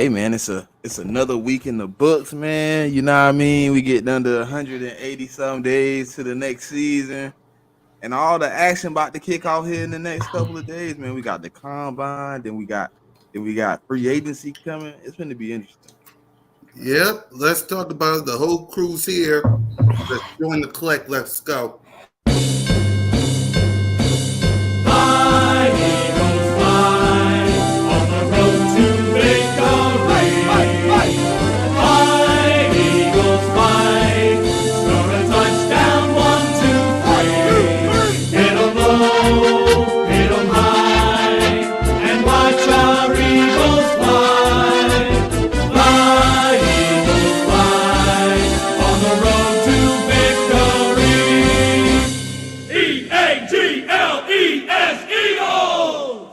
Hey man, it's another week in the books, man. You know what I mean? We get down to 180 some days to the next season, and all the action about to kick off here in the next couple of days, man. We got the combine, then we got free agency coming. It's going to be interesting. Yep, let's talk about the whole crew's here. Let's join the clique. Let's go. Fly, Eagles, fly, on the road to victory. Fly, Eagles, fly, score a touchdown, 1, 2, 3. Hit 'em low, hit 'em high, and watch our Eagles fly. Fly, Eagles, fly, on the road to victory. E-A-G-L-E-S, Eagles!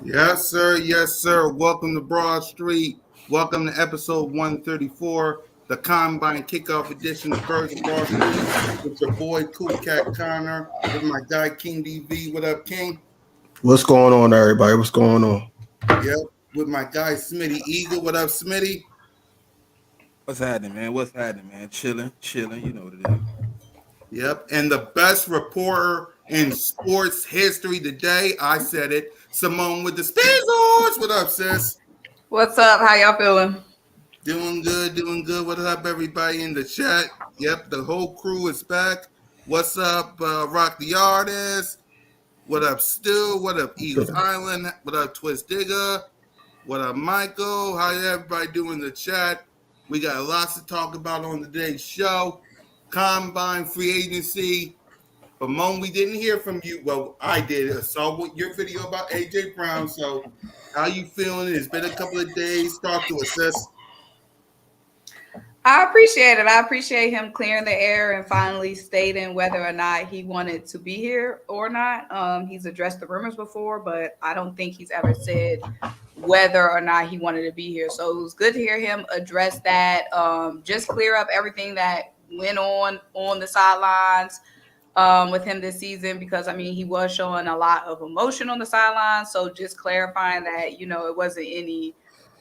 Yes, sir. Yes, sir. Welcome to Broad Street. Welcome to episode 134, the Combine Kickoff Edition of First Broad Street. With your boy, Cool Cat Connor, with my guy, King DV. What up, King? What's going on, everybody? What's going on? Yep. With my guy, Smitty Eagle. What up, Smitty? What's happening, man? What's happening, man? Chilling. You know what it is. Yep. And the best reporter in sports history today, I said it, Simone with the Spizzles. What up, sis? What's up? How y'all feeling? Doing good, doing good. What up, everybody in the chat? Yep, the whole crew is back. What's up, Rock the Artist? What up, Stu? What up, Eagles Island? What up, Twist Digger? What up, Michael? How everybody doing in the chat? We got lots to talk about on today's show. Combine, free agency. But Moan, we didn't hear from you. Well, I did. I saw your video about A.J. Brown. So how you feeling? It's been a couple of days. Talk to us, sis. I appreciate it. I appreciate him clearing the air and finally stating whether or not he wanted to be here or not. He's addressed the rumors before, but I don't think he's ever said whether or not he wanted to be here. So it was good to hear him address that, just clear up everything that went on the sidelines with him this season, because, I mean, he was showing a lot of emotion on the sidelines. So just clarifying that, it wasn't any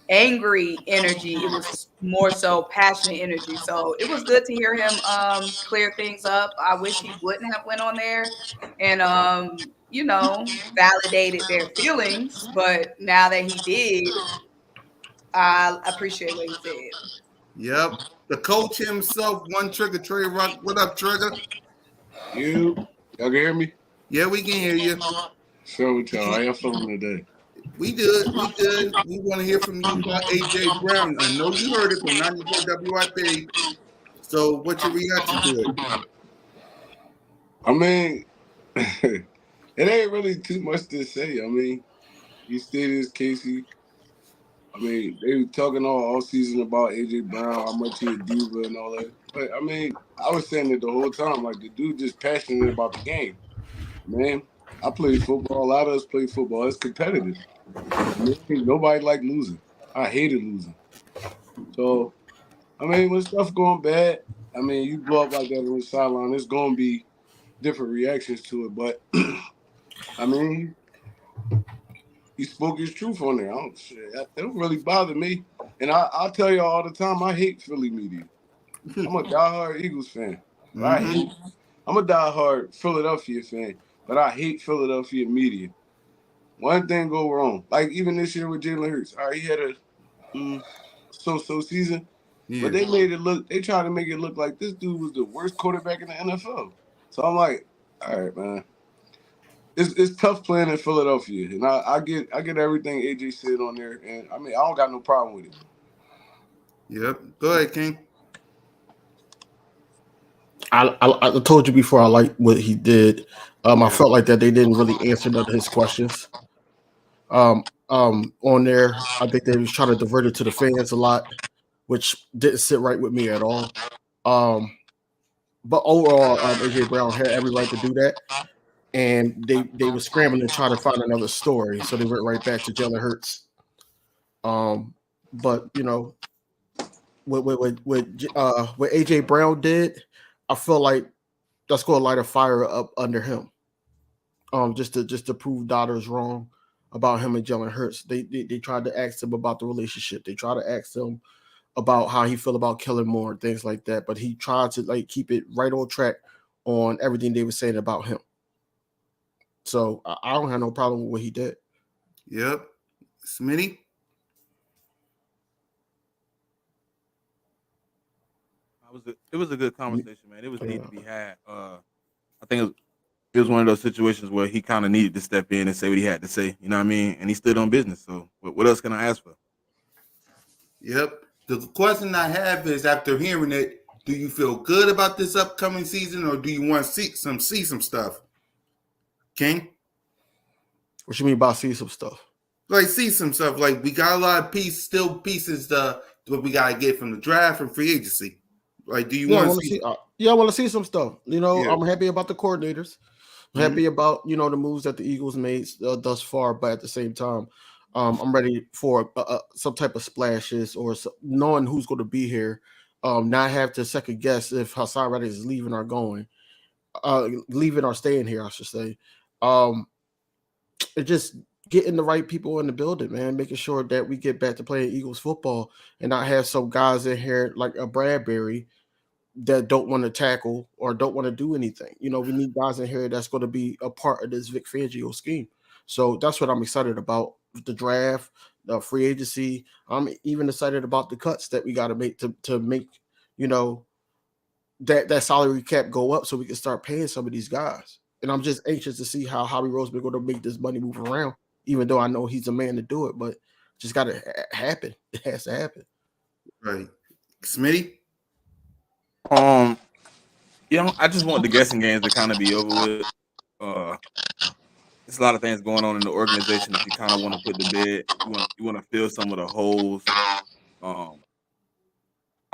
angry energy. It was more so passionate energy. So it was good to hear him clear things up. I wish he wouldn't have went on there and validated their feelings, but now that he did, I appreciate what he said. Yep. The coach himself, One Trigger, Trey Rock. What up, Trigger? Y'all can hear me? Yeah, we can hear you. So with y'all, how y'all feeling today? We good. We want to hear from you about A.J. Brown. I know you heard it from 94 WIP. So what's your reaction to it? I mean, it ain't really too much to say. I mean, he stated his case. I mean, they were talking all season about A.J. Brown, how much he a diva and all that. But, I mean, I was saying it the whole time. Like, the dude just passionate about the game. Man, I play football. A lot of us play football. It's competitive. I mean, nobody like losing. I hated losing. So I mean, when stuff going bad, I mean, you blow up like that on the sideline, there's gonna be different reactions to it. But I mean, he spoke his truth on there. I don't shit. It don't really bother me. And I'll tell y'all all the time, I hate Philly media. I'm a diehard Eagles fan, but I hate. I'm a diehard Philadelphia fan, but I hate Philadelphia media. One thing go wrong, like even this year with Jalen Hurts. All right, he had a so-so season, but they made it look. They tried to make it look like this dude was the worst quarterback in the NFL. So I'm like, all right, man. It's tough playing in Philadelphia, and I get everything AJ said on there, and I mean I don't got no problem with it. Yep. Go ahead, King. I told you before I liked what he did. I felt like that they didn't really answer none of his questions. On there, I think they was trying to divert it to the fans a lot, which didn't sit right with me at all. But overall, AJ Brown had every right to do that, and they were scrambling to try to find another story, so they went right back to Jalen Hurts. But you know, what AJ Brown did, I feel like that's going to light a fire up under him. Just to prove Dodders wrong about him and Jalen Hurts. They tried to ask him about the relationship. They tried to ask him about how he feel about Kellen Moore and things like that. But he tried to like keep it right on track on everything they were saying about him. So I don't have no problem with what he did. Yep. Smitty? It was a good conversation, man. It was need to be had. I think it was one of those situations where he kind of needed to step in and say what he had to say. You know what I mean? And he stood on business. So what else can I ask for? Yep. The question I have is, after hearing it, do you feel good about this upcoming season, or do you want to see some stuff? King? What you mean by see some stuff? Like, see some stuff. Like, we got a lot of pieces what we got to get from the draft and free agency. Like, do you want to see? I want to see some stuff. You know, I'm happy about the coordinators. I'm happy about, you know, the moves that the Eagles made thus far. But at the same time, I'm ready for some type of splashes or knowing who's going to be here. Not have to second guess if Hassan Reddick is leaving or going, leaving or staying here, I should say. It just getting the right people in the building, man, making sure that we get back to playing Eagles football and not have some guys in here like a Bradbury that don't want to tackle or don't want to do anything. You know, we need guys in here that's going to be a part of this Vic Fangio scheme. So that's what I'm excited about, the draft, the free agency. I'm even excited about the cuts that we got to make to make, you know, that salary cap go up so we can start paying some of these guys. And I'm just anxious to see how Howie Roseman going to make this money move around, even though I know he's a man to do it, but just got to happen. It has to happen. Right. Smitty? You know, I just want the guessing games to kind of be over with. There's a lot of things going on in the organization that you kind of want to put to bed. You want to fill some of the holes. I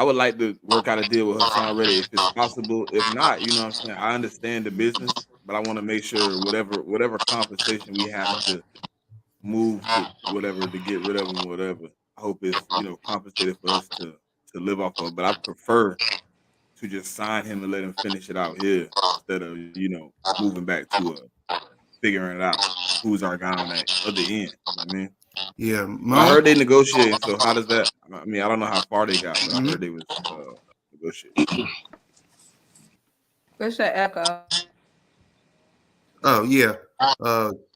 would like to work out a deal with Hassan Reddick if it's possible. If not, you know what I'm saying? I understand the business, but I want to make sure whatever compensation we have to move to whatever to get rid of him, whatever. I hope it's, you know, compensated for us to live off of. But I prefer to just sign him and let him finish it out here instead of, you know, moving back to figuring it out who's our guy on that other end. You know what I mean? Yeah. I heard they negotiating, so how does that? I mean, I don't know how far they got, but I heard they was negotiating. Where's the echo? Oh yeah.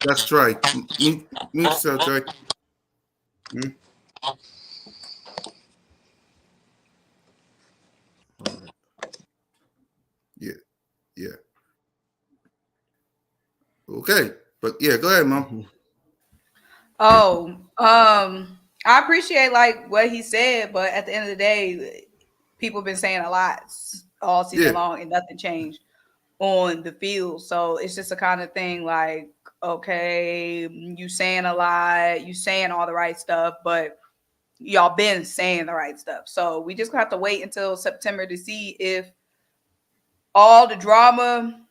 That's right. Mute yourself, Trey. Yeah. Okay. But yeah, go ahead, Mom. I appreciate like what he said, but at the end of the day, people have been saying a lot all season long and nothing changed on the field. So it's just a kind of thing like, okay, you saying a lot, you saying all the right stuff, but y'all been saying the right stuff. So we just have to wait until September to see if all the drama,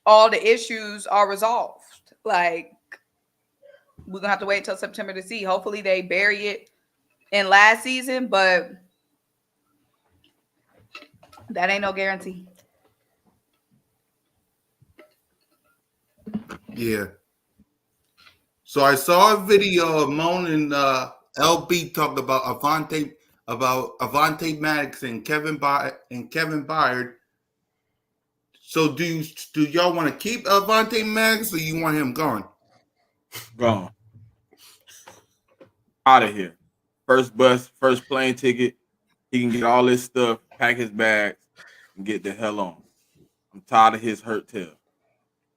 all the issues are resolved. Like, we're gonna have to wait until September to see. Hopefully they bury it in last season, but that ain't no guarantee. Yeah. So I saw a video of Moan and LB talked about Avante Maddox and Kevin Byard. So do y'all want to keep Avante Maddox or you want him gone? Gone. Out of here. First bus, first plane ticket. He can get all his stuff, pack his bags, and get the hell on. I'm tired of his hurt tail.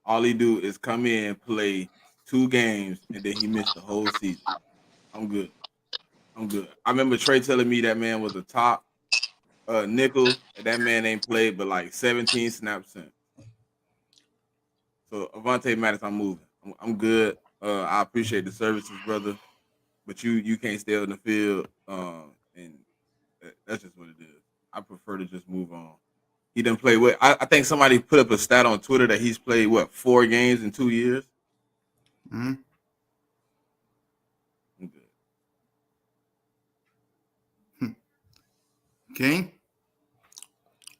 All he do is come in, play 2 games, and then he missed the whole season. I'm good. I remember Trey telling me that man was a top nickel, and that man ain't played but like 17 snaps since. So Avante Maddox, I'm moving. I'm good. I appreciate the services, brother, but you can't stay on the field, and that's just what it is. I prefer to just move on. He didn't play what I think somebody put up a stat on Twitter that he's played 4 games in 2 years. Mm-hmm. I'm good. King?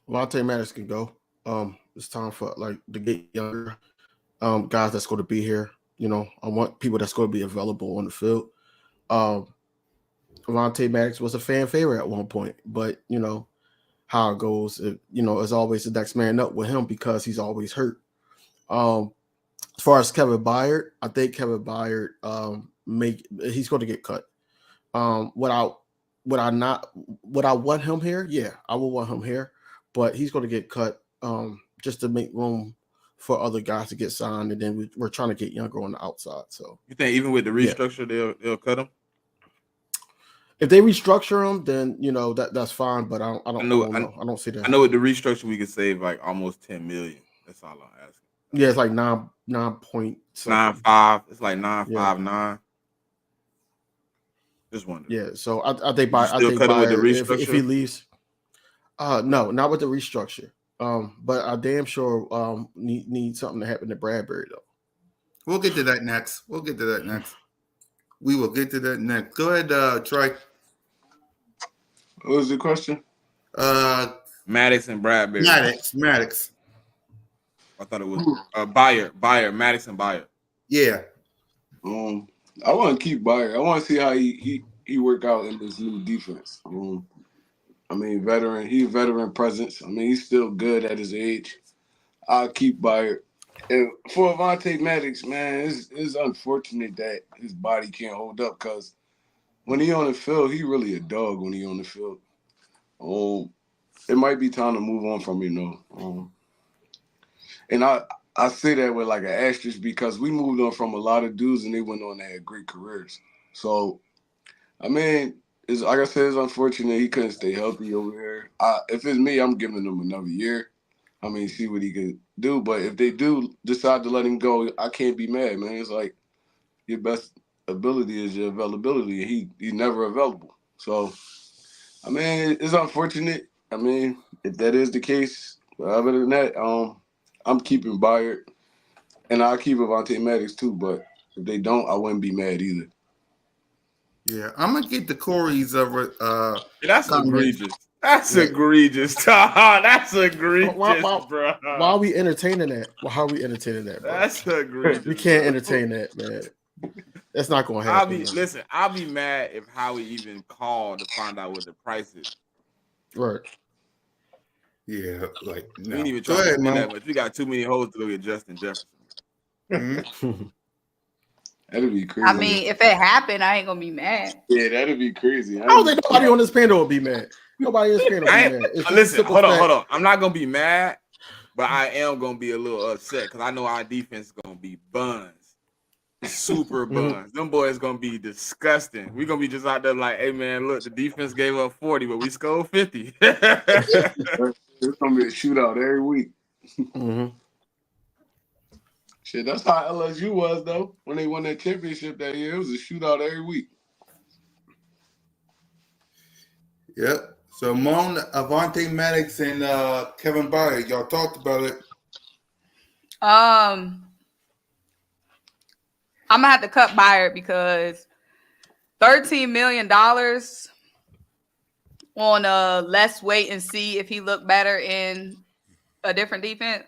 Vontae Maddox can go. It's time for to get younger guys that's going to be here. I want people that's going to be available on the field. Vontae Maddox was a fan favorite at one point, but how it goes. It's always the next man up with him because he's always hurt. As far as Kevin Byard, I think Kevin Byard he's going to get cut. Would I want him here? Yeah, I would want him here, but he's going to get cut just to make room for other guys to get signed, and then we're trying to get younger on the outside. So you think even with the restructure, they'll cut him? If they restructure him, then that's fine. But I don't know. I don't see that. I know with the restructure we could save like almost $10 million. That's all I'm asking. Yeah, it's like 9.95. It's like 9.59. Just wondering. Yeah, so I think cut him with the restructure if he leaves. No, not with the restructure. But I damn sure need something to happen to Bradbury though. We'll get to that next. We will get to that next. Go ahead, Troy. What was the question? Maddox and Bradbury. Maddox. I thought it was Byard, Maddox and Byard. Yeah. I want to keep Byard. I want to see how he work out in this new defense. I mean, veteran. He's veteran presence. I mean, he's still good at his age. I'll keep Byard. And for Avante Maddox, man, it's unfortunate that his body can't hold up because when he on the field, he really a dog when he on the field. It might be time to move on from him, and I say that with like an asterisk because we moved on from a lot of dudes and they went on to have great careers. So, I mean, it's like I said, it's unfortunate he couldn't stay healthy over here. If it's me, I'm giving him another year. I mean, see what he can do. But if they do decide to let him go, I can't be mad, man. It's like your best ability is your availability. He's never available. So, I mean, it's unfortunate. I mean, if that is the case, but other than that, I'm keeping Byard, and I'll keep Avante Maddox too. But if they don't, I wouldn't be mad either. Yeah, I'm gonna get the Corey's over. That's egregious. That's egregious. That's egregious, bro. Why are we entertaining that? How are we entertaining that, bro? That's egregious. We can't entertain that, man. That's not gonna happen. I'll be mad if Howie even called to find out what the price is. Right. Yeah, like we ain't even trying to do that much. We got too many hoes to go get Justin Jefferson. Mm-hmm. That'd be crazy. I mean, if it happened, I ain't gonna be mad. Yeah, that'd be crazy. I don't think nobody on this panel would be mad. Nobody on this panel would be mad. Listen, hold on. I'm not gonna be mad, but I am gonna be a little upset because I know our defense is gonna be buns. Super buns. Them boys gonna be disgusting. We're gonna be just out there like, hey man, look, the defense gave up 40, but we scored 50. It's gonna be a shootout every week. Mm-hmm. Shit, that's how LSU was though. When they won that championship that year, it was a shootout every week. Yep. So Moan, Avante Maddox, and Kevin Byard, y'all talked about it. I'm gonna have to cut Byard because $13 million on a let's wait and see if he look better in a different defense.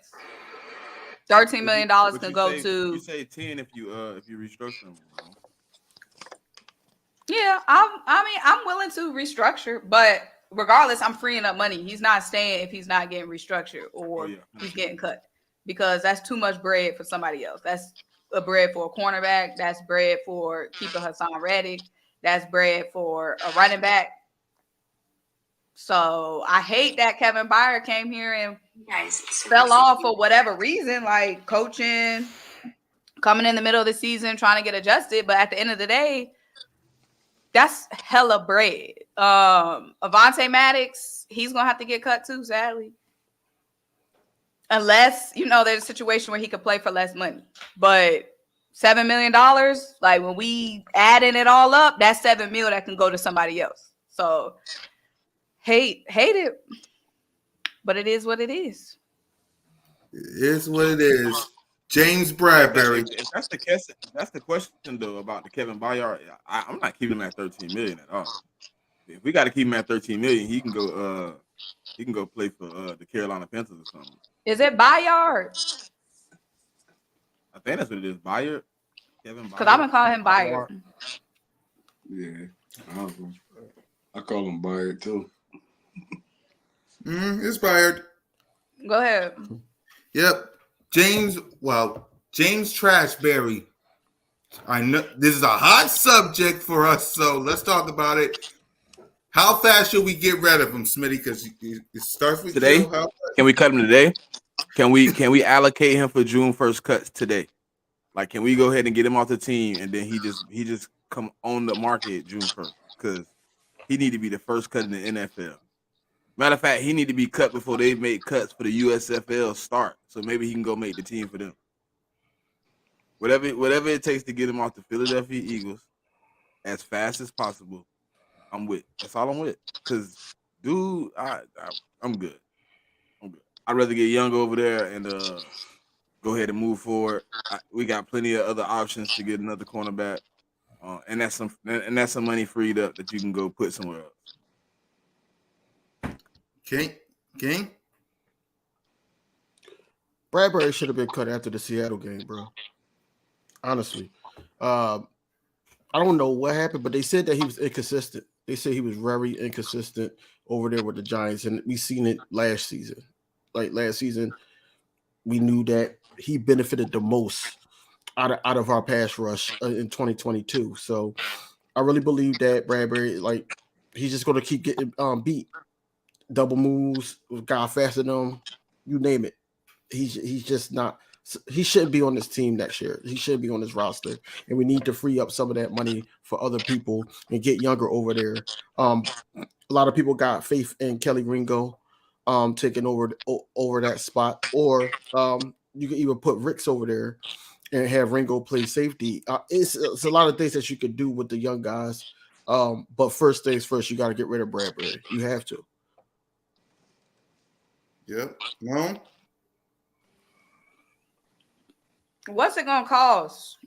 $13 million can go to. You say 10 if you restructure him. Yeah, I'm willing to restructure, but regardless, I'm freeing up money. He's not staying if he's not getting restructured or he's getting cut, because that's too much bread for somebody else. That's a bread for a cornerback. That's bread for keeper Hassan Reddick. That's bread for a running back. So I hate that Kevin Byard came here and fell off for whatever reason, like coaching, coming in the middle of the season, trying to get adjusted. But at the end of the day, that's hella bread. Avonte Maddox, he's gonna have to get cut too, sadly. Unless, there's a situation where he could play for less money. But $7 million, like when we adding it all up, that's $7 million that can go to somebody else. So hate it. But it is what it is. It is what it is. James Bradbury. If that's the case, that's the question though about the Kevin Byard. I'm not keeping him at $13 million at all. If we got to keep him at $13 million, he can go play for the Carolina Panthers or something. Is it Byard? I think that's what it is. Byard. Kevin Byard. Because I'm gonna call him Byard. Yeah, I call him Byard too. It's Byard. Go ahead. Yep. James Trashberry. I know this is a hot subject for us, so let's talk about it. How fast should we get rid of him, Smitty? Because it starts with today. You. Can we cut him today? Can we allocate him for June 1st cuts today? Like, can we go ahead and get him off the team and then he just come on the market June 1st? Because he need to be the first cut in the NFL. Matter of fact, he need to be cut before they make cuts for the USFL start. So maybe he can go make the team for them. Whatever it takes to get him off the Philadelphia Eagles as fast as possible, I'm with. That's all I'm with. Because, dude, I'm good. I'd rather get Young over there and go ahead and move forward. We got plenty of other options to get another cornerback, and that's some money freed up that you can go put somewhere else. King? Bradbury should have been cut after the Seattle game, bro. Honestly. I don't know what happened, but they said that he was inconsistent. They said he was very inconsistent over there with the Giants, and we seen it last season. Like last season, we knew that he benefited the most out of our pass rush in 2022. So I really believe that Bradbury, like, he's just going to keep getting beat. Double moves, guy faster than him, you name it. He's just not. He shouldn't be on this team next year. He shouldn't be on this roster, and we need to free up some of that money for other people and get Younger over there. A lot of people got faith in Kelly Ringo taking over that spot, or you can even put Ricks over there and have Ringo play safety. It's a lot of things that you could do with the young guys. But first things first, you got to get rid of Bradbury. You have to. Yep. No. What's it gonna cost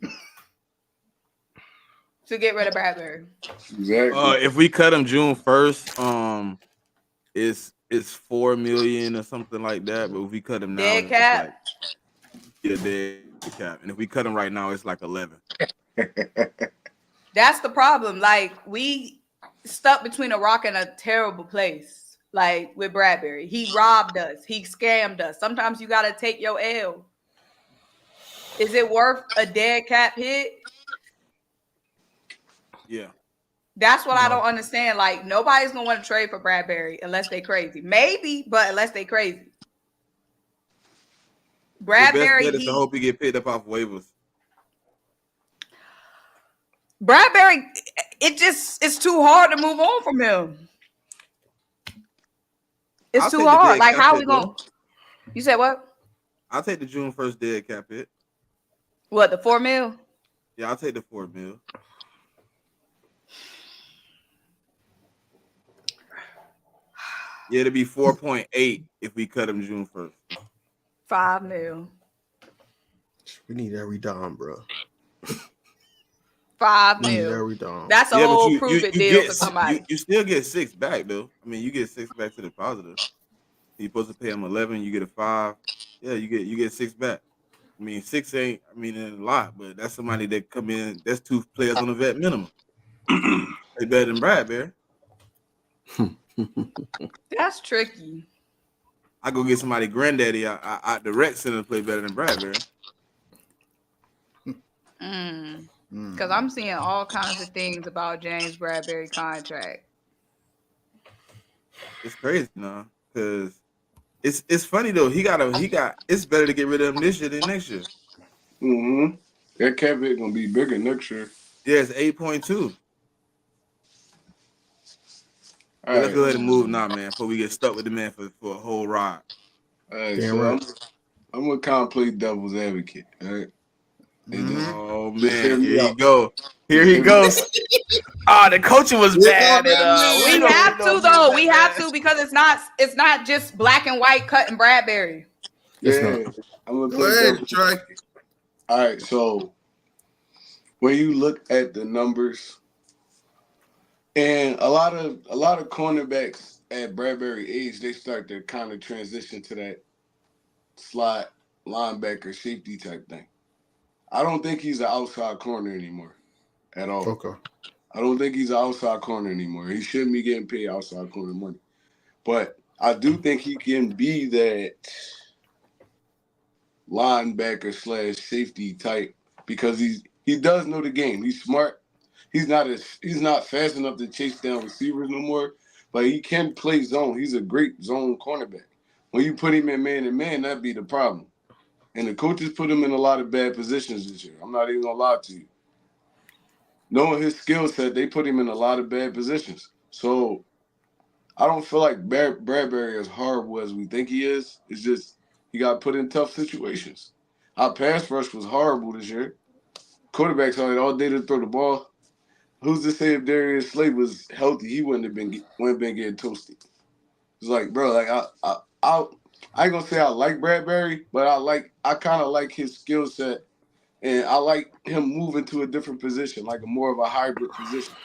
to get rid of Bradbury? Exactly. If we cut him June 1st, it's $4 million or something like that. But if we cut him now, dead cap. Dead cap. And if we cut him right now, it's like 11. That's the problem. Like, we stuck between a rock and a terrible place. Like with Bradbury, he robbed us. He scammed us. Sometimes you gotta take your L. Is it worth a dead cap hit? Yeah. That's what I don't understand. Like, nobody's gonna want to trade for Bradbury unless they crazy. Maybe, but unless they crazy. Bradbury, the best bet is to hope he get picked up off waivers. Bradbury, it's too hard to move on from him. It's too hard. Like, how we gonna? You said what? I'll take the June 1st dead cap hit. What, the $4 million? Yeah, I'll take the $4 million. Yeah, it'll be 4.8 if we cut him June 1st. $5 million. We need every dime, bro. $5 million. There we go. That's a Yeah, but whole you prove you it you deal get for you somebody. you still get 6 back though. I mean, you get 6 back to the positive. You're supposed to pay him 11, you get a 5. Yeah, you get 6 back. I mean, 6 ain't a lot, but that's somebody that come in. That's 2 players on the vet minimum. They better than Bradbury. That's tricky. I go get somebody granddaddy out the rec center to play better than Bradbury. Because I'm seeing all kinds of things about James Bradbury contract. It's crazy, nah. Because it's funny though. He got. It's better to get rid of him this year than next year. Mm-hmm. That cap hit gonna be bigger next year. Yeah, it's 8.2. All Yeah, let's right. go ahead and move now, man. Before we get stuck with the man for a whole ride. All right. Damn So right. I'm gonna kind of play devil's advocate. All right. And Oh just hear man, me here he out. go. Here Just he hear me goes. out. Oh, the coaching was Here go bad, and that we We man. don't have know to if he was though. that We have bad. to because it's not just black and white cutting Bradbury. It's Yeah. not. I'm gonna Go play ahead, devil's Trey. advocate. All right. So when you look at the numbers, and a lot of cornerbacks at Bradbury age, they start to kind of transition to that slot linebacker safety type thing. I don't think he's an outside corner anymore at all. Okay. I don't think he's an outside corner anymore. He shouldn't be getting paid outside corner money. But I do think he can be that linebacker slash safety type because he does know the game. He's smart. He's not fast enough to chase down receivers no more, but he can play zone. He's a great zone cornerback. When you put him in man to man, that'd be the problem. And the coaches put him in a lot of bad positions this year. I'm not even gonna lie to you. Knowing his skill set, they put him in a lot of bad positions. So I don't feel like Bradbury is horrible as we think he is. It's just he got put in tough situations. Our pass rush was horrible this year. Quarterbacks had all day to throw the ball. Who's to say if Darius Slay was healthy, he wouldn't have been getting toasted. It's like, bro, like I ain't gonna say I like Bradbury, but I kind of like his skill set, and I like him moving to a different position, like a more of a hybrid position,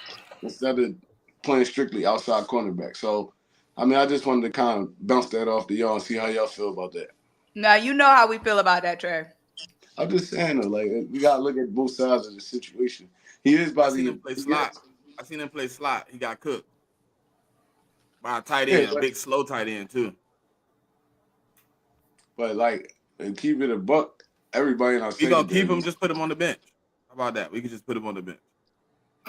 instead of playing strictly outside cornerback. So, I mean, I just wanted to kind of bounce that off to y'all and see how y'all feel about that. Now you know how we feel about that, Trey. I'm just saying, though, like we gotta look at both sides of the situation. He is I by seen the him play slot. He got cooked by a tight yeah, end, a big slow tight end too. but like and keep it a buck. Everybody in our We gonna keep secondary. him. Just put him on the bench. How about that? We can just put him on the bench.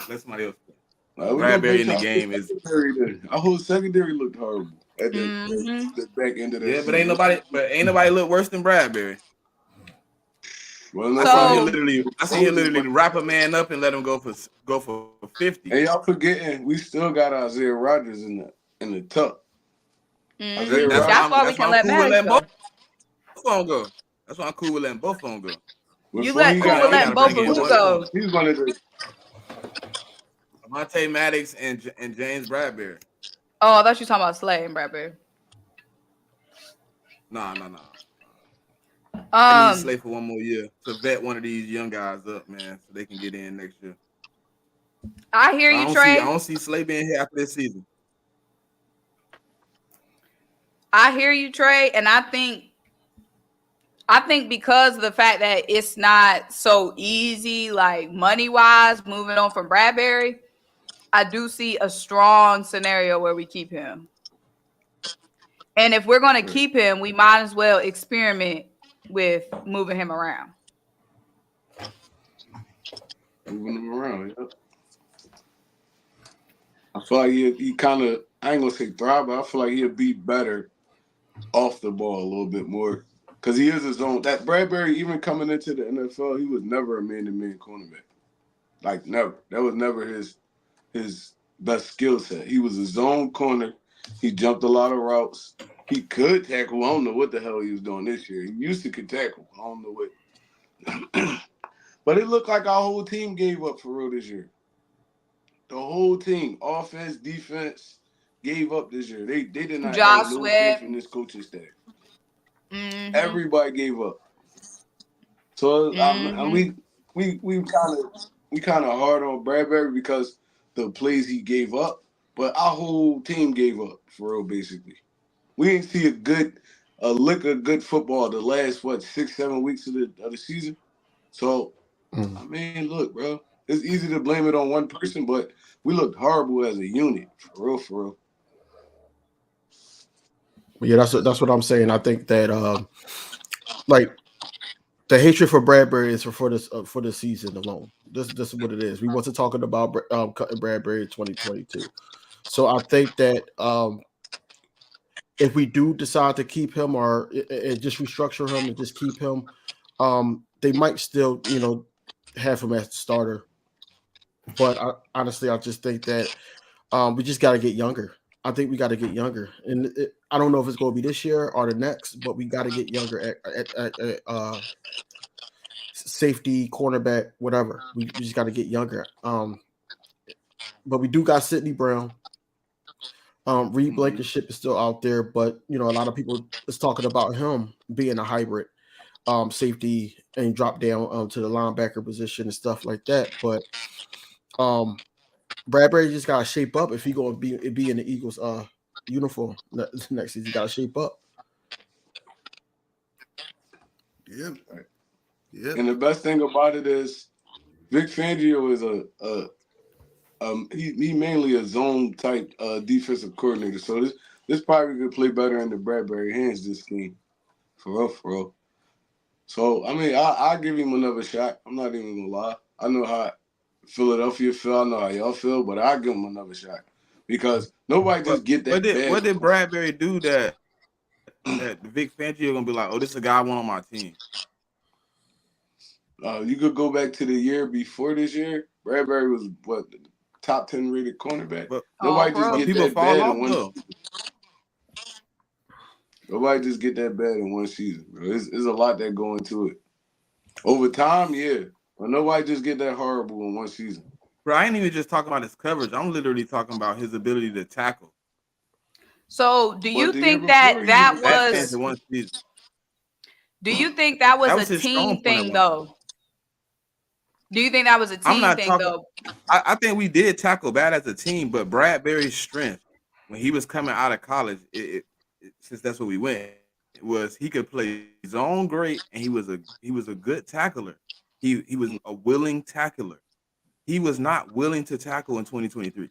Let somebody else play. We gonna Bradbury bench in the our whole game is secondary then. Our whole secondary looked horrible at the back end of that yeah, but ain't season. nobody look worse than Bradbury. Well, I no seen him So literally. I seen him opposing, literally but wrap a man up and let him go for 50. and y'all forgetting we still got Isaiah Rodgers in the tuck. Isaiah That's why that's Rodgers why we that's why can I'm let cool with Maddox letting both go. of them go. That's why I'm cool with letting both of them go. You before let he Like cool now with got we got letting to injured, both bring of in who one go. corner. he's one of the Monte Maddox and James Bradbury. Oh, I thought you were talking about Slay and Bradbury. Nah. I need Um, Slay for one more year to vet one of these young guys up, man, so they can get in next year. I hear But you, I Trey. don't see Slay being here after this season. I hear you, Trey, and I think because of the fact that it's not so easy, like money wise, moving on from Bradbury, I do see a strong scenario where we keep him. And if we're going to right, keep him, we might as well experiment with moving him around. moving him around. Yeah. I feel like he kind of I ain't gonna say thrive, but I feel like he'll be better off the ball a little bit more because he is his own. That Bradbury even coming into the NFL, he was never a man-to-man cornerback. Like never. That was never his best skill set. He was a zone corner. He jumped a lot of routes. He could tackle. I don't know what the hell he was doing this year. He used to could tackle. I don't know what. But it looked like our whole team gave up for real this year. The whole team, offense, defense, gave up this year. They did not have Josh no faith Sweat. in this coaching staff. Mm-hmm. Everybody gave up. So Mm-hmm. we kind of kind of hard on Bradbury because the plays he gave up, but our whole team gave up for real. Basically, we didn't see a lick of good football the last 6-7 weeks of the season. So I mean, look, bro, it's easy to blame it on one person, but we looked horrible as a unit, for real, for real. Yeah, that's what I'm saying. I think that like the hatred for Bradbury is for the season alone. This is what it is. We wasn't talking about cutting Bradbury in 2022. So I think that if we do decide to keep him or just restructure him and just keep him, they might still have him as the starter. But honestly, I just think that we just got to get younger. I think we got to get younger, and I don't know if it's going to be this year or the next, but we got to get younger at safety, cornerback, whatever. We just got to get younger. But we do got Sidney Brown. Reed Blankenship is still out there, but a lot of people is talking about him being a hybrid safety and drop down to the linebacker position and stuff like that. But Bradbury just got to shape up if he going to be in the Eagles uniform next season. He got to shape up. Yep. And the best thing about it is Vic Fangio is he mainly a zone type defensive coordinator. So this probably could play better in the Bradbury hands this game. For real. So I mean I give him another shot. I'm not even gonna lie. I know how Philadelphia feel, I know how y'all feel, but I give him another shot. Because nobody just get that bad. What did Bradbury do that Vic Fangio gonna be like, oh, this is a guy I want on my team? You could go back to the year before this year. Bradbury was the top 10 rated cornerback. But nobody just get people that fall bad off in one though. season. Nobody just get that bad in one season, bro. There's a lot that go into it. Over time, yeah. But nobody just get that horrible in one season. Bro, I ain't even just talking about his coverage. I'm literally talking about his ability to tackle. So do you think that was one season? Do you think that was a team thing though? Do you think that was a team thing though? I think we did tackle bad as a team, but Bradbury's strength when he was coming out of college, since that's where we went, was he could play zone great, and he was a good tackler. He was a willing tackler. He was not willing to tackle in 2023.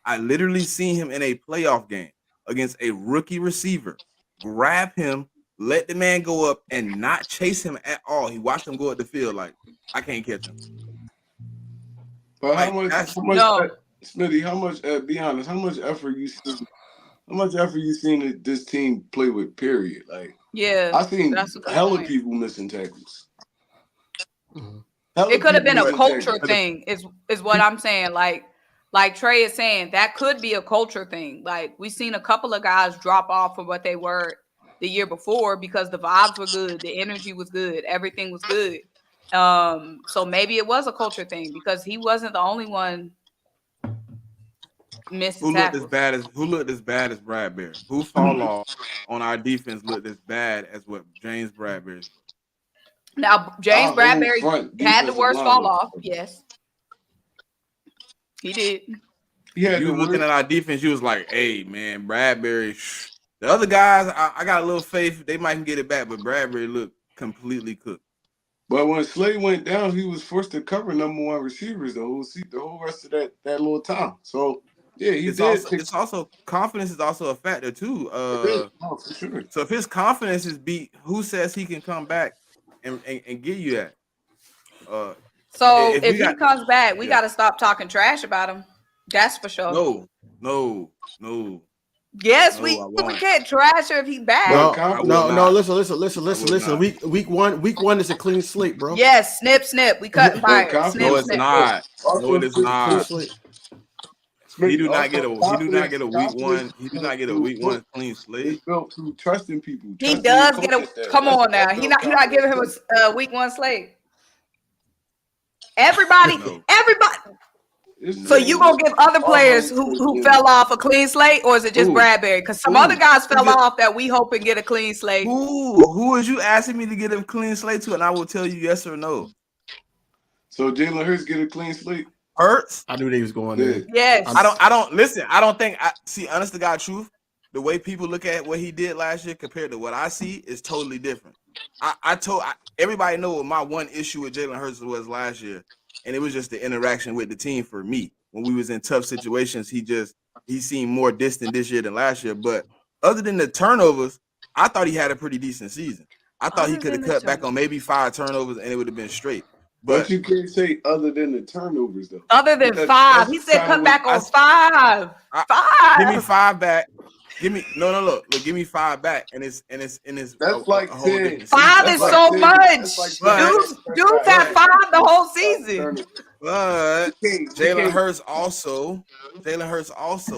I literally seen him in a playoff game against a rookie receiver, grab him, let the man go up, and not chase him at all. He watched him go up the field like, I can't catch him. But how much Smitty, be honest, how much effort you seen this team play with, period? Like, yeah, I seen hella people missing tackles. Mm-hmm. It could have been a culture thing, is what I'm saying. Like Trey is saying, that could be a culture thing. Like, we've seen a couple of guys drop off from what they were the year before because the vibes were good, the energy was good, everything was good. So maybe it was a culture thing because he wasn't the only one missing tackles. Who looked as bad as Bradbury? Who fall off on our defense looked as bad as what James Bradbury? Now, James Bradbury had the worst fall off. Yes, he did. Yeah, you looking at our defense, you was like, "Hey, man, Bradbury." The other guys, I got a little faith they might get it back, but Bradbury looked completely cooked. But when Slay went down, he was forced to cover number one receivers the whole rest of that little time. So yeah, it's also confidence is also a factor too. For sure. So if his confidence is beat, who says he can come back and give you that? So if he comes back, we got to stop talking trash about him. That's for sure. No. Yes, we can't trash her if he's back. No. Listen. Week one is a clean slate, bro. Yes, snip. We cut fire. No, it's not. No, it is not. He do not get a week one. He do not get a week one clean slate. It's built through trusting people. He does get a. Come on now. He not giving him a week one slate. Everybody. So you gonna give other players who fell off a clean slate, or is it just Bradbury? Because some other guys fell off that we hope and get a clean slate. Who is you asking me to get a clean slate to, and I will tell you yes or no. So Jalen Hurts get a clean slate. Hurts. I knew they was going Yeah. there. Yes. I don't listen. I don't think honest to God truth, the way people look at what he did last year compared to what I see is totally different. Everybody know what my one issue with Jalen Hurts was last year, and it was just the interaction with the team for me. When we was in tough situations, he seemed more distant this year than last year. But other than the turnovers, I thought he had a pretty decent season. I thought he Other could have than the cut back on turnovers. maybe 5 turnovers and it would have been straight. But But you can't say other than the turnovers though. Other than That- 5. that's He said kinda cut what- back on 5. give me 5. 5 back. Give me look, give me 5 back, and it's That's like a whole 10. different 5 season. is That's so like 10. much. That's like But- Dudes had 5 the whole season. But You Jalen can't- Hurts also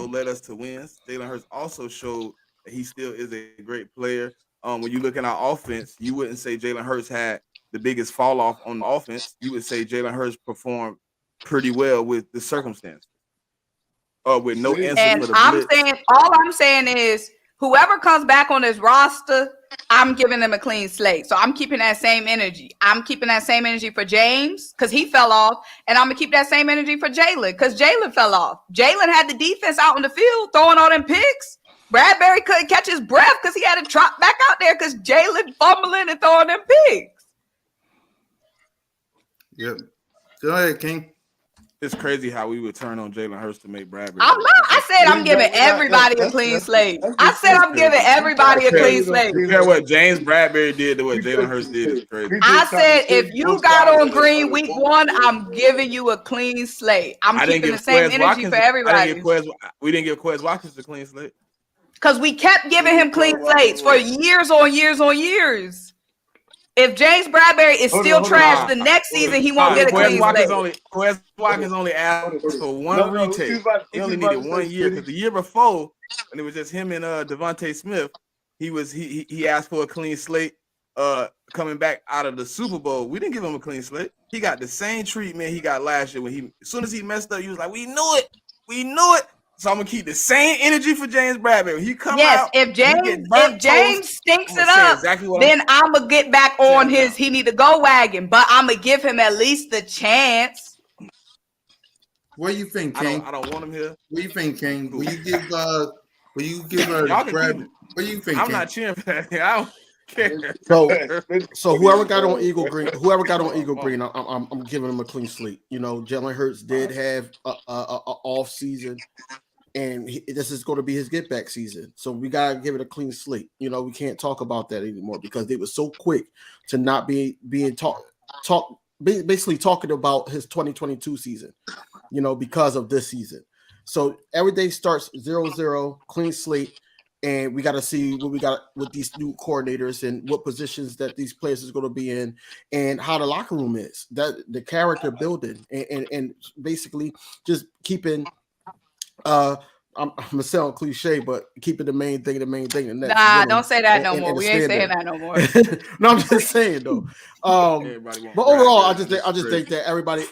led us to wins. Jalen Hurts also showed that he still is a great player. When you look at our offense, you wouldn't say Jalen Hurts had the biggest fall off on the offense. You would say Jalen Hurts performed pretty well with the circumstances. With no answer And for the I'm blitz. saying, all I'm saying is, whoever comes back on this roster, I'm giving them a clean slate. So I'm keeping that same energy. I'm keeping that same energy for James because he fell off, and I'm gonna keep that same energy for Jalen because Jalen fell off. Jalen had the defense out on the field throwing all them picks. Bradbury couldn't catch his breath because he had to trot back out there because Jalen fumbling and throwing them picks. Yep. Go ahead, King. It's crazy how we would turn on Jalen Hurts to make Bradbury. I'm not. I said I'm giving everybody a clean slate. I said I'm giving everybody a clean slate. Compare what James Bradbury did to what Jalen Hurts did is crazy. I said if you got on green week 1, I'm giving you a clean slate. I'm keeping the same energy for everybody. We didn't give Quez Watkins a clean slate. Because we kept giving him clean slates for years on years on years. If James Bradbury is still trash the next season, he won't get a clean slate. Quez Watkins only asked for one retake. He only needed 1 year because the year before, when it was just him and Devontae Smith, he asked for a clean slate. Coming back out of the Super Bowl, we didn't give him a clean slate. He got the same treatment he got last year. As soon as he messed up, he was like, "We knew it." So I'm gonna keep the same energy for James Bradbury. He come out. If James stinks it up, then I'm gonna get back on his. He need to go wagon, but I'm gonna give him at least the chance. What do you think, King? I don't want him here. What do you think, King? Will you give Brad? What do you think? I'm not cheering for that. I don't care. So whoever got on Eagle Green, I'm giving him a clean slate. You know, Jalen Hurts did have a off season, and this is going to be his get back season. So we gotta give it a clean slate. You know, we can't talk about that anymore because they were so quick to not basically talking about his 2022 season. You know, because of this season. So every day starts 0-0, clean slate. And we got to see what we got with these new coordinators and what positions that these players is going to be in and how the locker room is, that the character building and basically just keeping I'm gonna sound cliche, but keeping the main thing. And that's winning. Don't say that no more. We ain't saying that no more. No, I'm just saying though. But overall, I just think that everybody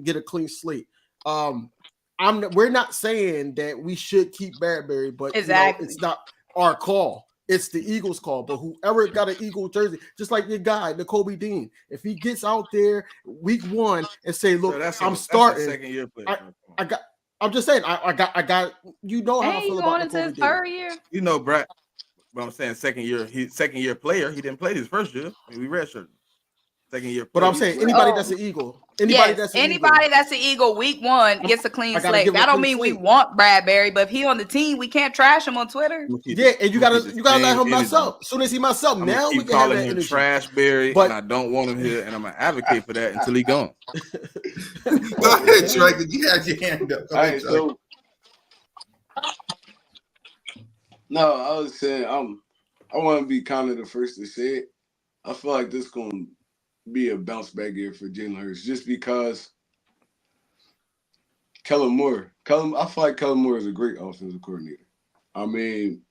get a clean slate. We're not saying that we should keep Bradbury, but exactly. It's not our call. It's the Eagles' call. But whoever got an Eagle jersey, just like your guy, N'Kobe Dean, if he gets out there week 1 and say, "Look, I'm starting," second year player. I'm just saying, I got. You know how I feel about into his third year. You know, Brad. But I'm saying second year player. He didn't play his first year. We redshirted. Second year. But I'm saying anybody that's an Eagle. Anybody that's an Eagle week 1 gets a clean slate. That don't mean we want Bradbury, but if he on the team, we can't trash him on Twitter. Yeah, and you gotta let him mess up. As soon as he mess up, now we can have that energy. Trash Berry, but I don't want him here, and I'm gonna advocate for that until he gone. Go ahead, Troy. You had your hand up. Go ahead, Troy. No, I was saying I want to be kind of the first to say it. I feel like this gonna be a bounce back year for Jalen Hurts just because Kellen Moore. I feel like Kellen Moore is a great offensive coordinator. I mean,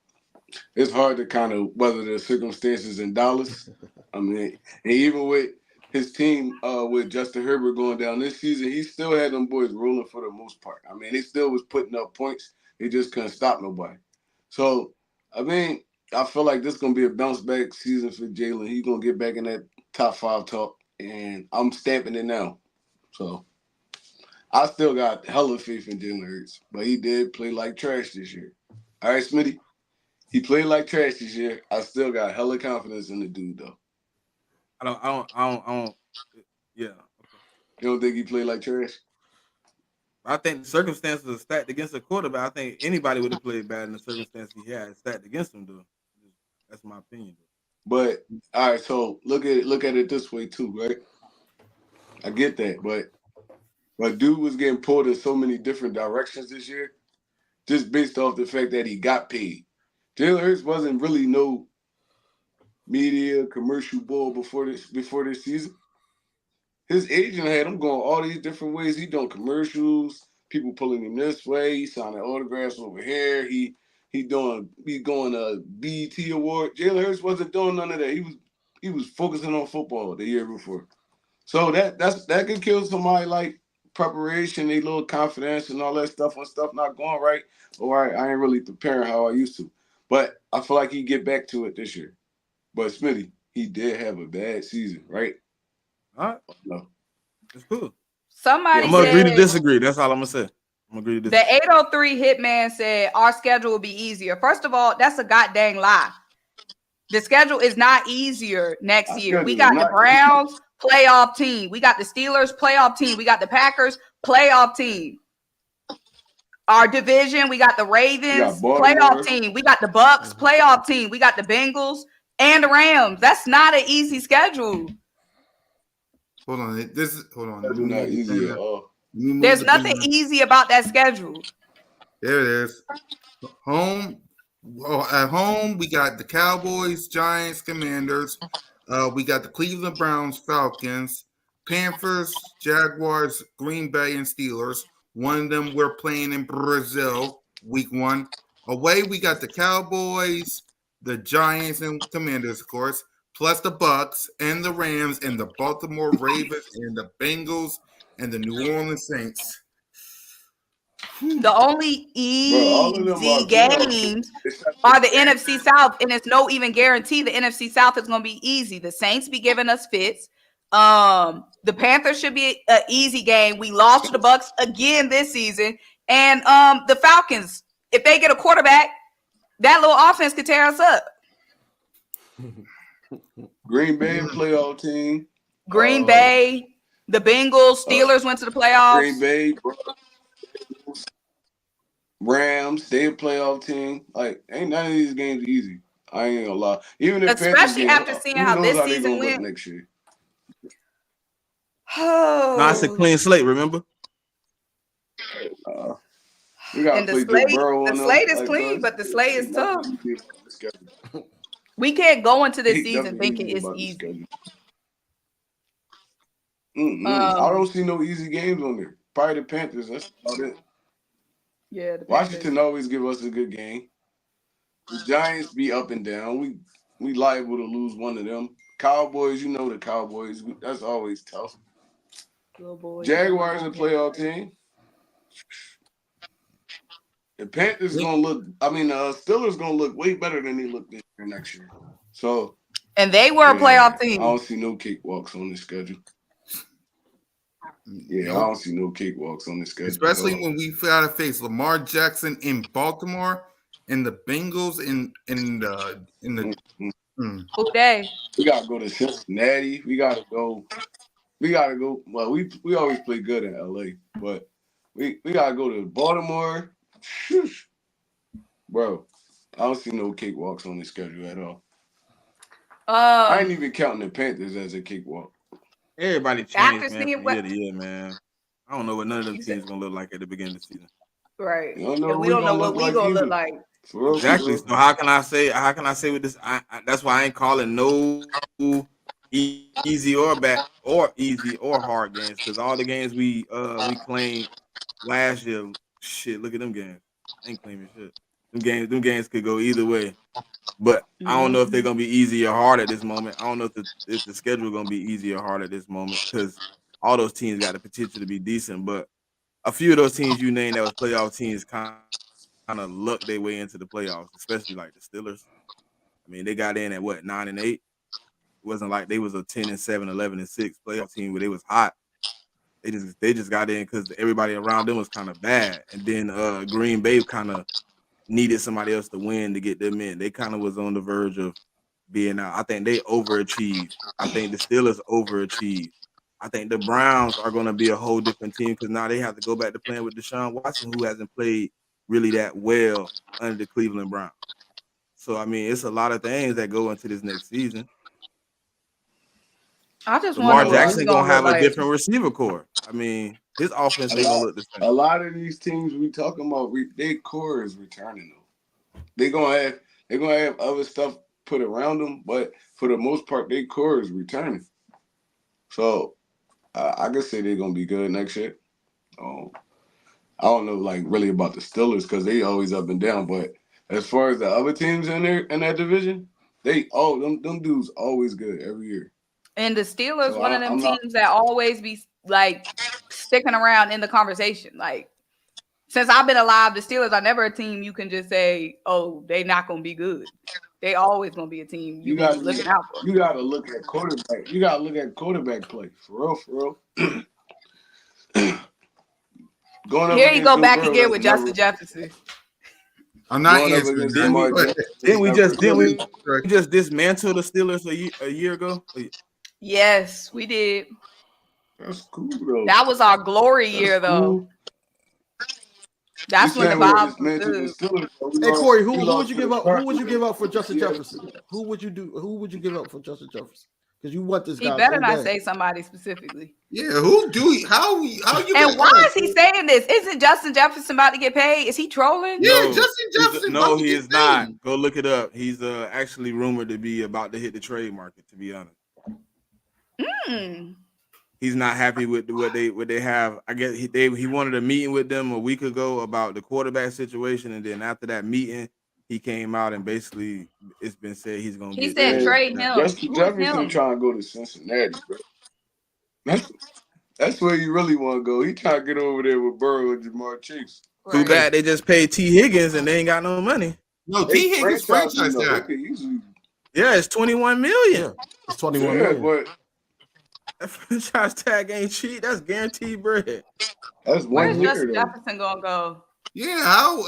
it's hard to kind of weather the circumstances in Dallas. I mean, and even with his team, with Justin Herbert going down this season, he still had them boys rolling for the most part. I mean, he still was putting up points. He just couldn't stop nobody. So, I mean, I feel like this is going to be a bounce back season for Jalen. He's going to get back in that top 5 talk. and I'm stamping it now. So I still got hella faith in Jalen Hurts, but he did play like trash this year. All right, Smitty. He played like trash this year. I still got hella confidence in the dude, though. I don't. Yeah. Okay. You don't think he played like trash? I think the circumstances are stacked against a quarterback. I think anybody would have played bad in the circumstances he had stacked against him, though. That's my opinion. But all right, so look at it this way too, right? I get that, but dude was getting pulled in so many different directions this year, just based off the fact that he got paid. Jalen Hurts wasn't really no media commercial bull before this season. His agent had him going all these different ways. He doing commercials, people pulling him this way. He signing autographs over here. He going a BET award. Jalen Hurts wasn't doing none of that. He was focusing on football the year before. So that can kill somebody like preparation, a little confidence and all that stuff when stuff not going right. Or I ain't really preparing how I used to. But I feel like he get back to it this year. But Smitty, he did have a bad season, right? All right. No. It's cool. Somebody I'm gonna agree to said disagree. That's all I'm gonna say. I'm gonna agree to disagree. the 803 Hitman said our schedule will be easier. First of all, that's a goddamn lie. The schedule is not easier next year. We got the Browns playoff team. We got the Steelers playoff team. We got the Packers playoff team. Our division, we got the Ravens playoff team. We got the Bucks playoff team. We got the Bengals and the Rams. That's not an easy schedule. Hold on. Hold on. That's not easy at all. There's nothing easy about that schedule. There it is. Home. Well, at home, we got the Cowboys, Giants, Commanders. We got the Cleveland Browns, Falcons, Panthers, Jaguars, Green Bay, and Steelers. One of them we're playing in Brazil, week 1. Away, we got the Cowboys, the Giants, and Commanders, of course, plus the Bucks and the Rams and the Baltimore Ravens and the Bengals and the New Orleans Saints. The only easy games are the NFC South, and it's no even guarantee the NFC South is going to be easy. The Saints be giving us fits. The Panthers should be an easy game. We lost to the Bucks again this season, and the Falcons, if they get a quarterback, that little offense could tear us up. Green Bay playoff team. Green Bay, the Bengals, Steelers went to the playoffs. Green Bay, Rams, they a playoff team. Like, ain't none of these games easy. I ain't gonna lie. Even if especially after seeing how this season went next year. Oh, no, it's a clean slate. Remember, we got the slate is clean, but the slate is tough. We can't go into this season thinking it's easy. I don't see no easy games on there. Probably the Panthers. That's about it. Yeah, Washington always give us a good game. The Giants be up and down. We liable to lose one of them. Cowboys, you know the Cowboys. That's always tough. Jaguars a playoff team. The Panthers gonna look. Steelers gonna look way better than they look this year next year. So, and they were a playoff team. I don't see no cakewalks on the schedule. Yeah, I don't see no cakewalks on the schedule. Especially when we gotta face Lamar Jackson in Baltimore and the Bengals in the. Who day? We gotta go to Cincinnati. We gotta go. Well, we always play good in LA, but we gotta go to Baltimore. Bro, I don't see no cakewalks on the schedule at all. I ain't even counting the Panthers as a cakewalk. Everybody changed, man, from year to year, man. I don't know what none of them teams gonna look like at the beginning of the season. Right. We don't know what we gonna look like. Exactly. So how can I say with this? That's why I ain't calling no easy or bad or easy or hard games, because all the games we claimed last year, shit. Look at them games. I ain't claiming shit. Them games could go either way. But I don't know if they're gonna be easy or hard at this moment. I don't know if the schedule gonna be easy or hard at this moment, because all those teams got the potential to be decent. But a few of those teams you named that was playoff teams kind of lucked their way into the playoffs, especially like the Steelers. I mean, they got in at what, 9-8. wasn't like they was a 10-7, 11-6 playoff team where they was hot. They just got in because everybody around them was kind of bad, and then Green Bay kind of needed somebody else to win to get them in. They kind of was on the verge of being out. I think they overachieved. I think the Steelers overachieved. I think the Browns are going to be a whole different team because now they have to go back to playing with Deshaun Watson, who hasn't played really that well under the Cleveland Browns. So, I mean, it's a lot of things that go into this next season. I just Lamar wonder Jackson going to have a like. different receiver core. I mean, his offense ain't going to look the same. A lot of these teams we talking about, their core is returning, though. They're going to have other stuff put around them, but for the most part, their core is returning. So, I could say they're going to be good next year. I don't know, like, really about the Steelers because they always up and down, but as far as the other teams in that division, them dudes always good every year. And the Steelers, one of them teams that always be like sticking around in the conversation. Like since I've been alive, the Steelers are never a team you can just say, "Oh, they not gonna be good." They always gonna be a team you gotta be looking out for. You gotta look at quarterback. You gotta look at quarterback play for real. Here you go back again with Justin Jefferson. I'm not answering. Didn't we just dismantle the Steelers a year ago? Yes, we did. That's cool though. That was our glory year though. That's when the vibes was good. Hey Corey, who would you give up? Who would you give up for Justin Jefferson? Who would you give up for Justin Jefferson? Because you want this guy. He better not say somebody specifically. Yeah, how you? And why is he saying this? Isn't Justin Jefferson about to get paid? Is he trolling? Yeah, Justin Jefferson. No, he is not. Go look it up. He's actually rumored to be about to hit the trade market. To be honest, he's not happy with what they have. I guess he wanted a meeting with them a week ago about the quarterback situation, and then after that meeting, he came out and basically it's been said he's going to. He said trade him. Justin Jefferson trying to go to Cincinnati, bro. That's where you really want to go. He trying to get over there with Burrow and Jamar Chase. Right. Too bad they just paid T. Higgins and they ain't got no money. No, T. Higgins franchise tag. Yeah, it's $21 million. Yeah, it's $21 million. But that franchise tag ain't cheap. That's guaranteed bread. That's Where's Justin Jefferson gonna go? Yeah, how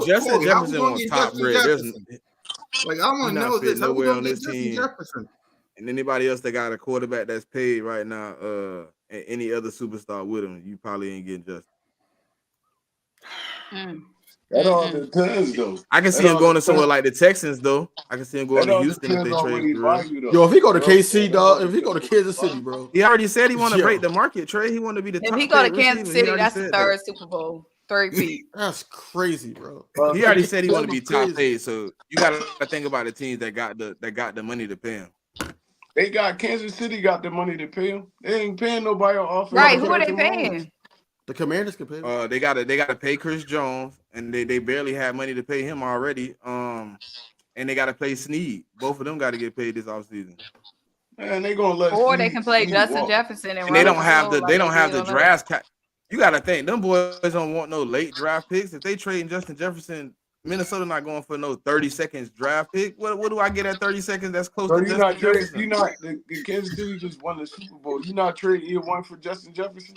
Justin Jefferson wants top bread. Like I want to know this. How we gonna get Justin Jefferson? And anybody else that got a quarterback that's paid right now, and any other superstar with him, you probably ain't getting Justin. That all depends, though. I can see him going to somewhere like the Texans, though. I can see him going to Houston if they trade. Yo, if he go to KC, dog, if he go to Kansas City, bro. He already said he want to break the market trade. He want to be the top. If he go to Kansas City, that's the third Super Bowl. 3 feet. That's crazy, bro. He already said he want to be top paid. So you got to think about the teams that got the money to pay him. They got Kansas City got the money to pay him. They ain't paying nobody on offense. Right? Who are they paying? The Commanders can pay. They gotta pay Chris Jones, and they barely have money to pay him already. And they gotta pay Snead. Both of them got to get paid this offseason. Man, they gonna let. Or they can play Justin Jefferson and they don't have the draft. You gotta think them boys don't want no late draft picks. If they trading Justin Jefferson, Minnesota not going for no 30 seconds draft pick. What do I get at 30 seconds? That's close to Justin Jefferson. You're not the Kansas City just won the Super Bowl. You're not trading year one for Justin Jefferson.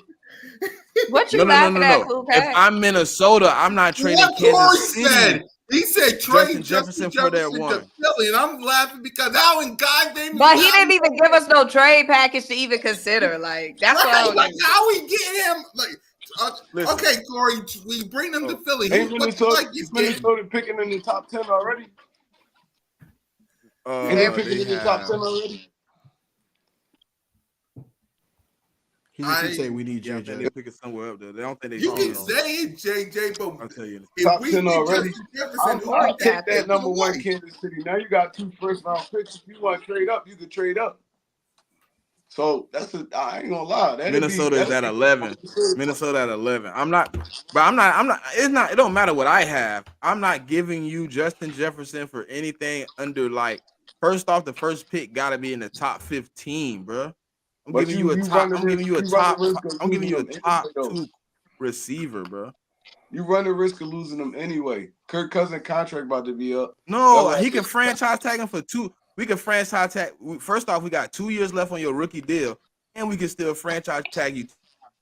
What you laughing at, Cool Cat? If I'm Minnesota, I'm not trading Kansas City. He said trade Justin Jefferson for that one. To Philly, and I'm laughing because how in God they. But he didn't even give us no trade package to even consider. Like that's right, like how we get him like. Okay, Corey, we bring them to Philly. Ain't Minnesota picking in the top 10 already? Ain't they picking in the top 10 already? He can say we need JJ. They pick it somewhere up there. They don't think they. You can say it, JJ, but I'll tell you. Top 10 already. I'll take that number one Kansas City. Now you got 2 first-round picks. If you want to trade up, you can trade up. So I ain't gonna lie. Minnesota is at 11. Minnesota at 11. I'm not. It's not. It don't matter what I have. I'm not giving you Justin Jefferson for anything under like. First off, the first pick got to be in the top 15, bro. I'm giving you a top 2 receiver, bro. You run the risk of losing them anyway. Kirk Cousins contract about to be up. No, he can franchise tag him for 2. We can franchise tag. First off, we got 2 years left on your rookie deal, and we can still franchise tag you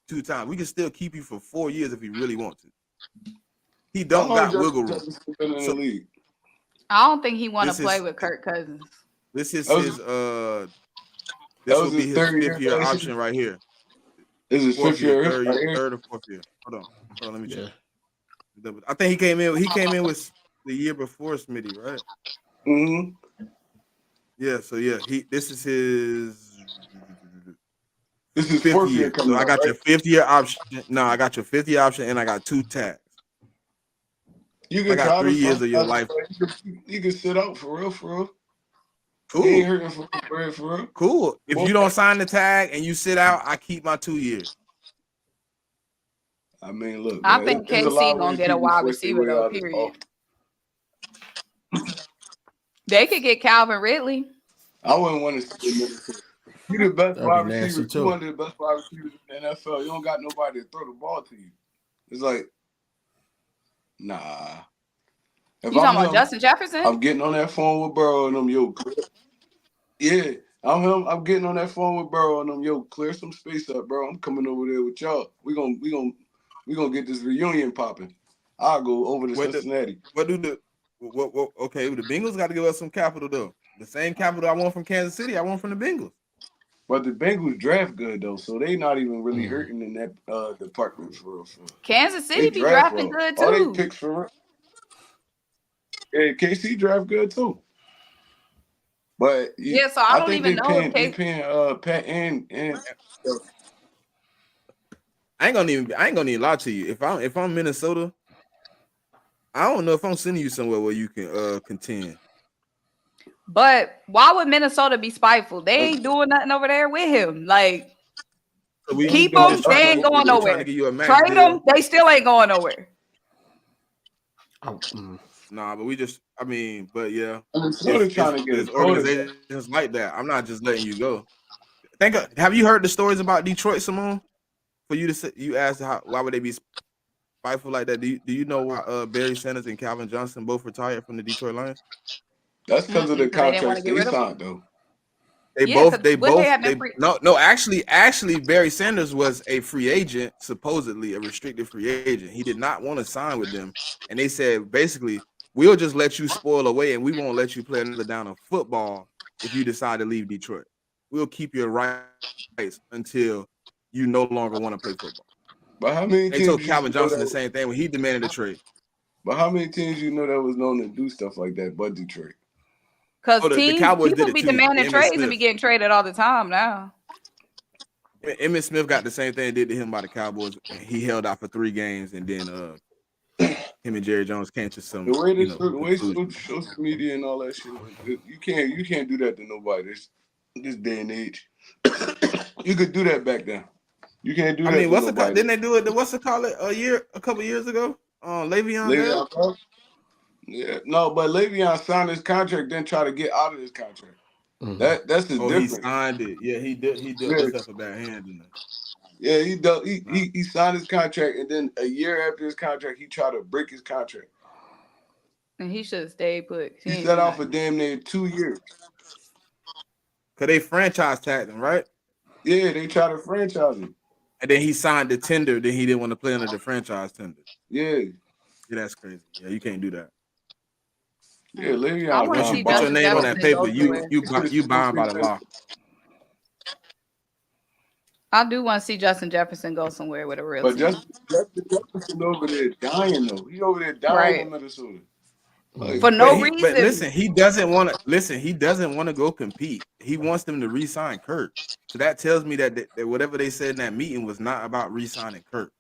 2 times. We can still keep you for 4 years if we really want to. He How don't long got wiggle room. Jefferson been in the league? I don't think he want to This play is with Kirk Cousins. this is That was- his That this was will be his his third year 5th year last option right here. This is his 4th fifth year, year. third or 4th year. Hold on, let me Yeah. check. I think he came in with the year before Smitty, right? Mm-hmm. Yeah, so yeah, this is his This is 5th fourth year. year So coming I up, got right? your 5th year option. No, I got your 5th year option and I got 2 tags. You I can got try 3 to years of your life. You can sit out for real, for real. Cool. He ain't hurting for bread, for real. Cool. If you don't sign the tag and you sit out, I keep my 2 years. I mean, look, I man, think there's a lot KC of gonna ways get a people wide force their receiver way though. out of this Period. office. They could get Calvin Ridley. I wouldn't want to see him. You the best That'd wide be nasty, receiver. too. You one of the best wide receivers in the NFL. You don't got nobody to throw the ball to you. It's like, nah. If You I'm talking about him, Justin Jefferson? I'm getting on that phone with Burrow and them, yo. Yeah, I'm him. I'm getting on that phone with Burrow and them, yo. Clear some space up, bro. I'm coming over there with y'all. We gonna get this reunion popping. I'll go over to Cincinnati. Okay, the Bengals got to give us some capital though. The same capital I want from Kansas City, I want from the Bengals. But the Bengals draft good though, so they not even really hurting in that department for real. Kansas They City be draft drafting well. good All they too. picks for real. Yeah, KC draft good too. But Yeah, so I don't think even they know if paying Pat and I ain't gonna even lie to you. If I'm Minnesota, I don't know if I'm sending you somewhere where you can contend. But why would Minnesota be spiteful? They ain't doing nothing over there with him. Like, So we keep we them, just they trying ain't to- going we trying nowhere. to give you a max Trade deal. them, they still ain't going nowhere. Nah, but but yeah. Minnesota trying to get There's a quarterback. organizations like that. I'm not just letting you go. Have you heard the stories about Detroit, Simone? For you to say, you asked why would they be spiteful like that? Do you know why Barry Sanders and Calvin Johnson both retired from the Detroit Lions? That's because of the Because they didn't want contracts to get they rid of him. signed though. Actually Barry Sanders was a free agent, supposedly a restricted free agent. He did not want to sign with them, and they said basically, we'll just let you spoil away, and we won't let you play another down of football if you decide to leave Detroit. We'll keep your rights until you no longer want to play football. But how many They teams told you Calvin know Johnson that the same thing when he demanded a trade. But how many teams you know that was known to do stuff like that but Detroit? Because The Cowboys people did it be too. demanding Emmitt trades and Smith. be getting traded all the time now. Emmitt Smith got the same thing did to him by the Cowboys. He held out for 3 games, and then him and Jerry Jones came to some The way conclusion. social media and all that shit, you can't do that to nobody. This day and age, you could do that back then. You can't do that. To nobody. Didn't they do it? What's it called? A couple years ago. Le'Veon Bell. Yeah, no, but Le'Veon signed his contract, then try to get out of his contract. That's the difference. He signed it. Yeah, he did. He dealt himself a bad hand, didn't he? Yeah, he signed his contract, and then a year after his contract, he tried to break his contract. And he should have stayed put. He set off for damn near 2 years. Cause they franchise tagged him, right? Yeah, they tried to franchise him. And then he signed the tender. Then he didn't want to play under the franchise tender. Yeah, that's crazy. Yeah, you can't do that. Yeah, Le'Veon. I want to Once see you put your name on that paper, you bound by the law. I do want to see Justin Jefferson go somewhere with a real team. Justin Jefferson over there dying though. He over there dying in Minnesota. For no reason. But listen, he doesn't want to go compete. He wants them to re-sign Kurt. So that tells me that whatever they said in that meeting was not about re-signing Kurt.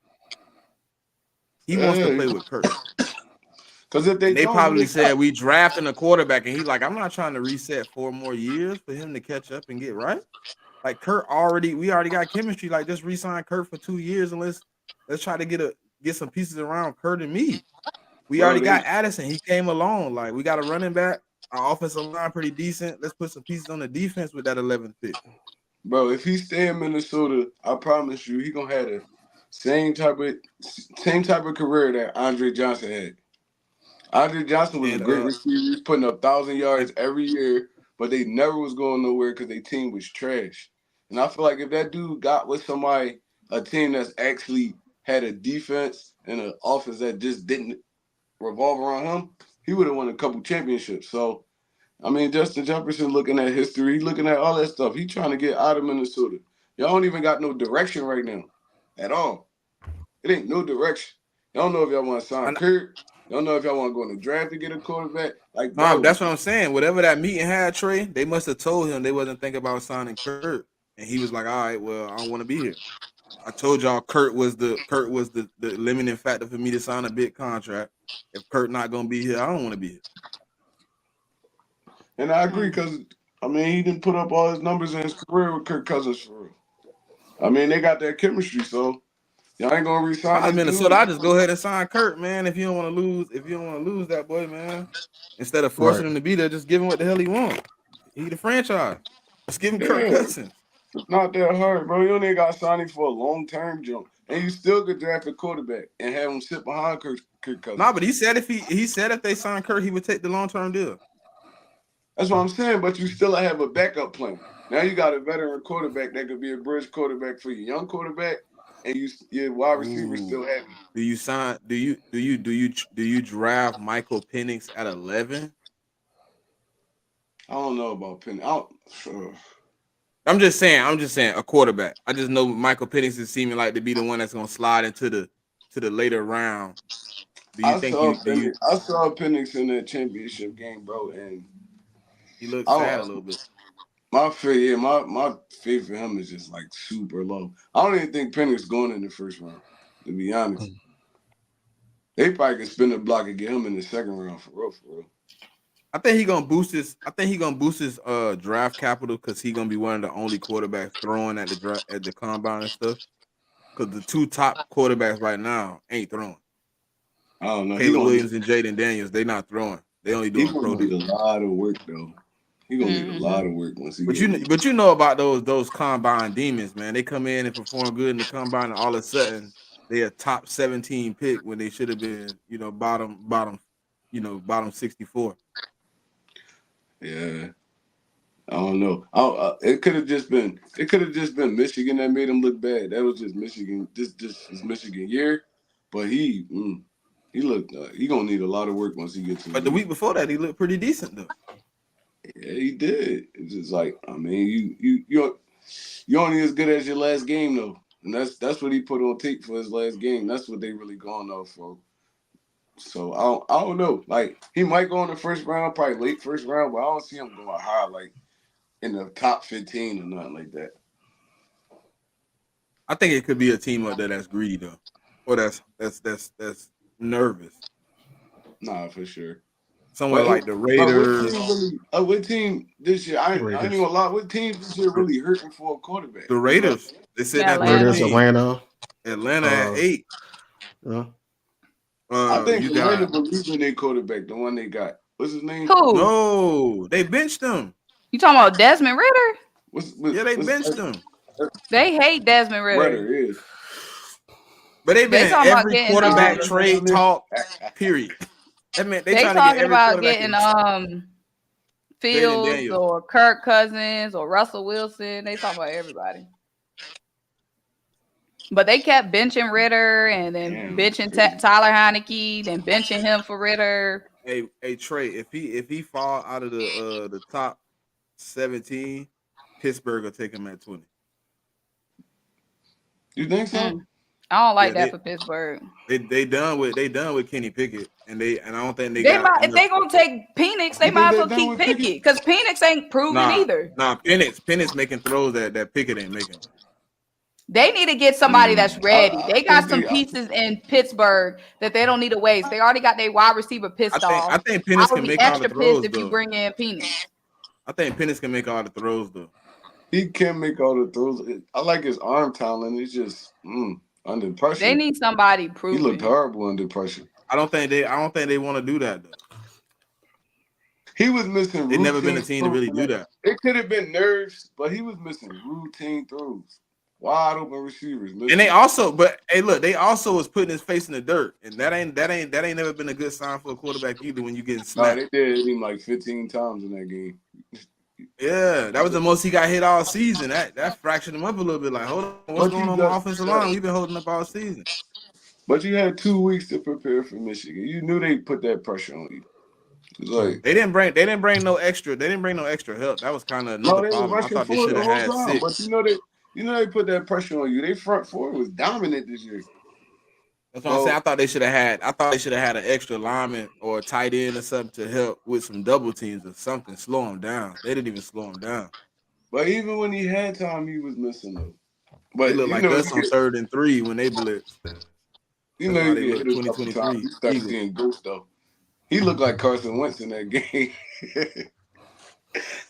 He wants to play with Kurt. Because if they probably said we drafting a quarterback, and he's like, I'm not trying to reset 4 more years for him to catch up and get right. Like we already got chemistry. Like just re-sign Kurt for 2 years, and let's try to get some pieces around Kurt and me. We already got Addison. He came along. Like we got a running back. Our offensive line pretty decent. Let's put some pieces on the defense with that 11th pick. Bro, if he stay in Minnesota, I promise you, he gonna have the same type of career that Andre Johnson had. Andre Johnson was a great receiver. He's putting up 1,000 yards every year, but they never was going nowhere because their team was trash. And I feel like if that dude got with somebody, a team that's actually had a defense and an offense that just didn't revolve around him, he would have won a couple championships. So, I mean, Justin Jefferson looking at history, looking at all that stuff. He trying to get out of Minnesota. Y'all don't even got no direction right now at all. It ain't no direction. Y'all don't know if y'all want to sign Kurt. Y'all don't know if y'all want to go in the draft to get a quarterback. Like, No, bro, that's what I'm saying. Whatever that meeting had, Trey, they must have told him they wasn't thinking about signing Kurt. And he was like, all right, well, I don't want to be here. I told y'all Kurt was the limiting factor for me to sign a big contract. If Kurt not gonna be here, I don't want to be here. And I agree because, I mean, he didn't put up all his numbers in his career with Kirk Cousins for real. I mean, they got that chemistry, so y'all ain't gonna If resign I was this Minnesota, I dude. just go ahead and sign Kurt, man. If you don't want to lose, if you don't want to lose that boy, man, instead of forcing Right. him to be there, just give him what the hell he wants. He the franchise. Let's give him Kirk Yeah, Cousins. it's not that hard, bro. You only got signing for a long-term jump. And you still could draft a quarterback and have him sit behind Kirk Cousins. Nah, but he said if they sign Kurt, he would take the long-term deal. That's what I'm saying, but you still have a backup plan. Now you got a veteran quarterback that could be a bridge quarterback for your young quarterback, and your wide receiver still Ooh. happy. Do you sign? Do you draft Michael Penix at 11? I don't know about Penny. I'm just saying a quarterback. I just know Michael Penix is seeming like to be the one that's gonna slide into the later round. Do you think you do you? I saw Penix in that championship game, bro, and He looks I sad a don't, little bit. my faith for him is just like super low. I don't even think Penix going in the first round. To be honest, they probably can spin the block and get him in the second round for real, for real. I think he gonna boost his. I think he gonna boost his draft capital because he gonna be one of the only quarterbacks throwing at the combine and stuff. Because the two top quarterbacks right now ain't throwing. I don't know. Caleb Williams and Jaden Daniels, they not throwing. They only He doing gonna pro need a day. lot of work though. He gonna need a lot of work once he But get. you know about those combine demons, man. They come in and perform good in the combine, and all of a sudden they a top 17 pick when they should have been, bottom 64. Yeah. I don't know. It could have just been Michigan that made him look bad. That was just Michigan. This is Michigan year, but he looked he gonna need a lot of work once he gets to the But the league. week before that, he looked pretty decent though. Yeah, he did. It's just like I mean, you only as good as your last game though, and that's what he put on tape for his last game. That's what they really going off for. So I don't know. Like he might go in the first round, probably late first round, but I don't see him going high like in the top 15 or nothing like that. I think it could be a team up there that's greedy though, or that's nervous. Nah, for sure. Somewhere But like the what Raiders. team really? What team this year? I ain't Raiders. even gonna lie. What team this year really hurting for a quarterback? The You know, Raiders. They sitting at Raiders, 13. Atlanta. Atlanta at 8. Yeah. I think You Atlanta got believes in their quarterback, the one they got. What's his name? Who? no. They benched him. You talking about Desmond Ritter? Yeah, they benched him. They hate Desmond Ritter. Ritter is. But they've been They in talking about every getting quarterback trade talk. Period. That meant they they trying to get talking every about quarterback getting in Jaden Fields Daniels. or Kirk Cousins or Russell Wilson. They talking about everybody. But they kept benching Ritter and then benching Tyler Heineke, then benching him for Ritter. Hey Trey, if he fall out of the top 17, Pittsburgh will take him at 20. You think so? I don't like that for Pittsburgh. They done with Kenny Pickett, and I don't think they They got might if they gonna take Penix, they might as well keep Pickett because Penix ain't proven either. Nah, Penix making throws that Pickett ain't making. They need to get somebody that's ready. They got some pieces in Pittsburgh that they don't need to waste. They already got their wide receiver pissed off. I think Penix can make all the extra throws pissed if you bring in Penix. I think Penix can make all the throws though. He can make all the throws. I like his arm talent. It's just under pressure. They need somebody proven. He looked horrible under pressure. I don't think they want to do that though. He was missing. They've never been a team to really do that. It could have been nerves, but he was missing routine throws, wide open receivers. And they also was putting his face in the dirt, and that ain't never been a good sign for a quarterback either. When you getting snapped, they did him like 15 times in that game. Yeah, that was the most he got hit all season. That fractured him up a little bit. Like, hold on, what's But going you on my just, offensive line? We've been holding up all season. but you had 2 weeks to prepare for Michigan. You knew they put that pressure on you. It's like They didn't bring no extra. They didn't bring no extra help. That was kind of no, another they was problem. I rushing thought they forward should the have whole had time. But 6. they put that pressure on you. They front four was dominant this year. That's what I'm saying. So, I thought they should have had an extra lineman or a tight end or something to help with some double teams or something. Slow him down. They didn't even slow him down. but even when he had time, he was missing them. They But look like us on 3rd and 3 when they blitz. you That's know how you they get look. hit a couple times. 2023 You start Eagles. seeing ghosts though. He looked like Carson Wentz in that game.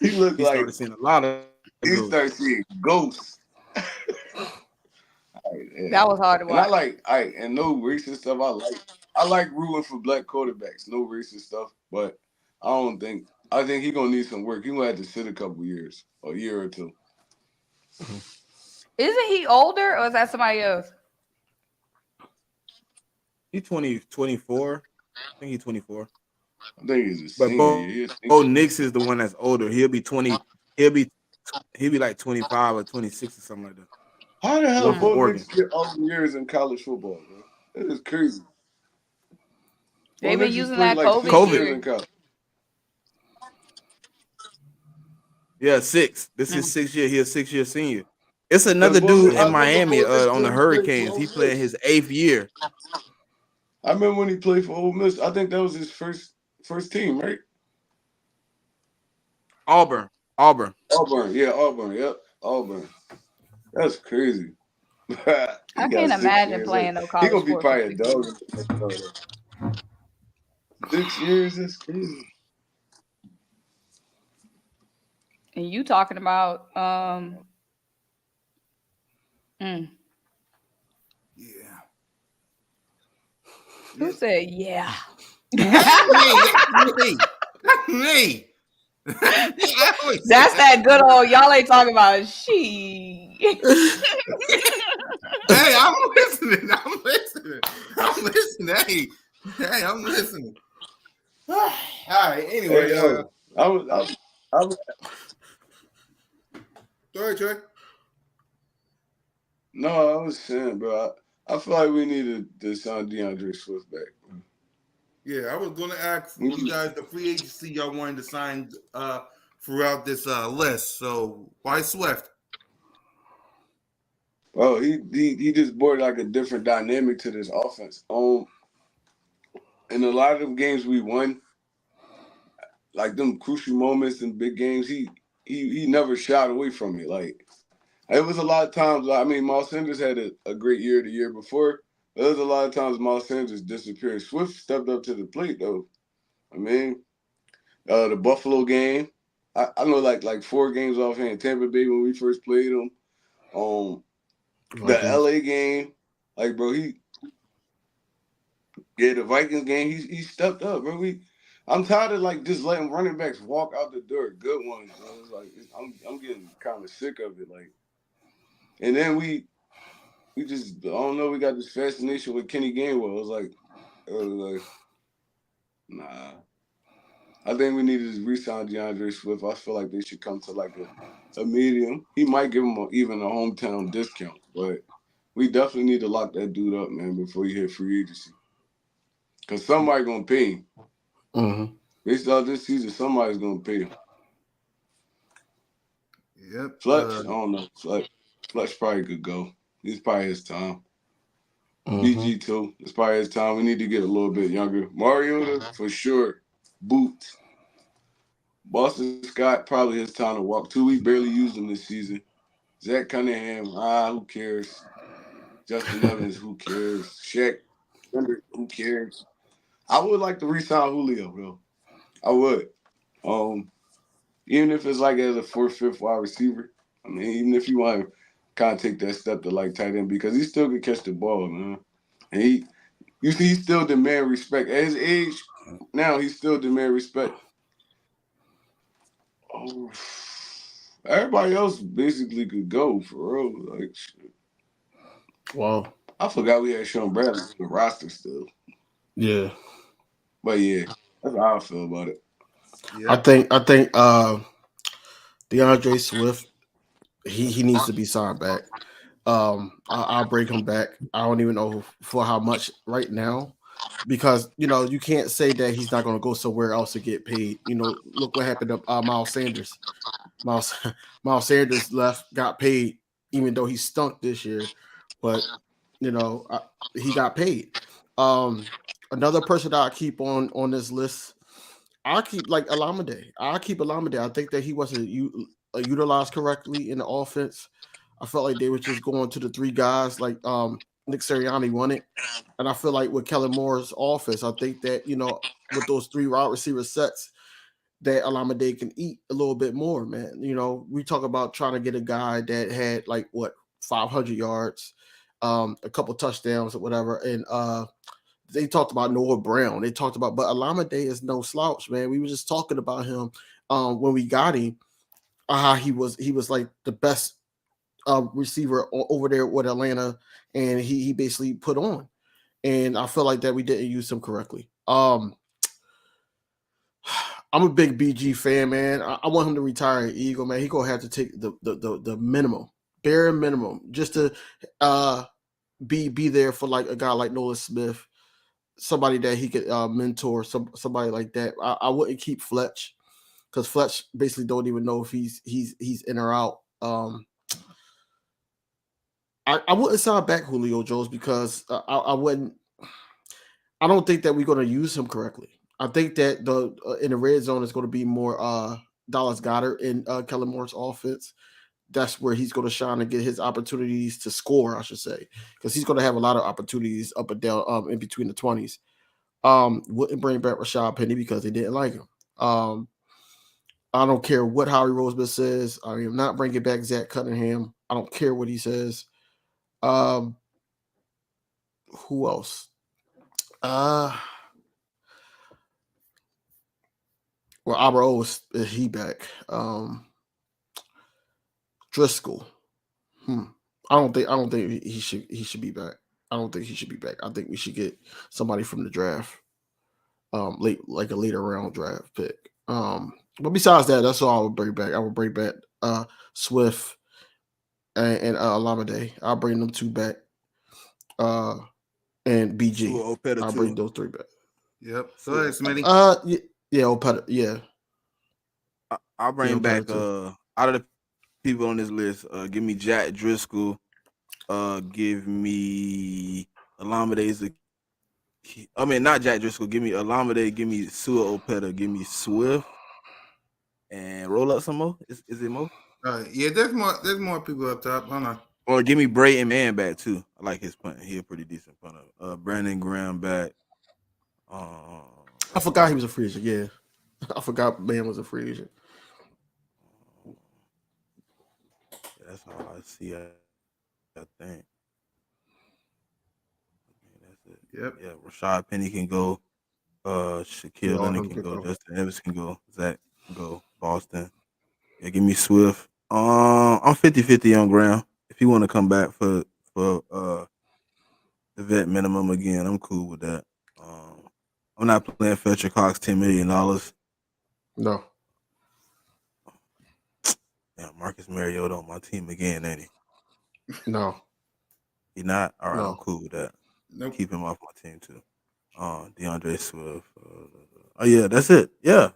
He looked He like started seeing a lot of he ghosts. started seeing ghosts. That was hard to And watch. and no racist stuff. I like rooting for black quarterbacks. No racist stuff. But I think he's gonna need some work. He gonna have to sit a couple years, a year or two. Isn't he older or is that somebody else? He's 24. I think he's 24. I think he's a But senior year. Bo Nix is the one that's older. He'll be 20. He'll be like 25 or 26 or something like that. How the The hell one from Bo Oregon. Nix get all the years in college football, bro? That is crazy. Bo They've been Nix has using played that like COVID 6 years year. in college. Yeah, 6. This is 6th year. He's a 6-year senior. It's Because another dude I in remember Miami Bo Nix on when the he played for Hurricanes. Ole He playing Miss. his 8th year. I remember when he played for Ole Miss. I think that was his first team, right? Auburn. Auburn, yeah, Auburn, yep, Auburn. That's crazy. He I got can't 6 imagine years. playing no He college gonna be sport for probably a 6 years. dog. 6 years, that's crazy. And you talking about Yeah. who said yeah? Me. That's that good old y'all ain't talking about she. Hey, I'm listening. Hey, I'm listening. All right. Anyway, Hey yo, I was go ahead, Trey. no, I was saying, bro. I feel like we needed to sign DeAndre Swift back. Yeah, I was going to ask you guys the free agency y'all wanted to sign throughout this list. So why Swift? Oh, he just brought like a different dynamic to this offense. In a lot of them games we won, like them crucial moments in big games, he never shied away from it. Like it was a lot of times. I mean, Miles Sanders had a great year the year before. But there was a lot of times Miles Sanders disappeared. Swift stepped up to the plate though. I mean, the Buffalo game. I know like 4 games offhand. Tampa Bay when we first played them. The LA game, like bro, the Vikings game, he stepped up, bro. I'm tired of like just letting running backs walk out the door, good ones, bro. It's like I'm getting kind of sick of it, like. And then we just I don't know, we got this fascination with Kenny Gainwell. It was like nah. I think we need to re-sign DeAndre Swift. I feel like they should come to like a medium. He might give him even a hometown discount, but we definitely need to lock that dude up, man, before you hit free agency. Because somebody going to pay him. Mm-hmm. Based off this season, somebody's going to pay him. Yep. Fletch, I don't know. Fletch probably could go. It's probably his time. Mm-hmm. BG too. It's probably his time. We need to get a little bit younger. Mariota, for sure. Boots. Boston Scott, probably his time to walk too. We barely used him this season. Zach Cunningham, who cares? Justin Evans, who cares? Shaq, who cares? I would like to re-sign Julio, though. I would. Even if it's like as a 4th, 5th wide receiver. I mean, even if you want to kind of take that step to like tight end, because he still can catch the ball, man. And you see, he still demand respect. At his age, now he still demand respect. Oh, everybody else basically could go for real. Like, shit. Wow. I forgot we had Sean Bradley on the roster still. Yeah. But yeah, that's how I feel about it. Yep. I think DeAndre Swift, he needs to be signed back. I'll bring him back. I don't even know for how much right now, because you can't say that he's not going to go somewhere else to get paid. Look what happened to Miles Sanders. Miles Miles Sanders left, got paid, even though he stunk this year, but he got paid. Um, Another person that I keep on this list, I keep like Alameda. I keep Alameda. I think that he wasn't utilized correctly in the offense. I felt like they were just going to the three guys like Nick Sirianni wanted. And I feel like with Kellen Moore's offense, I think that, with those three wide receiver sets, that Alameda can eat a little bit more, man. We talk about trying to get a guy that had like 500 yards, a couple touchdowns or whatever. And they talked about Noah Brown. They talked about, but Alameda is no slouch, man. We were just talking about him when we got him, how he was like the best receiver over there with Atlanta, and he basically put on. And I feel like that we didn't use him correctly. I'm a big BG fan, man. I want him to retire an Eagle, man. He gonna have to take the minimum, bare minimum, just to be there for like a guy like Nolan Smith, somebody that he could mentor, somebody like that. I wouldn't keep Fletch, because Fletch basically don't even know if he's in or out. I wouldn't sign back Julio Jones because I wouldn't. I don't think that we're going to use him correctly. I think that the in the red zone is going to be more Dallas Goedert in Kellen Moore's offense. That's where he's going to shine and get his opportunities to score, I should say, because he's going to have a lot of opportunities up and down in between the 20s. Wouldn't bring back Rashad Penny because they didn't like him. I don't care what Howie Roseman says. I am not bringing back Zach Cunningham. I don't care what he says. Who else? Well, Albert is he back? Driscoll. I don't think he should be back. I don't think he should be back. I think we should get somebody from the draft. Late, like a later round draft pick. But besides that, that's all I would bring back. I would bring back Swift and Alameda. I'll bring them two back. And BG. I'll bring those three back. Yep. Go ahead, Smitty. Yeah, Opeta. Yeah. I'll bring back out of the people on this list. Give me Jack Driscoll. Give me Alameda. I mean, not Jack Driscoll. Give me Alameda. Give me Sua Opeta. Give me Swift. And roll up some more. Is it more? Yeah, there's more people up top. Hold on. Or give me Brayton Mann back too. I like his punt. He a pretty decent punter. Brandon Graham back. I forgot he was a free agent. Yeah, I forgot Mann was a free agent. Yeah, that's all I see. I think. That's it. Yep. Yeah, Rashad Penny can go. Shaquille Leonard can go. Justin Evans can go. Zach can go. Boston. Yeah, give me Swift. I'm 50-50 on Graham. If you want to come back for the vet minimum again, I'm cool with that. I'm not playing Fletcher Cox $10 million. No. Yeah, Marcus Mariota on my team again, ain't he? No. He not? All right, No. I'm cool with that. Nope. Keep him off my team too. DeAndre Swift. Oh yeah, that's it. Yeah.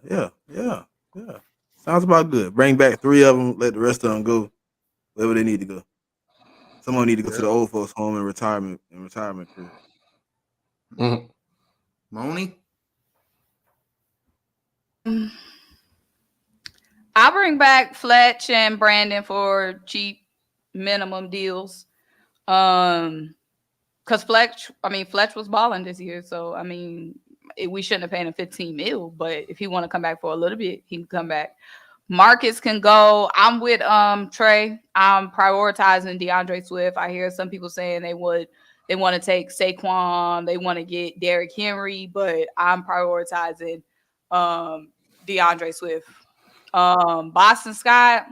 Sounds about good. Bring back 3 of them. Let the rest of them go wherever they need to go. Someone need to go to the old folks' home in retirement career. Mm-hmm. Moni? I'll bring back Fletch and Brandon for cheap minimum deals. Because Fletch was balling this year. So, we shouldn't have paid him 15 mil. But if he want to come back for a little bit, he can come back. Marcus can go. I'm with Trey. I'm prioritizing DeAndre Swift. I hear some people saying they want to take Saquon. They want to get Derrick Henry. But I'm prioritizing DeAndre Swift. Boston Scott,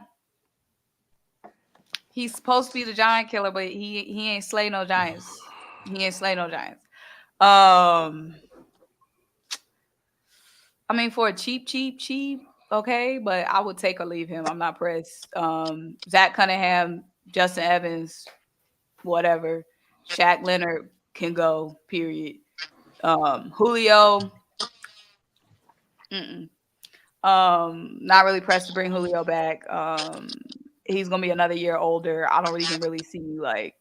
he's supposed to be the giant killer, but he ain't slay no giants. For a cheap, okay, but I would take or leave him. I'm not pressed. Zach Cunningham, Justin Evans, whatever. Shaq Leonard can go, period. Julio, not really pressed to bring Julio back. He's gonna be another year older. I don't even really see like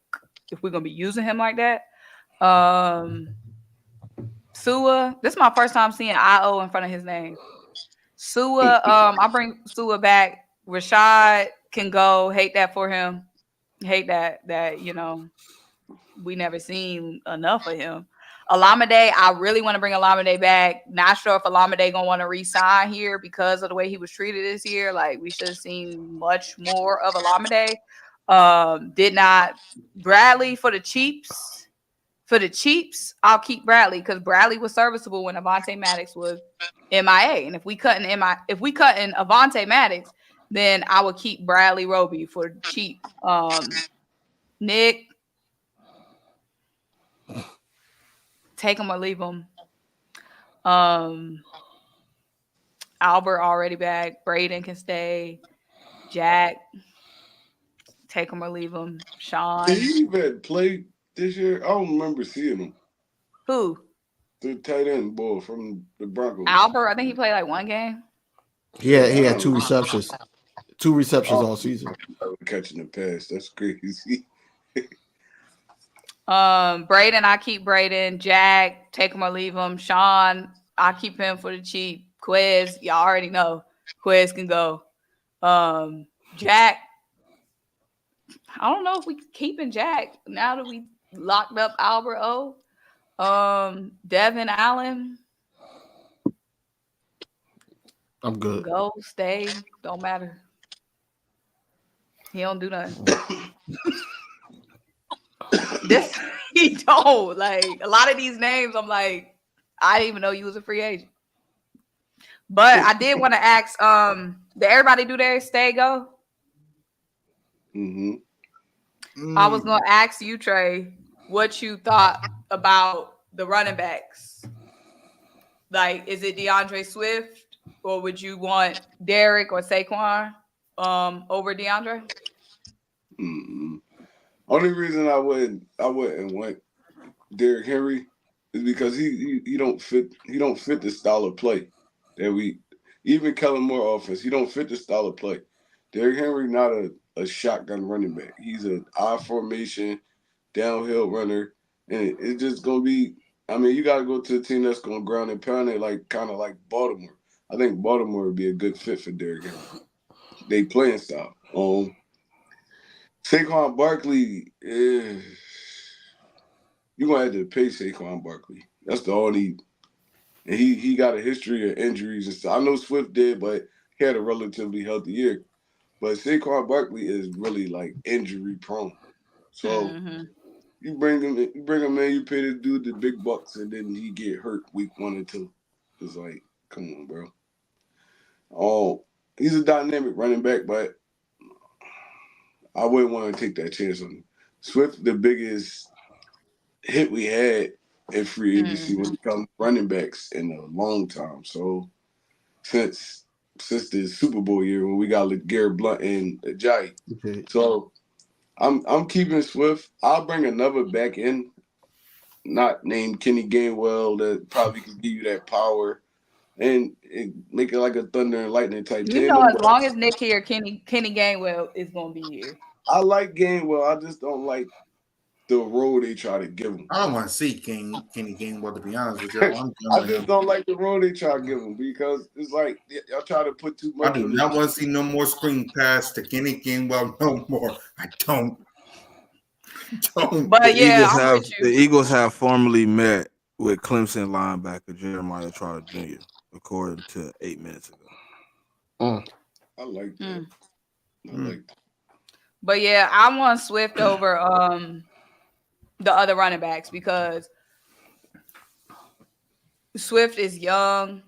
if we're gonna be using him like that. Sua, this is my first time seeing IO in front of his name. Sua, I bring Sua back. Rashad can go. Hate that for him. Hate that we never seen enough of him. Alameda, I really want to bring Alameda back. Not sure if Alameda gonna want to re-sign here because of the way he was treated this year. Like we should have seen much more of Alameda. Did not Bradley for the Chiefs. For the Chiefs, I'll keep Bradley because Bradley was serviceable when Avonte Maddox was MIA. And if we cut in Avonte Maddox, then I would keep Bradley Roby for cheap. Nick, take him or leave him. Albert already back. Braden can stay. Jack, take him or leave him. Sean. Did he even play this year? I don't remember seeing him. Who? The tight end boy from the Broncos. Albert, I think he played like one game. Yeah, he had 2 receptions. 2 receptions all season. Catching the pass. That's crazy. Braden, I keep Braden. Jack, take him or leave him. Sean, I keep him for the cheap. Quez, y'all already know. Quez can go. Jack, I don't know if we keeping Jack now that we locked up Albert O. Devin Allen. I'm good. Go, stay, don't matter. He don't do nothing. This he don't like a lot of these names. I'm like, I didn't even know you was a free agent. But I did want to ask, did everybody do their stay go? I was gonna ask you, Trey, what you thought about the running backs. Like, is it DeAndre Swift or would you want Derek or Saquon over DeAndre? Only reason I wouldn't want Derrick Henry is because he don't fit the style of play that we even Kellen Moore offense. He don't fit the style of play. Derrick Henry not a shotgun running back. He's an I formation downhill runner, and it's just gonna be. I mean, you got to go to a team that's gonna ground and pound it, like kind of like Baltimore. I think Baltimore would be a good fit for Derrick Henry. They playing style. Saquon Barkley, you're gonna have to pay Saquon Barkley. That's the only. And he got a history of injuries and stuff. I know Swift did, but he had a relatively healthy year. But Saquon Barkley is really like injury prone. So you bring him in, you pay this dude the big bucks, and then he get hurt week 1 and 2. It's like, come on, bro. Oh, he's a dynamic running back, but I wouldn't want to take that chance on him. Swift, the biggest hit we had in free agency when it comes to running backs in a long time. So since the Super Bowl year when we got LeGarrette Blount and Ajayi. Okay. So I'm keeping Swift. I'll bring another back in, not named Kenny Gainwell, that probably can give you that power and make it like a thunder and lightning type You know, as long as Nick here, Kenny Gainwell is gonna be here. I like Gainwell. I just don't like the role they try to give him. I don't want to see Kenny Gainwell, to be honest with you. I just don't like the role they try to give him because it's like y'all try to put too much. I do not want to see no more screen pass to Kenny Gainwell no more. I don't. But the Eagles have formally met with Clemson linebacker Jeremiah Trotter Jr. according to 8 minutes ago. I like that. I like that. But yeah, I want Swift over the other running backs because Swift is young.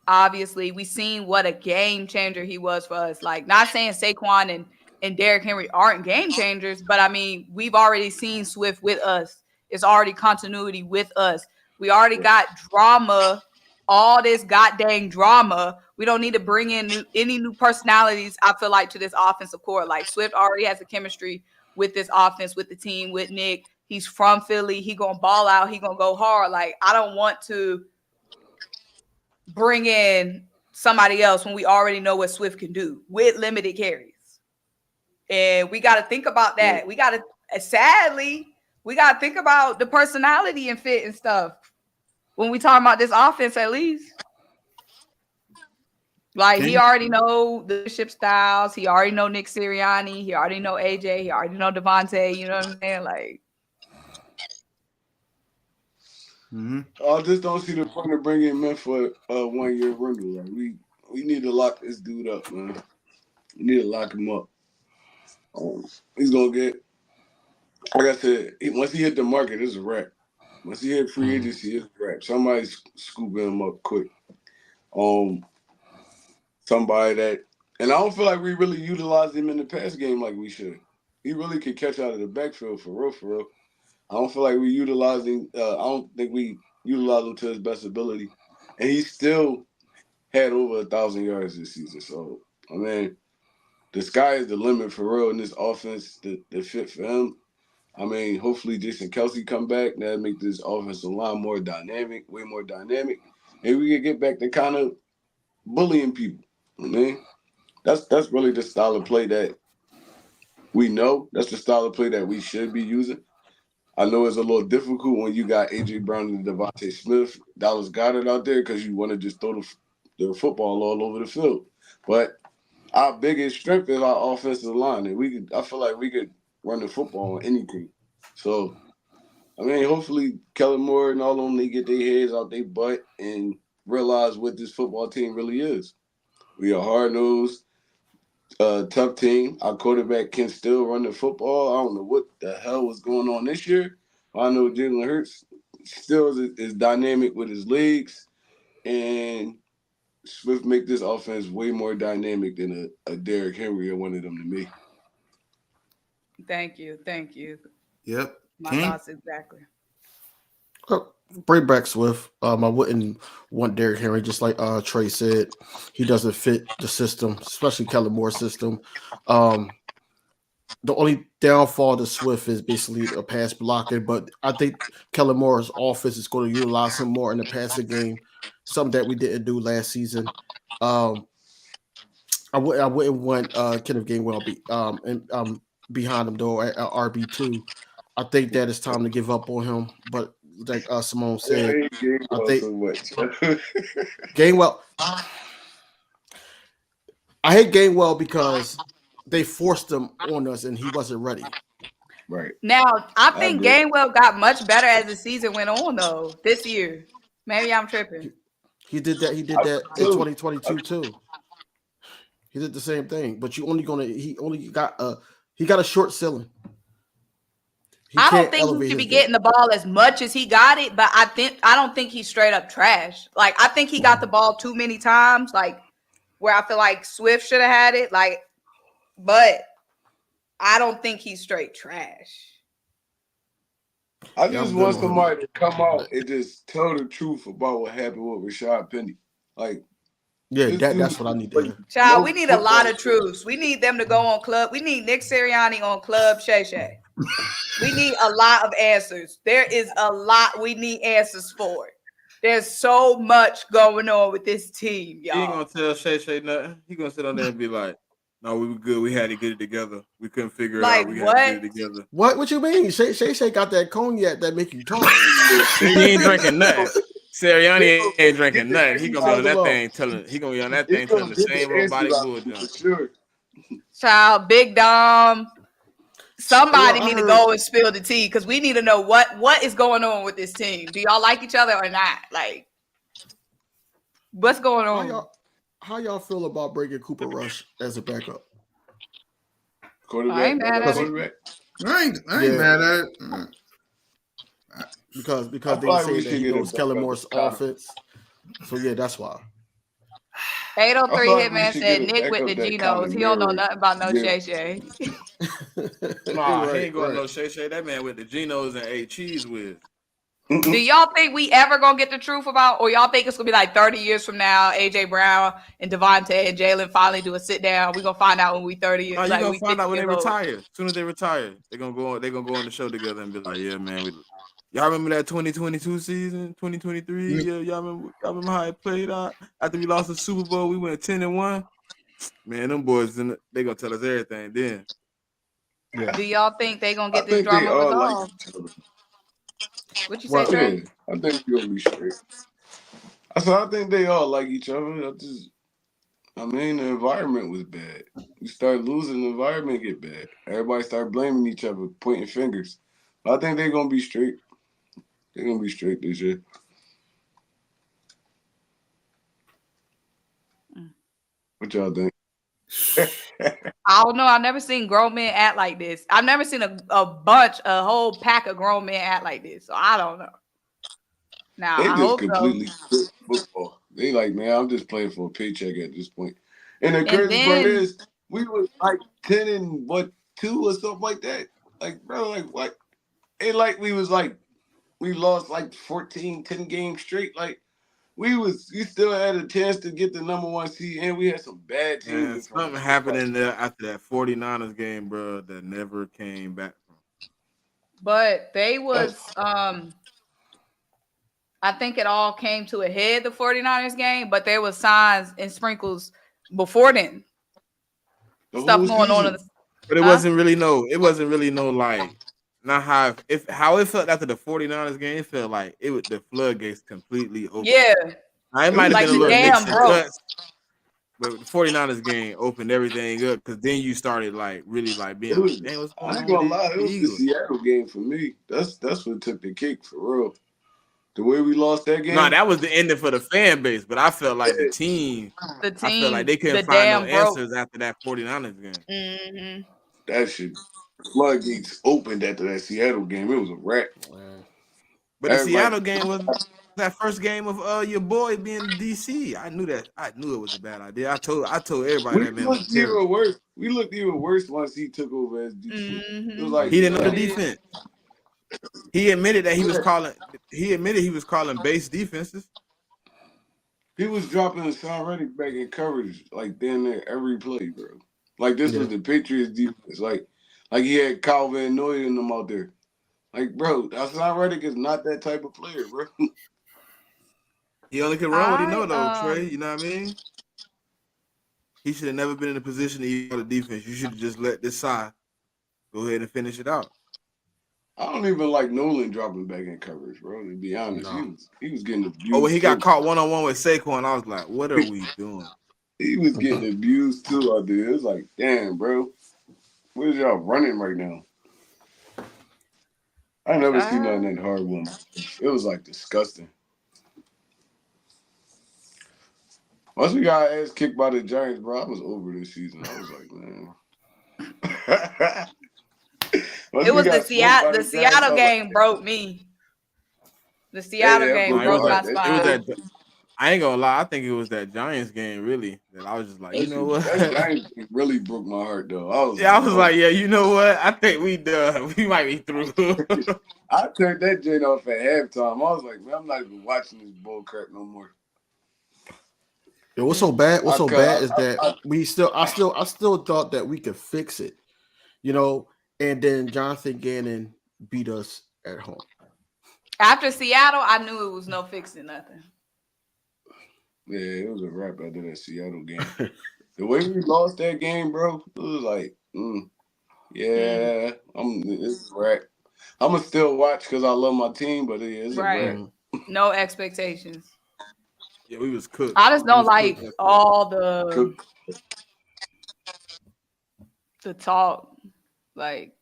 Obviously, we seen what a game changer he was for us. Like, not saying Saquon and Derrick Henry aren't game changers, but I mean, we've already seen Swift with us. It's already continuity with us. We already got drama all this goddamn drama. We don't need to bring in any new personalities, I feel like, to this offensive core. Like, Swift already has a chemistry with this offense, with the team, with Nick. He's from Philly. He going to ball out. He going to go hard. Like, I don't want to bring in somebody else when we already know what Swift can do with limited carries. And we got to think about that. We got to, sadly, we got to think about the personality and fit and stuff when we talk about this offense, at least. Like, he already know the leadership styles. He already know Nick Sirianni. He already know AJ. He already know Devontae. You know what I'm saying? Like, I just don't see the point of bringing him in for a 1 year rental. Like, we need to lock this dude up, man. We need to lock him up. He's gonna get, like I said, once he hit the market, it's a wrap. Once he hit free agency, it's a wrap. Somebody's scooping him up quick. Somebody that, and I don't feel like we really utilized him in the pass game like we should. He really could catch out of the backfield for real, for real. I don't feel like we utilized him. I don't think we utilized him to his best ability, and he still had over 1,000 yards this season. So, I mean, the sky is the limit for real in this offense that fit for him. I mean, hopefully Jason Kelsey come back. That'll make this offensive line more dynamic, way more dynamic. And we can get back to kind of bullying people. I mean, that's really the style of play that we know. That's the style of play that we should be using. I know it's a little difficult when you got A.J. Brown and Devontae Smith, Dallas Goedert out there because you want to just throw the football all over the field. But our biggest strength is our offensive line, and I feel like we could run the football on any team. So, I mean, hopefully Kellen Moore and all of them, they get their heads out their butt and realize what this football team really is. We are hard-nosed, tough team. Our quarterback can still run the football. I don't know what the hell was going on this year. I know Jalen Hurts still is dynamic with his legs, and Swift make this offense way more dynamic than a Derrick Henry or one of them to me. thank you. Yep. My thoughts exactly. Bring back Swift. I wouldn't want Derrick Henry, just like Trey said. He doesn't fit the system, especially Kellen Moore's system. The only downfall to Swift is basically a pass blocking, but I think Kellen Moore's offense is going to utilize him more in the passing game, something that we didn't do last season. I wouldn't want Kenneth Gainwell behind him though at RB2. I think that it's time to give up on him, but like Simone said, I think so much. Gainwell. I hate Gainwell because they forced him on us and he wasn't ready. Right. Now, I think Gainwell got much better as the season went on, though, this year. Maybe I'm tripping. He did that in 2022 too. He did the same thing, but he got a short ceiling. I don't think he should be getting the ball as much as he got it, but I don't think he's straight up trash. Like, I think he got the ball too many times, like where I feel like Swift should have had it. Like, but I don't think he's straight trash. I just want somebody to come out and just tell the truth about what happened with Rashad Penny. Like, yeah, that's what I need to hear. Child, we need a lot of truths. We need them to go on club. We need Nick Sirianni on Club Shay Shay. We need a lot of answers. There is a lot we need answers for. There's so much going on with this team, y'all. He ain't gonna tell Shay Shay nothing. He gonna sit on there and be like, "No, we were good. We had to get it together. We couldn't figure it out. We had to get it together." What you mean? Shay got that cognac that make you talk. He ain't drinking nothing. Sirianni ain't drinking nothing. He gonna be on that thing telling. He gonna be on that thing telling the same robotic bullshit. Sure. Child, Big Dom. Somebody need to go and spill the tea because we need to know what is going on with this team. Do y'all like each other or not? Like, what's going on? How y'all feel about bringing Cooper Rush as a backup? Quarterback. I ain't mad at it. I ain't mad at it. Because they say that he knows Kellen Moore's offense. So yeah, that's why. 803 Hitman said Nick with the Genos. He don't know nothing about no Shay Shay. Nah, he ain't going no Shay Shay. That man with the Genos and ate cheese with. Do y'all think we ever gonna get the truth about, or y'all think it's gonna be like 30 years from now, AJ Brown and Devontae and Jalen finally do a sit down? We gonna find out when we 30, No, you're like gonna we find 50 out when they years old. retire. As soon as they retire, they're gonna go on the show together and be like, yeah, man, y'all remember that 2022 season, 2023? Yeah, y'all remember how it played out? After we lost the Super Bowl, we went 10-1. Man, them boys, they gonna tell us everything then. Yeah. Do y'all think they gonna I get this think they drama all like resolved? each other. What you say, Well, Trey? Yeah, I think we're gonna be straight. I think they all like each other. I mean, the environment was bad. We start losing, the environment get bad. Everybody start blaming each other, pointing fingers. I think they're gonna be straight. They're gonna be straight this year. What y'all think? I don't know. I've never seen grown men act like this. I've never seen a whole pack of grown men act like this. So I don't know. Now They I just hope so. completely quit football. They like, man, I'm just playing for a paycheck at this point. And the And crazy part then is, we was like 10-2 or something like that. Like, bro, like what? It like we lost like 10 games straight. Like we still had a chance to get the number 1 seed, and we had some bad teams Man, in front of something us. happened in there after that 49ers game, bro, that never came back from. but they was I think it all came to a head the 49ers game, but there was signs and sprinkles before then. The Stuff whole going on in season. the But it wasn't really no like not how it felt after the 49ers game. It felt like the floodgates completely open. Yeah, Now, it It might have was like been a the little dam nicks and broke. cuts, but the 49ers game opened everything up because then you started like really like being It like, was. dang, what's I going ain't on with gonna the lie. It was the Eagles? Seattle game for me. That's what took the cake for real. The way we lost that No, game. that was the ending for the fan base, but I felt like the team, The I felt like team, they couldn't the find no dam broke. answers after that 49ers game. Mm-hmm. That shit. Floodgates opened after that Seattle game. It was a wrap. But the Everybody. Seattle game was that first game of your boy being DC. I knew that. I knew it was a bad idea. I told everybody We that man was looked terrible. even worse. We looked even worse once he took over as DC. It was Mm-hmm. like, He didn't know the Sure man, did. defense. He admitted that he was yeah. calling. He admitted he was calling base defenses. He was dropping Sean Reddick back in coverage like damn near every play, bro. Like this yeah. was the Patriots defense. Like he had Calvin Noy and them out there. Like, bro, Sean Reddick is not that type of player, bro. He only can run what he know though, I Trey. You know what I mean? He should have never been in a position to eat the defense. You should have just let this side go ahead and finish it out. I don't even like Nolan dropping back in coverage, bro. To be honest, No. he was getting Oh, when he abused got too. caught 1-on-1 with Saquon, I was like, what are we doing? He was getting abused too out there. It's like, damn, bro, where's y'all running right now? I never seen nothing that hard one. It was like disgusting. Once we got our ass kicked by the Giants, bro, I was over this season. I was like, man. Once it we was got smoked by The the Giants, I Seattle was like, game broke me. The yeah, Seattle that game No, broke it my was broke my heart. that. It was spine. that. I ain't gonna lie. I think it was that Giants game really that I was just like, you know what? That Giants game really broke my heart, though. I was Yeah, I like, was oh. like, yeah, you know what? I think we done. We might be through. I turned that joint off at halftime. I was like, man, I'm not even watching this bull crap no more. Yo, what's so bad? What's I so cut. bad is that I still thought that we could fix it, you know. And then Jonathan Gannon beat us at home. After Seattle, I knew it was no fixing nothing. Yeah, it was a wrap after that Seattle game. The way we lost that game, bro, it was like, yeah, it's a wrap. I'm gonna still watch because I love my team, but it is a wrap. Right. No expectations. Yeah, we was cooked. I just We don't was cooked like after that. all Cook. the talk, like,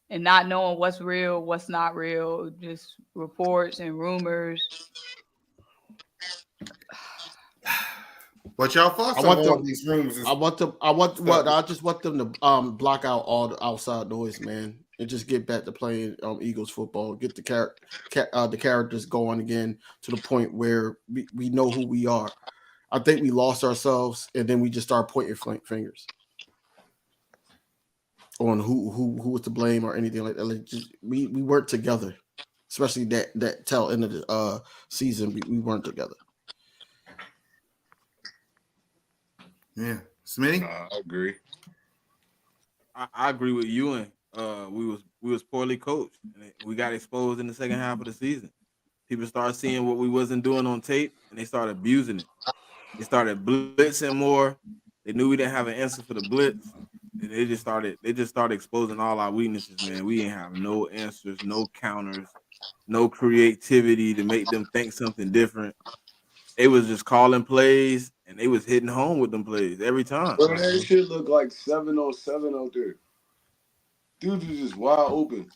and not knowing what's real, what's not real, just reports and rumors. What y'all thoughts I on want all them. these rooms? I just want them to block out all the outside noise, man, and just get back to playing Eagles football. Get the characters going again to the point where we know who we are. I think we lost ourselves, and then we just start pointing fingers on who was to blame or anything like that. Like we weren't together. especially that tail end of the season we weren't together. Yeah, Smitty. Nah, I agree. I agree with you, and we was poorly coached, and we got exposed in the second half of the season. People started seeing what we wasn't doing on tape, and they started abusing it. They started blitzing more. They knew we didn't have an answer for the blitz, and they just started exposing all our weaknesses. Man, we didn't have no answers, no counters, no creativity to make them think something different. They was just calling plays, and they was hitting home with them plays every time. Bro, that shit look like 7-on-7 out there. Dudes was just wide open.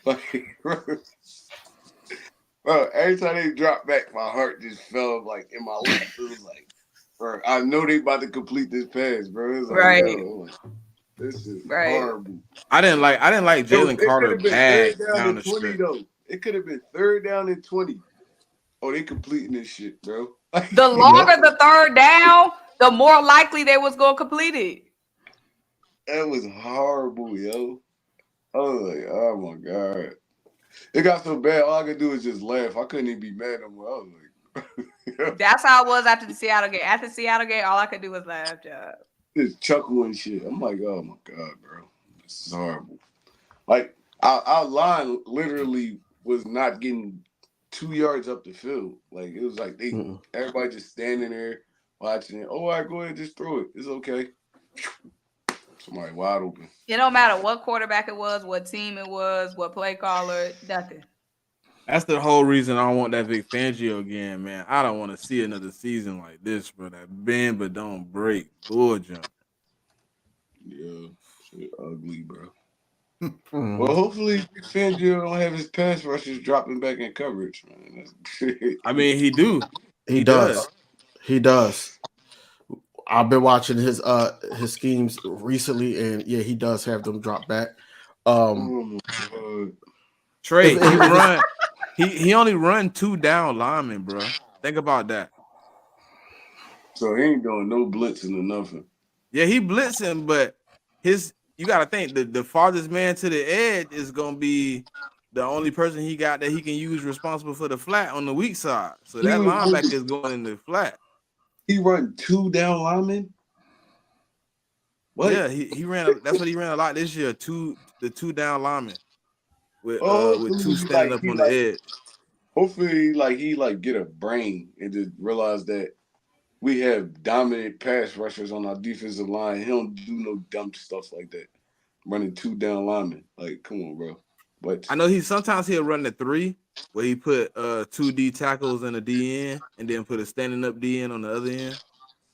Like, bro, every time they dropped back, my heart just fell like in my lap. It was like, bro, I know they about to complete this pass, bro. It was like, Right. yo, like, this is Right. horrible. I didn't like Yo, Jalen it could Carter have been bag third down down and the 20 stretch. though. It could have been third down and 20. Oh, they completing this shit, bro. Like, The longer the third down, the more likely they was gonna complete it. that was horrible, yo. I was like, oh my god. It got so bad, all I could do was just laugh. I couldn't even be mad no more. I was like, That's how it was after the Seattle game. After the Seattle game, all I could do was laugh, job. just chuckle and shit. I'm like, oh my god, bro. This is horrible. Like, our line literally was not getting 2 yards up the field. Like, it was like everybody just standing there watching it. Oh, all right, go ahead, just throw it. It's okay. Somebody wide open. It don't matter what quarterback it was, what team it was, what play caller, nothing. That's the whole reason I want that Vic Fangio again, man. I don't want to see another season like this, bro. That bend but don't break bull jump. Yeah, shit ugly, bro. Mhm. Well, hopefully Fangio don't have his pass rushers dropping back in coverage, man. I mean, he do. He He does. does. He does. I've been watching his schemes recently, and yeah, he does have them drop back. Oh my god. Trey, If it's- he only run 2 down linemen, bro. Think about that. So he ain't doing no blitzing or nothing. Yeah, he blitzing, but you gotta think the farthest man to the edge is gonna be the only person he got that he can use responsible for the flat on the weak side. So that linebacker is going in the flat. He run 2 down linemen. What? Yeah, he ran. That's what he ran a lot this year. The 2 down linemen with Hopefully 2 standing up on the edge. Hopefully, he get a brain and just realize that we have dominant pass rushers on our defensive line. He don't do no dumb stuff like that. Running 2 down linemen. Like, come on, bro. But I know sometimes he'll run the 3 where he put 2 D tackles and a DN and then put a standing up DN on the other end.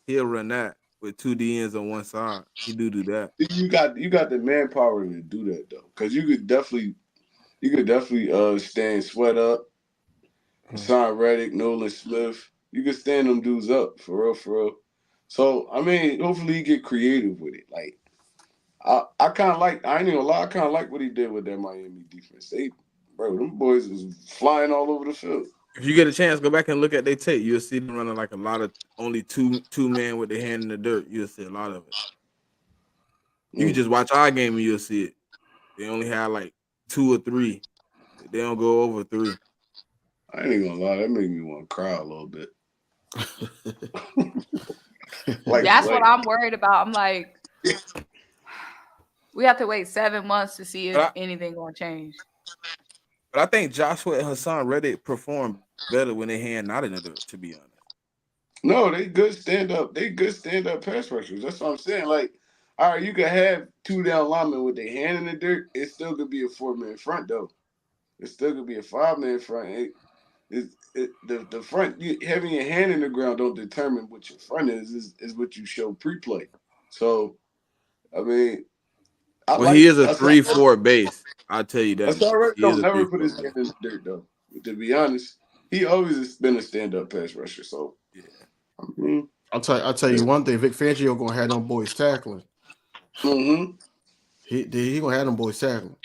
He'll run that with 2 DNs on one side. He do that. you got the manpower to do that though, because you could definitely stand Sweat up, Hassan Reddick, Nolan Smith. You could stand them dudes up for real. So I mean, hopefully he get creative with it. Like I kind of like. I ain't even gonna lie. I kind of like what he did with that Miami defense. Them boys was flying all over the field. If you get a chance, go back and look at their tape. You'll see them running like a lot of only two men with their hand in the dirt. You'll see a lot of it. You can just watch our game and you'll see it. They only have like 2 or 3. They don't go over 3. I ain't even gonna lie. That made me want to cry a little bit. That's what I'm worried about. I'm like, we have to wait 7 months to see if anything gonna change. But I think Joshua and Hassan Reddick perform better when they hand not in the dirt, to be honest. No, they good stand up. They good stand up pass rushers. That's what I'm saying. Like, all right, you could have 2 down linemen with their hand in the dirt. It still could be a 4-man front though. It still could be a 5-man front. The front, having your hand in the ground don't determine what your front is what you show pre-play. So, I mean, he is a 3-4 base. I'll tell you that. Hassan Reddick don't never put his hand in the dirt though. To be honest, he always has been a stand-up pass rusher. So, yeah. I mean, I'll tell you one thing. Vic Fangio gonna have them boys tackling. Mm-hmm. He gonna have them boys tackling.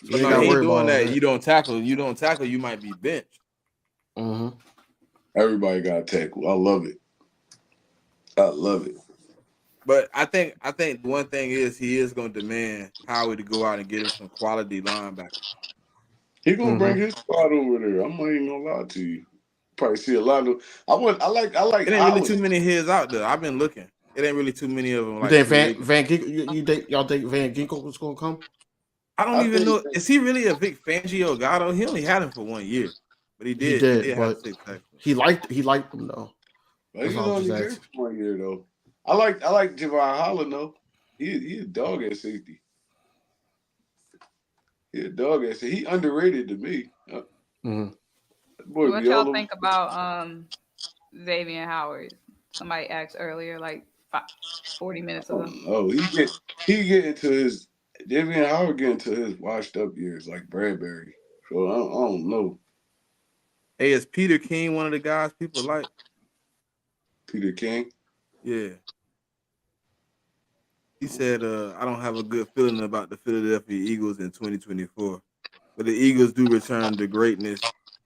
So he ain't doing that. You don't tackle. You might be benched. Mm-hmm. Everybody got tackled. I love it. But I think one thing is he is going to demand Howie to go out and get him some quality linebackers. He gonna bring his squad over there. I'm not even gonna lie to you. Probably see a lot of. I like It ain't really too Island. many of his out there. I've been looking. It ain't really too many of them You like think creative. Van Ginkel? You think y'all think Van Ginkel was gonna come? I don't I even think know. Is he really a Vic Fangio guy though? He only had him for 1 year, but he He did. He did, did have but 6 sacks. he liked him though. but That's he why was I was just only here asking. for 1 year though. I like Javon Holland though. He a dog at safety. He a dog at safety. He underrated to me. Mm-hmm. That boy What be y'all all over. think about Xavier Howard? Somebody asked earlier, like 40 minutes I ago. don't know. He get into his David Howard get into his washed up years like Bradbury. So I don't know. Hey, is Peter King one of the guys people like? Peter King. Yeah. He said, I don't have a good feeling about the Philadelphia Eagles in 2024. But the Eagles do return to greatness.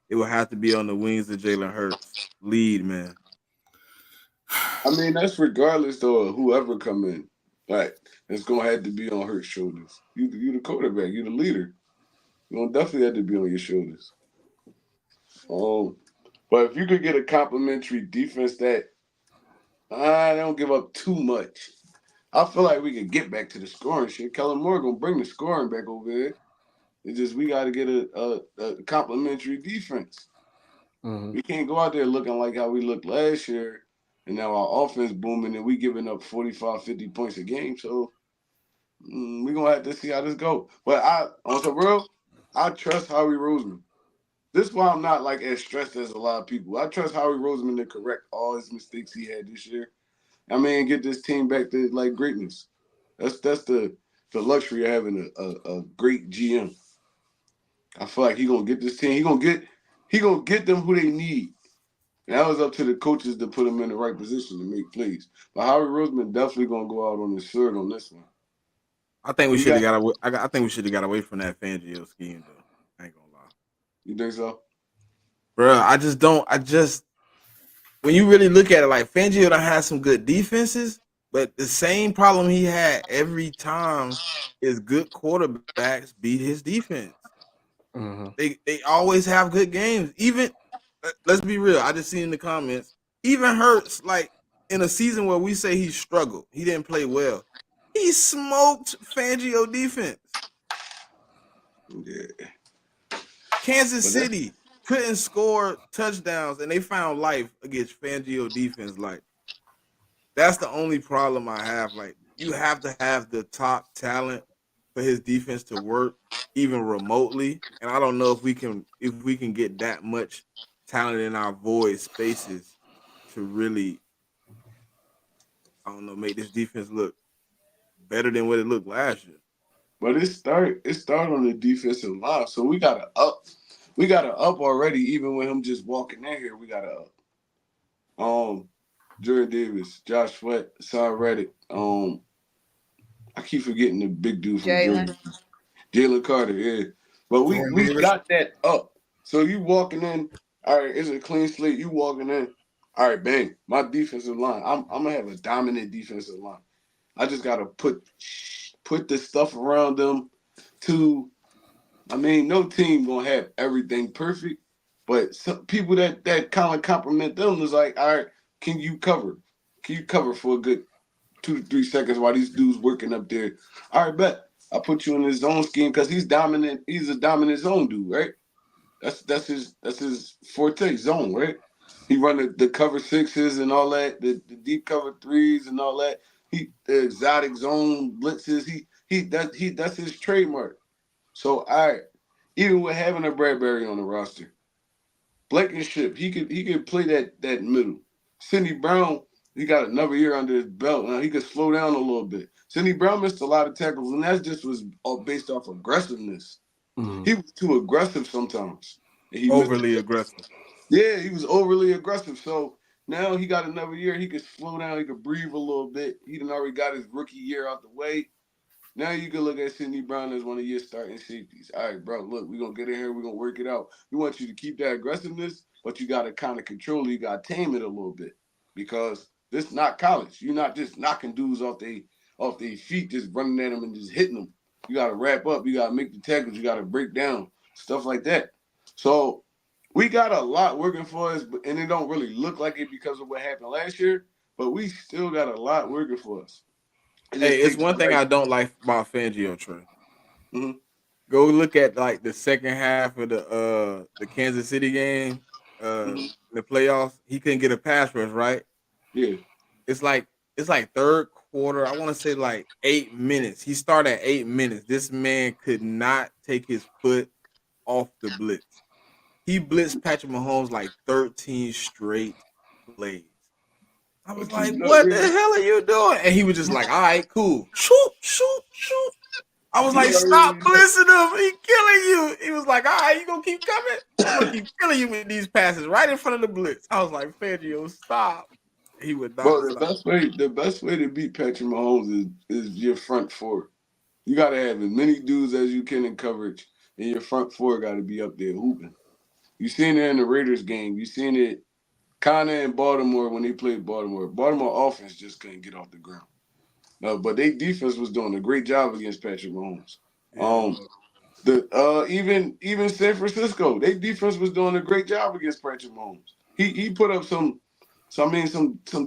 It will have to be on the wings of Jalen Hurts. Lead, man. I mean, that's regardless though of whoever come in. Like it's gonna have to be on her shoulders. You the quarterback. You the leader. You gonna definitely have to be on your shoulders. Um, but if you could get a complimentary defense that I don't give up too much, I feel like we could get back to the scoring shit. Kellen Moore gonna bring the scoring back over there. It's just we got to get a complimentary defense. Mm-hmm. We can't go out there looking like how we looked last year, and now our offense booming and we giving up 45, 50 points a game. So we're going to have to see how this go. But on some real, I trust Howie Roseman. This is why I'm not like as stressed as a lot of people. I trust Howie Roseman to correct all his mistakes he had this year. I mean, get this team back to like greatness. That's the luxury of having a great GM. I feel like he gonna get this team. He gonna get them who they need. And that was up to the coaches to put them in the right position to make plays. But Howie Roseman definitely gonna go out on his shirt on this one. I think we He should have got. got away. I think we should have got away from that Fangio scheme though. I ain't gonna lie, You think so? bro. I just don't. I just when you really look at it, like Fangio done had some good defenses, but the same problem he had every time is good quarterbacks beat his defense. Mm-hmm. They always have good games. Even let's be real. I just seen in the comments. Even Hurts, like in a season where we say he struggled, he didn't play well. He smoked Fangio defense. Yeah. Kansas But that's City couldn't score touchdowns, and they found life against Fangio defense. Like that's the only problem I have. Like you have to have the top talent for his defense to work even remotely. And I don't know if we can get that much talent in our void spaces to really, I don't know, make this defense look better than what it looked last year. but it started on the defensive line. So we gotta up. We gotta up already, even with him just walking in here, we gotta up. Jordan Davis, Josh Sweat, Son Reddick, I keep forgetting the big dude from Jalen. Georgia. Jalen Carter, yeah. But we Jordan we Davis. got that up. So you walking in, all right, it's a clean slate. You walking in, all right, bang. My defensive line. I'm gonna have a dominant defensive line. I just gotta put the stuff around them to I mean, no team gonna have everything perfect, but some people that kind of compliment them is like, all right, can you cover? Can you cover for a good 2 to 3 seconds while these dudes working up there? All right, bet. I put you in his zone scheme because he's dominant. He's a dominant zone dude, right? That's his forte zone, right? He run the cover sixes and all that, the deep cover threes and all that. The exotic zone blitzes. That's his trademark. So all right, even with having a Bradbury on the roster, Blankenship, he could play that middle. Cindy Brown, he got another year under his belt. Now he could slow down a little bit. Cindy Brown missed a lot of tackles, and that just was all based off aggressiveness. Mm-hmm. He was too aggressive sometimes, and he missed. Overly aggressive. Yeah, he was overly aggressive. So now he got another year. He could slow down. He could breathe a little bit. He done already got his rookie year out the way. Now you can look at Sidney Brown as one of your starting safeties. All right, bro, look, we're going to get in here. We're going to work it out. We want you to keep that aggressiveness, but you got to kind of control it. You got to tame it a little bit because this is not college. You're not just knocking dudes off their feet, just running at them and just hitting them. You got to wrap up. You got to make the tackles. You got to break down. stuff like that. So we got a lot working for us, and it don't really look like it because of what happened last year. But we still got a lot working for us. It Hey, just it's takes the one thing right. I don't like about Fangio, Trey. Mhm. Go look at like the second half of the Kansas City game, Mhm. the playoffs. He couldn't get a pass rush, right? Yeah. It's like it's like third quarter. I want to say like 8 minutes. He started at 8 minutes. This man could not take his foot off the blitz. He blitzed Patrick Mahomes like 13 straight plays. I was But you like, know, what the hell are you doing? And he was just like, all right, cool. Shoot, shoot, shoot. I was you like, stop already know. blitzing him. He killing you. He was like, all right, you gonna keep coming? I'm gonna keep killing you with these passes right in front of the blitz. I was like, Fangio, stop. He would not Bro, stop. the best way to beat Patrick Mahomes is your front four. You got to have as many dudes as you can in coverage, and your front four got to be up there hooping. You seen it in the Raiders game. You seen it kind of in Baltimore when they played Baltimore. Baltimore offense just couldn't get off the ground. No, but their defense was doing a great job against Patrick Mahomes. Yeah, Um, the even San Francisco, their defense was doing a great job against Patrick Mahomes. He put up some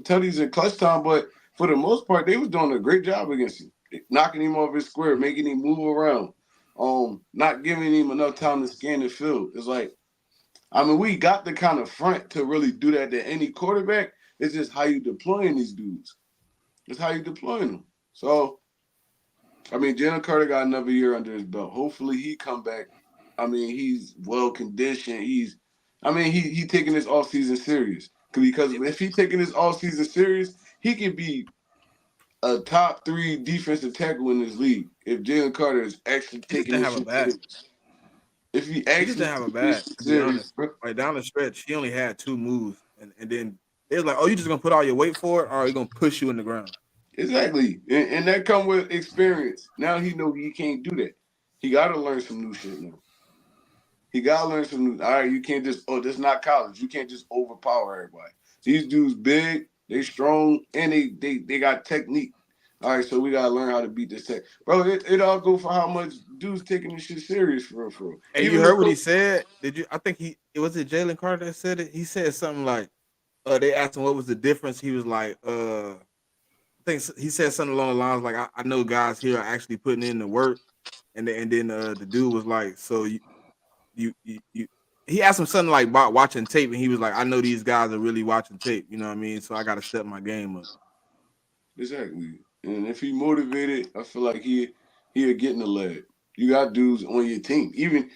tutties in clutch time, but for the most part, they was doing a great job against him, knocking him off his square, making him move around, not giving him enough time to scan the field. It's like, I mean, we got the kind of front to really do that to any quarterback. It's just how you deploying these dudes. It's how you deploying them. So, I mean, Jalen Carter got another year under his belt. Hopefully, he come back. I mean, he's well conditioned. He taking this off season serious. Because if he taking this off season serious, he could be a top 3 defensive tackle in this league. If Jalen Carter is actually he just taking didn't this have a shit bag. serious, if he He just actually didn't have a take this bag, shit to be serious, honest. bro. Like down the stretch, he only had two moves, and then it was like, oh, you just gonna put all your weight for it, or are you gonna push you in the ground? Exactly, and that come with experience. Now he know he can't do that. He got to learn some new shit now. He gotta learn some new. All right, you can't just. Oh, this is not college. You can't just overpower everybody. These dudes big, they strong, and they got technique. All right, so we gotta learn how to beat this tech, bro. It all go for how much dudes taking this shit serious for real, for real. Hey, you Even the heard what he coach, said? Did you? I think he it was it Jalen Carter that said it. He said something like, they asked him what was the difference. He was like, I think he said something along the lines like, I know guys here are actually putting in the work, and then the dude was like, so you. He asked him something like about watching tape, and he was like, I know these guys are really watching tape. You know what I mean? So I got to step my game up. exactly. And if he motivated, I feel like he'll get in the leg. You got dudes on your team. Even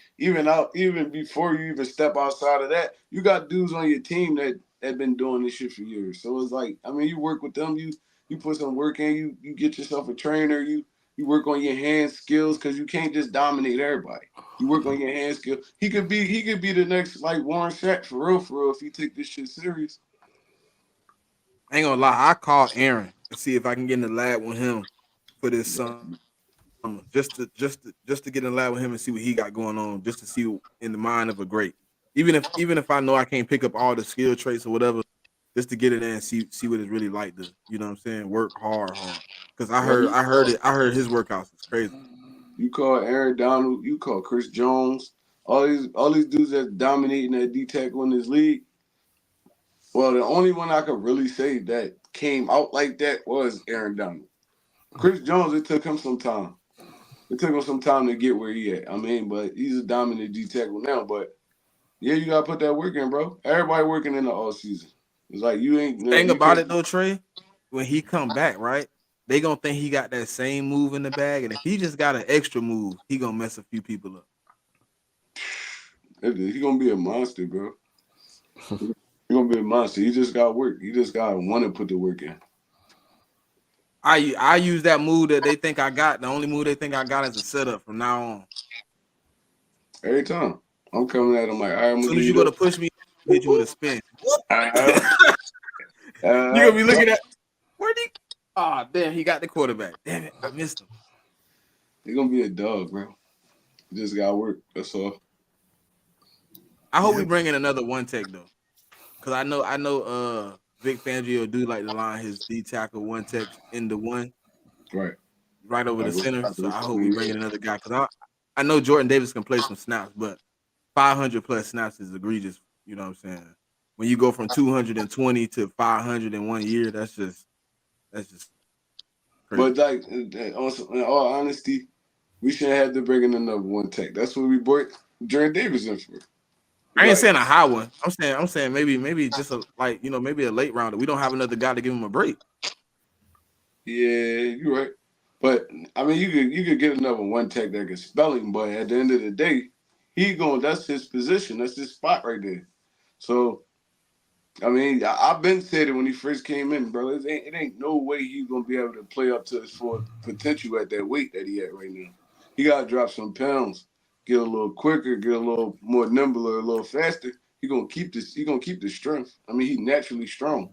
before you even step outside of that, you got dudes on your team that have been doing this shit for years. So it's like, I mean, you work with them, you put some work in, you get yourself a trainer, you work on your hand skills because you can't just dominate everybody. You work on your hand skills. He could be the next like Warren Sapp for real if he take this shit serious. I ain't gonna lie, I called Aaron and see if I can get in the lab with him for this summer, just to get in the lab with him and see what he got going on, just to see in the mind of a great. Even if I know I can't pick up all the skill traits or whatever, just to get in there and see what it's really like to, you know what I'm saying, work hard, hard. Because I Bro, heard I heard it I heard his workouts is crazy. you call Aaron Donald, you call Chris Jones, all these dudes that dominating that D tackle in this league. Well, the only one I could really say that came out like that was Aaron Donald. Chris Jones, it took him some time. It took him some time to get where he at. I mean, but he's a dominant D tackle now. But yeah, you gotta put that work in, bro. Everybody working in the all season. It's like Thing you about can't. it though, Trey, when he come back, right? They gonna think he got that same move in the bag, and if he just got an extra move, he gonna mess a few people up. He gonna be a monster, bro. He gonna be a monster. He just got work. He just got to want to put the work in. I use that move that they think I got. The only move they think I got is a setup from now on. Every time I'm coming at him like, all right, I'm As gonna soon give as you you go the. to push me, hit you with a spin. Uh, You gonna be uh, looking at where he? Ah, damn, he got the quarterback. Damn it, I missed him. he gonna be a dog, bro. He just got work. That's all. I hope we Yep. bring in another one tech though, because I know Vic Fangio do like to line his D tackle one tech into one Right. right over the Like, center. like So I hope we bring in another guy because I know Jordan Davis can play some snaps, but 500 plus snaps is egregious. You know what I'm saying? When you go from 220 to 500 in 1 year, that's just crazy. But like, also, in all honesty, we shouldn't have to bring in another one tech. That's what we brought Jordan Davis in for. I ain't Like, saying a high one. I'm saying maybe just a maybe a late rounder. We don't have another guy to give him a break. yeah, you're right. But I mean, you could get another one tech that can spell him, but at the end of the day, that's his position. That's his spot right there. So I mean, I've been said it when he first came in, bro. It ain't no way he's gonna be able to play up to his full potential at that weight that he at right now. He gotta drop some pounds, get a little quicker, get a little more nimble, or a little faster. He gonna keep this. He gonna keep the strength. I mean, he's naturally strong,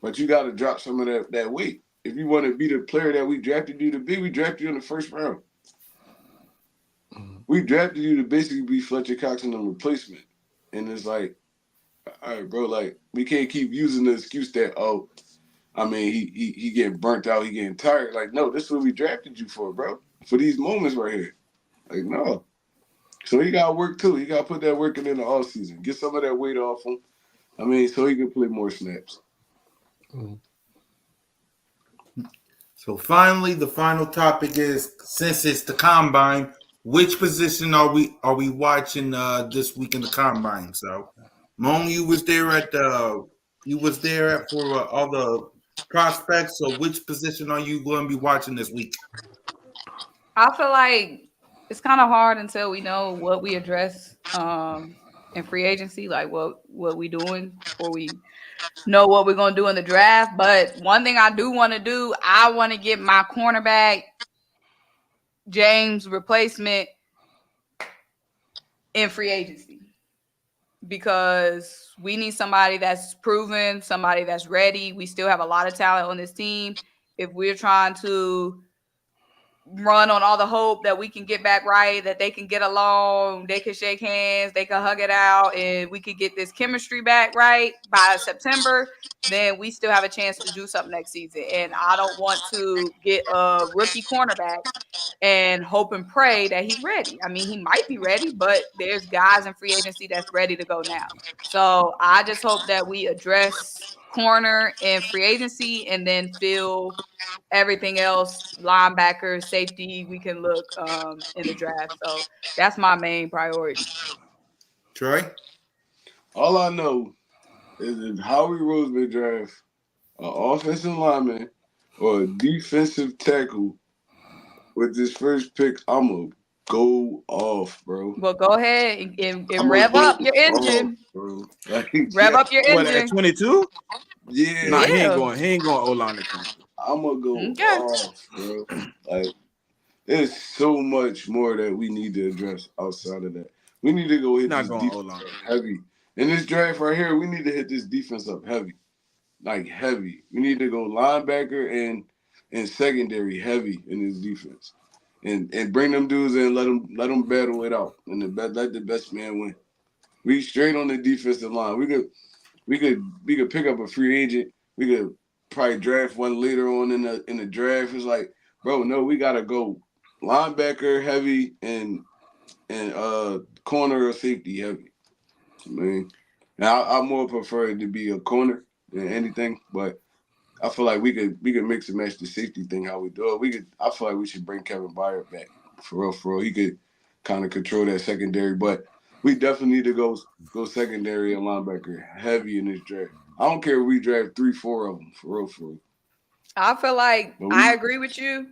but you gotta drop some of that weight if you want to be the player that we drafted you to be. We drafted you in the first round. We drafted you to basically be Fletcher Cox and a replacement, and it's like, all right, bro, like we can't keep using the excuse that, oh, I mean, he getting burnt out, he getting tired. Like, no, this is what we drafted you for, bro. For these moments right here. Like, no. So he got to work too. He got to put that work in the off season. Get some of that weight off him. I mean, so he can play more snaps. So finally, the final topic is, since it's the combine, which position are we watching this week in the combine? So, Moan, you was there for all the prospects. So, which position are you going to be watching this week? I feel like it's kind of hard until we know what we address in free agency, like what we doing before we know what we're gonna do in the draft. But one thing I do want to do, I want to get my cornerback James replacement in free agency, because we need somebody that's proven, somebody that's ready. We still have a lot of talent on this team. If we're trying to run on all the hope that we can get back right, that they can get along, they can shake hands, they can hug it out, and we could get this chemistry back right by September, then we still have a chance to do something next season. And I don't want to get a rookie cornerback and hope and pray that he's ready. I mean, he might be ready, but there's guys in free agency that's ready to go now. So I just hope that we address corner and free agency and then fill everything else, linebacker, safety, we can look in the draft. So that's my main priority. Troy? All I know is if Howie Roseman draft an offensive lineman or a defensive tackle with this first pick, I'm going to go off, bro. Well, go ahead and rev up your engine. Bro. Like, Rev up your What, at engine. 22? yeah. Nah, he Yeah. ain't going O-line at 22. I'm going to go off, bro. Like, there's so much more that we need to address outside of that. We need to go hit Not this going defense O-line. up heavy. In this draft right here, we need to hit this defense up heavy. Like, heavy. We need to go linebacker and secondary heavy in this defense. And bring them dudes in, let them battle it out. And let the best man win. We straight on the defensive line. We could pick up a free agent. We could probably draft one later on in the draft. It's like, bro, no, we gotta go linebacker heavy and corner or safety heavy. I mean, now I more prefer it to be a corner than anything, but I feel like we could mix and match the safety thing how we do it. I feel like we should bring Kevin Byard back for real. He could kind of control that secondary, but we definitely need to go secondary and linebacker heavy in this draft. I don't care if we draft 3-4 of them for real. I feel like I agree with you.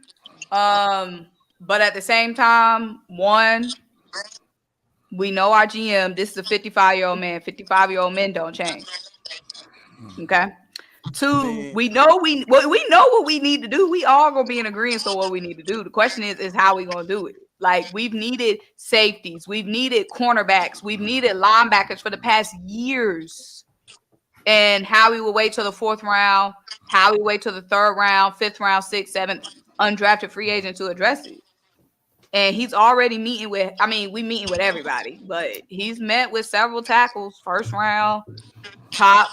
But at the same time, one, we know our GM, this is a 55-year-old man. 55-year-old men don't change. Okay. Two, we know what we need to do. We all gonna be in agreement on what we need to do. The question is how we gonna do it. Like, we've needed safeties, we've needed cornerbacks, we've needed linebackers for the past years. And how we will wait till the 4th round, how we wait till the 3rd round, 5th round, 6th, 7th, undrafted free agent to address it. And he's already meeting with, we meeting with everybody, but he's met with several tackles, 1st round, top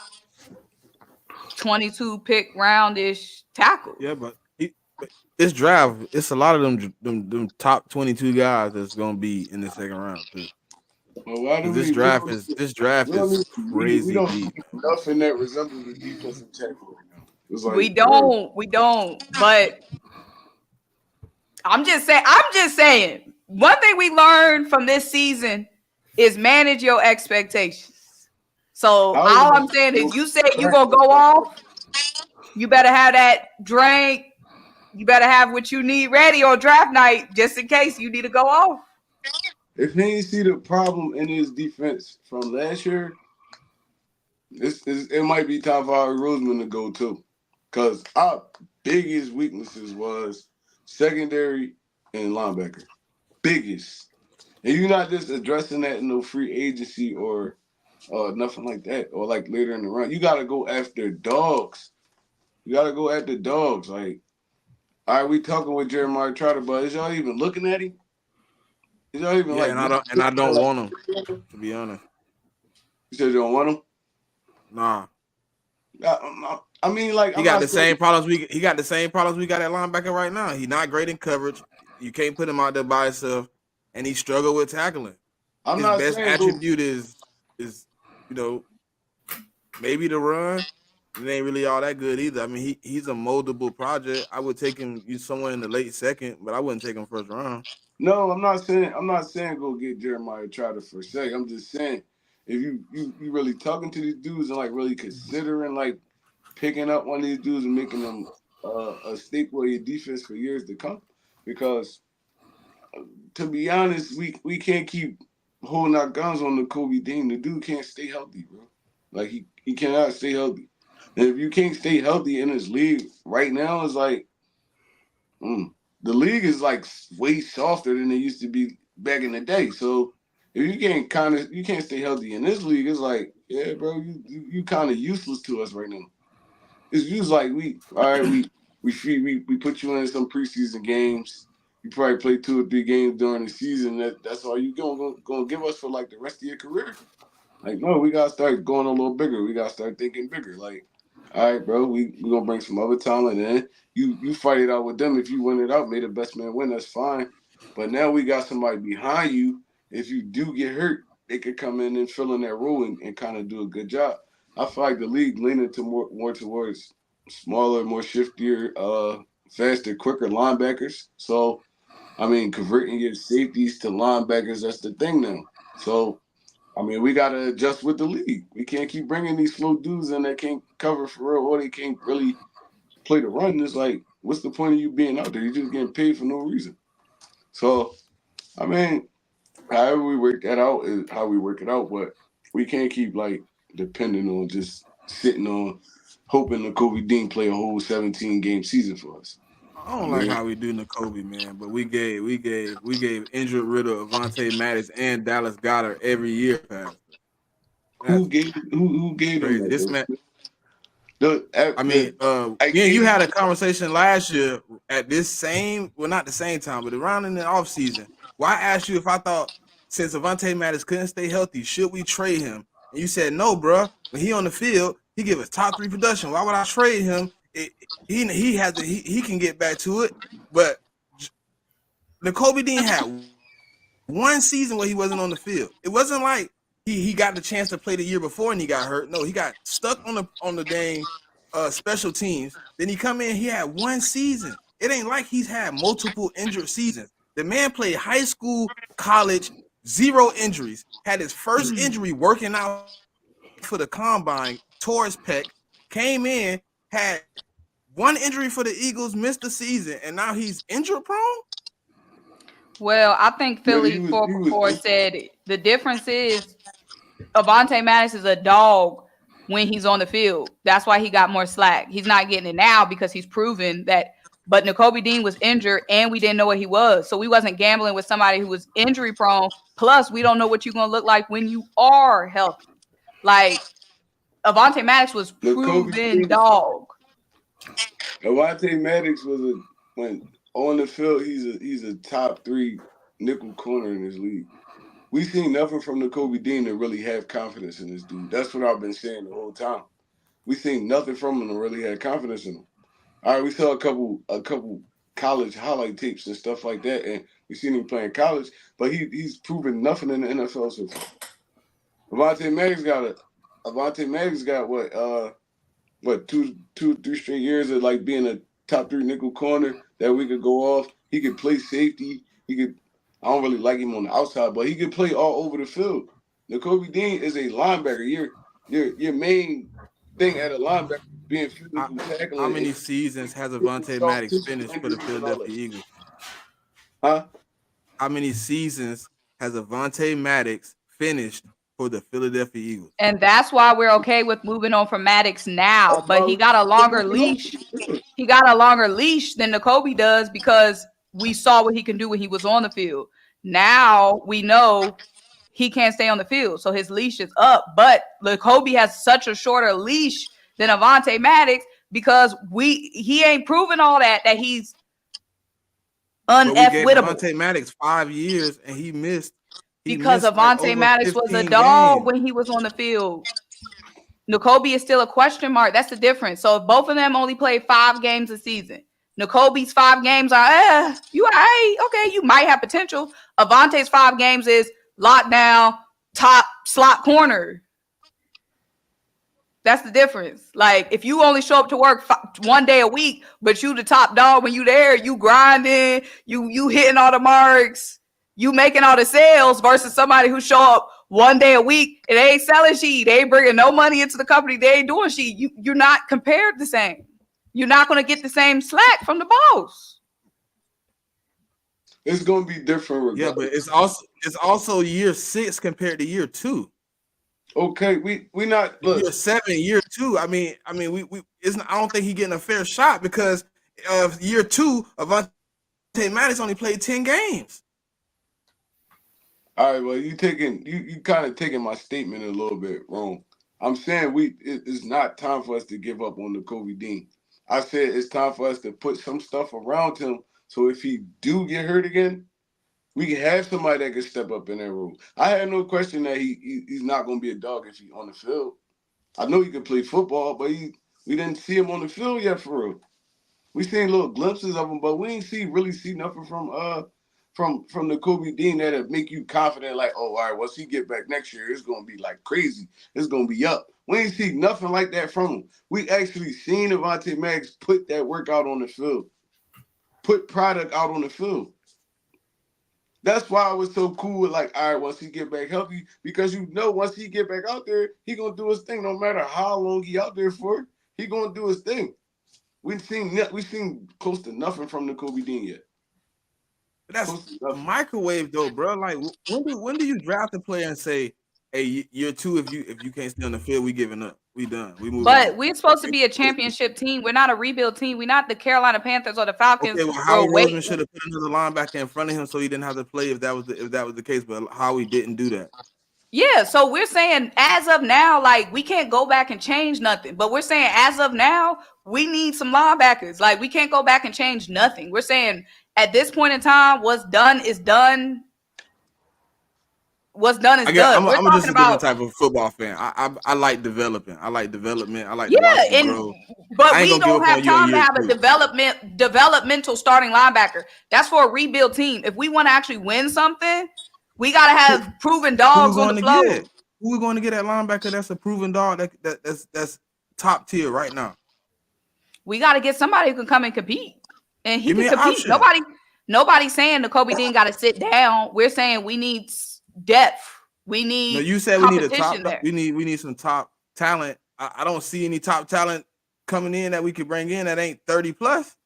22 pick roundish tackle. Yeah, but this draft, it's a lot of them top 22 guys that's gonna be in the second round too. Well, why do Because we? this draft We don't is need, we crazy don't deep. need nothing that resembles a defensive tackle right now. It's We like, bro, don't. But I'm just saying. One thing we learned from this season is manage your expectations. So how all is I'm saying is, you said you it? gonna go off. You better have that drink. You better have what you need ready on draft night, just in case you need to go off. If he ain't see the problem in his defense from last year, it might be time for Harry Roseman to go too. Cause our biggest weaknesses was secondary and linebacker. Biggest. And you're not just addressing that in no free agency or nothing like that, or like later in the run. You gotta go after dogs. You gotta go after dogs. Like, all right, we talking with Jeremiah Trotter, but is y'all even looking at him? Is y'all even Yeah, like and I don't like, want him, to be honest. you said you don't want him? Nah. I mean, like, He I'm got not the saying same problems he got the same problems we got at linebacker right now. He's not great in coverage. You can't put him out there by himself, and he struggled with tackling. I'm His not best saying go. attribute is you know maybe the run. It ain't really all that good either. I mean, he's a moldable project. I would take him somewhere in the late second, but I wouldn't take him first round. No, I'm not saying go get Jeremiah Trotter for sake. I'm just saying if you really talking to these dudes and like really considering like picking up one of these dudes and making them a staple of your defense for years to come, because to be honest, we can't keep holding our guns on the Kobe Dean. The dude can't stay healthy, bro. Like he cannot stay healthy. And if you can't stay healthy in this league right now, it's like the league is like way softer than it used to be back in the day. So if you can't stay healthy in this league, it's like, yeah, bro, you kind of useless to us right now. It's just like we all right, we put you in some preseason games. You probably play 2 or 3 games during the season. That's all you gonna give us for like the rest of your career. Like, no, we gotta start going a little bigger. We gotta start thinking bigger. Like, all right, bro, we gonna bring some other talent in. You fight it out with them. If you win it out, may the best man win. That's fine. But now we got somebody behind you. If you do get hurt, they could come in and fill in that role and kind of do a good job. I feel like the league leaning to more towards smaller, more shiftier, faster, quicker linebackers. So I mean, converting your safeties to linebackers, that's the thing now. So I mean, we got to adjust with the league. We can't keep bringing these slow dudes in that can't cover for real or they can't really play the run. It's like, what's the point of you being out there? You're just getting paid for no reason. So, I mean, however we work that out is how we work it out, but we can't keep like depending on just sitting on hoping the Kobe Dean play a whole 17-game season for us. I I don't like mean, how we do N'Kobe, man, but we gave injured Riddle, Avonte Maddox, and Dallas Goddard every year past. That's who gave them crazy. that This though? man, I mean, The I me and you gave had a conversation last year at this same, well, not the same time, but around in the offseason. Well, I asked you if I thought since Avonte Maddox couldn't stay healthy, should we trade him? And you said no, bro. When he on the field, he give us top 3 production. Why would I trade him? He can get back to it, but the Kobe Dean had one season where he wasn't on the field. It wasn't like he got the chance to play the year before and he got hurt. No, he got stuck on the dang special teams. Then he come in, he had one season. It ain't like he's had multiple injured seasons. The man played high school, college, 0 injuries. Had his first injury working out for the combine, tore his pec, came in, had one injury for the Eagles, missed the season, and now he's injury prone. Well, I think no, Philly he 444 was said the difference is Avonte Maddox is a dog when he's on the field. That's why he got more slack. He's not getting it now because he's proven that. But N'Kobe Dean was injured and we didn't know what he was. So we wasn't gambling with somebody who was injury prone. Plus, we don't know what you're going to look like when you are healthy. Like Avonte Maddox was the Kobe proven Dean. dog. Avonte Maddox was when on the field he's a top 3 nickel corner in this league. We seen nothing from the Kobe Dean to really have confidence in this dude. That's what I've been saying the whole time. We seen nothing from him to really have confidence in him. All right, we saw a couple college highlight tapes and stuff like that, and we seen him playing college, but he's proven nothing in the NFL so far. Avonte Maddox got what 2-3 straight years of like being a top 3 nickel corner that we could go off. He could play safety. I don't really like him on the outside, but he could play all over the field. Nakobe Dean is a linebacker. Your main thing at a linebacker being physical tackling. How many seasons has Avonte Maddox finished for the Philadelphia Eagles? Huh? How many seasons has Avonte Maddox finished for the Philadelphia Eagles? And that's why we're okay with moving on from Maddox now. But he got a longer leash. He got a longer leash than Nakobe does because we saw what he can do when he was on the field. Now we know he can't stay on the field, so his leash is up. But Nakobe has such a shorter leash than Avonte Maddox because he ain't proven all that he's un-F-wittable. Avonte Maddox 5 years and he missed. Because Avonte Maddox was a dog when he was on the field. Nakobe is still a question mark. That's the difference. So if both of them only play 5 games a season, Nakobe's 5 games are, you all right, okay, you might have potential. Avonte's 5 games is lockdown, top slot corner. That's the difference. Like, if you only show up to work 1 day a week, but you the top dog when you there, you grinding, you hitting all the marks, you making all the sales versus somebody who show up 1 day a week and they ain't selling shit. They ain't bringing no money into the company. They ain't doing shit. You're not compared the same. You're not going to get the same slack from the boss. It's going to be different. Yeah, but it's also year 6 compared to year 2. Okay, we not look. Year 7, year 2. I mean, we isn't. I don't think he's getting a fair shot because year 2, Avonte Maddox only played 10 games. All right, well, you kind of taking my statement a little bit wrong. I'm saying it's not time for us to give up on Nakobe Dean. I said it's time for us to put some stuff around him so if he do get hurt again, we can have somebody that can step up in that role. I had no question that he's not going to be a dog if he's on the field. I know he can play football, but we didn't see him on the field yet for real. We seen little glimpses of him, but we ain't really see nothing from Nakobe Dean that'll make you confident like, oh, all right, once he get back next year, it's going to be like crazy. It's going to be up. We ain't see nothing like that from him. We actually seen Avonte Maddox put that work out on the field, put product out on the field. That's why it was so cool. Like, all right, once he get back healthy, because once he get back out there, he gonna do his thing. No matter how long he out there for, he gonna do his thing. We seen close to nothing from Nakobe Dean yet. That's a microwave though, bro. Like, when do you draft a player and say, hey, year 2, if you can't stay on the field, we giving up. We done. We move. But we're supposed to be a championship team. We're not a rebuild team. We're not the Carolina Panthers or the Falcons. Okay, well, Howie Roseman should have put another linebacker in front of him so he didn't have to play if that was the case. But Howie didn't do that. Yeah, so we're saying as of now, like, we can't go back and change nothing. But we're saying as of now, we need some linebackers. Like, we can't go back and change nothing. We're saying at this point in time, what's done is done. What's done is done. I'm just a different type of football fan. I like developing. I like development. I like to watch it grow. But we don't have time to have a developmental starting linebacker. That's for a rebuild team. If we want to actually win something, we gotta have proven dogs on the floor. Who we going to get at linebacker that's a proven dog that's top tier right now? We got to get somebody who can come and compete, and he can compete. Nobody's saying Nakobe Dean got to sit down. We're saying we need depth. We need. No, you said we need a top. We need some top talent. I don't see any top talent coming in that we could bring in that ain't 30 plus.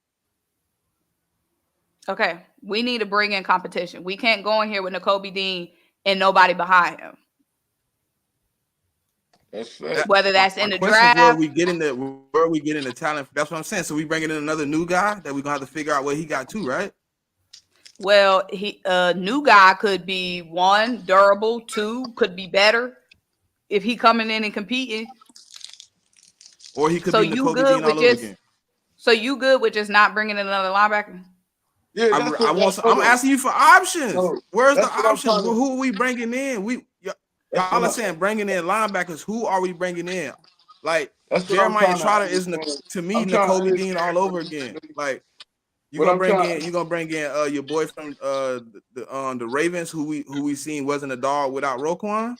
Okay, we need to bring in competition. We can't go in here with Nakobe Dean and nobody behind him. That's fair. Whether that's in the draft, where are we getting the talent? That's what I'm saying. So we bringing in another new guy that we're gonna have to figure out what he got too, right? Well, new guy could be 1, durable, 2, could be better if he coming in and competing. Or he could be Nakobe Dean all over again. So you good with just not bringing in another linebacker? Yeah, I'm asking you for options. Where's the options? Who are we bringing in? Y'all are saying bringing in linebackers. Who are we bringing in? Like That's what I'm Jeremiah trying to Trotter is understand. to me I'm trying to N'Kobe Dean understand all from over you, again. Smitty. Like What I'm trying. you gonna bring in your boy from the Ravens who we seen wasn't a dog without Roquan.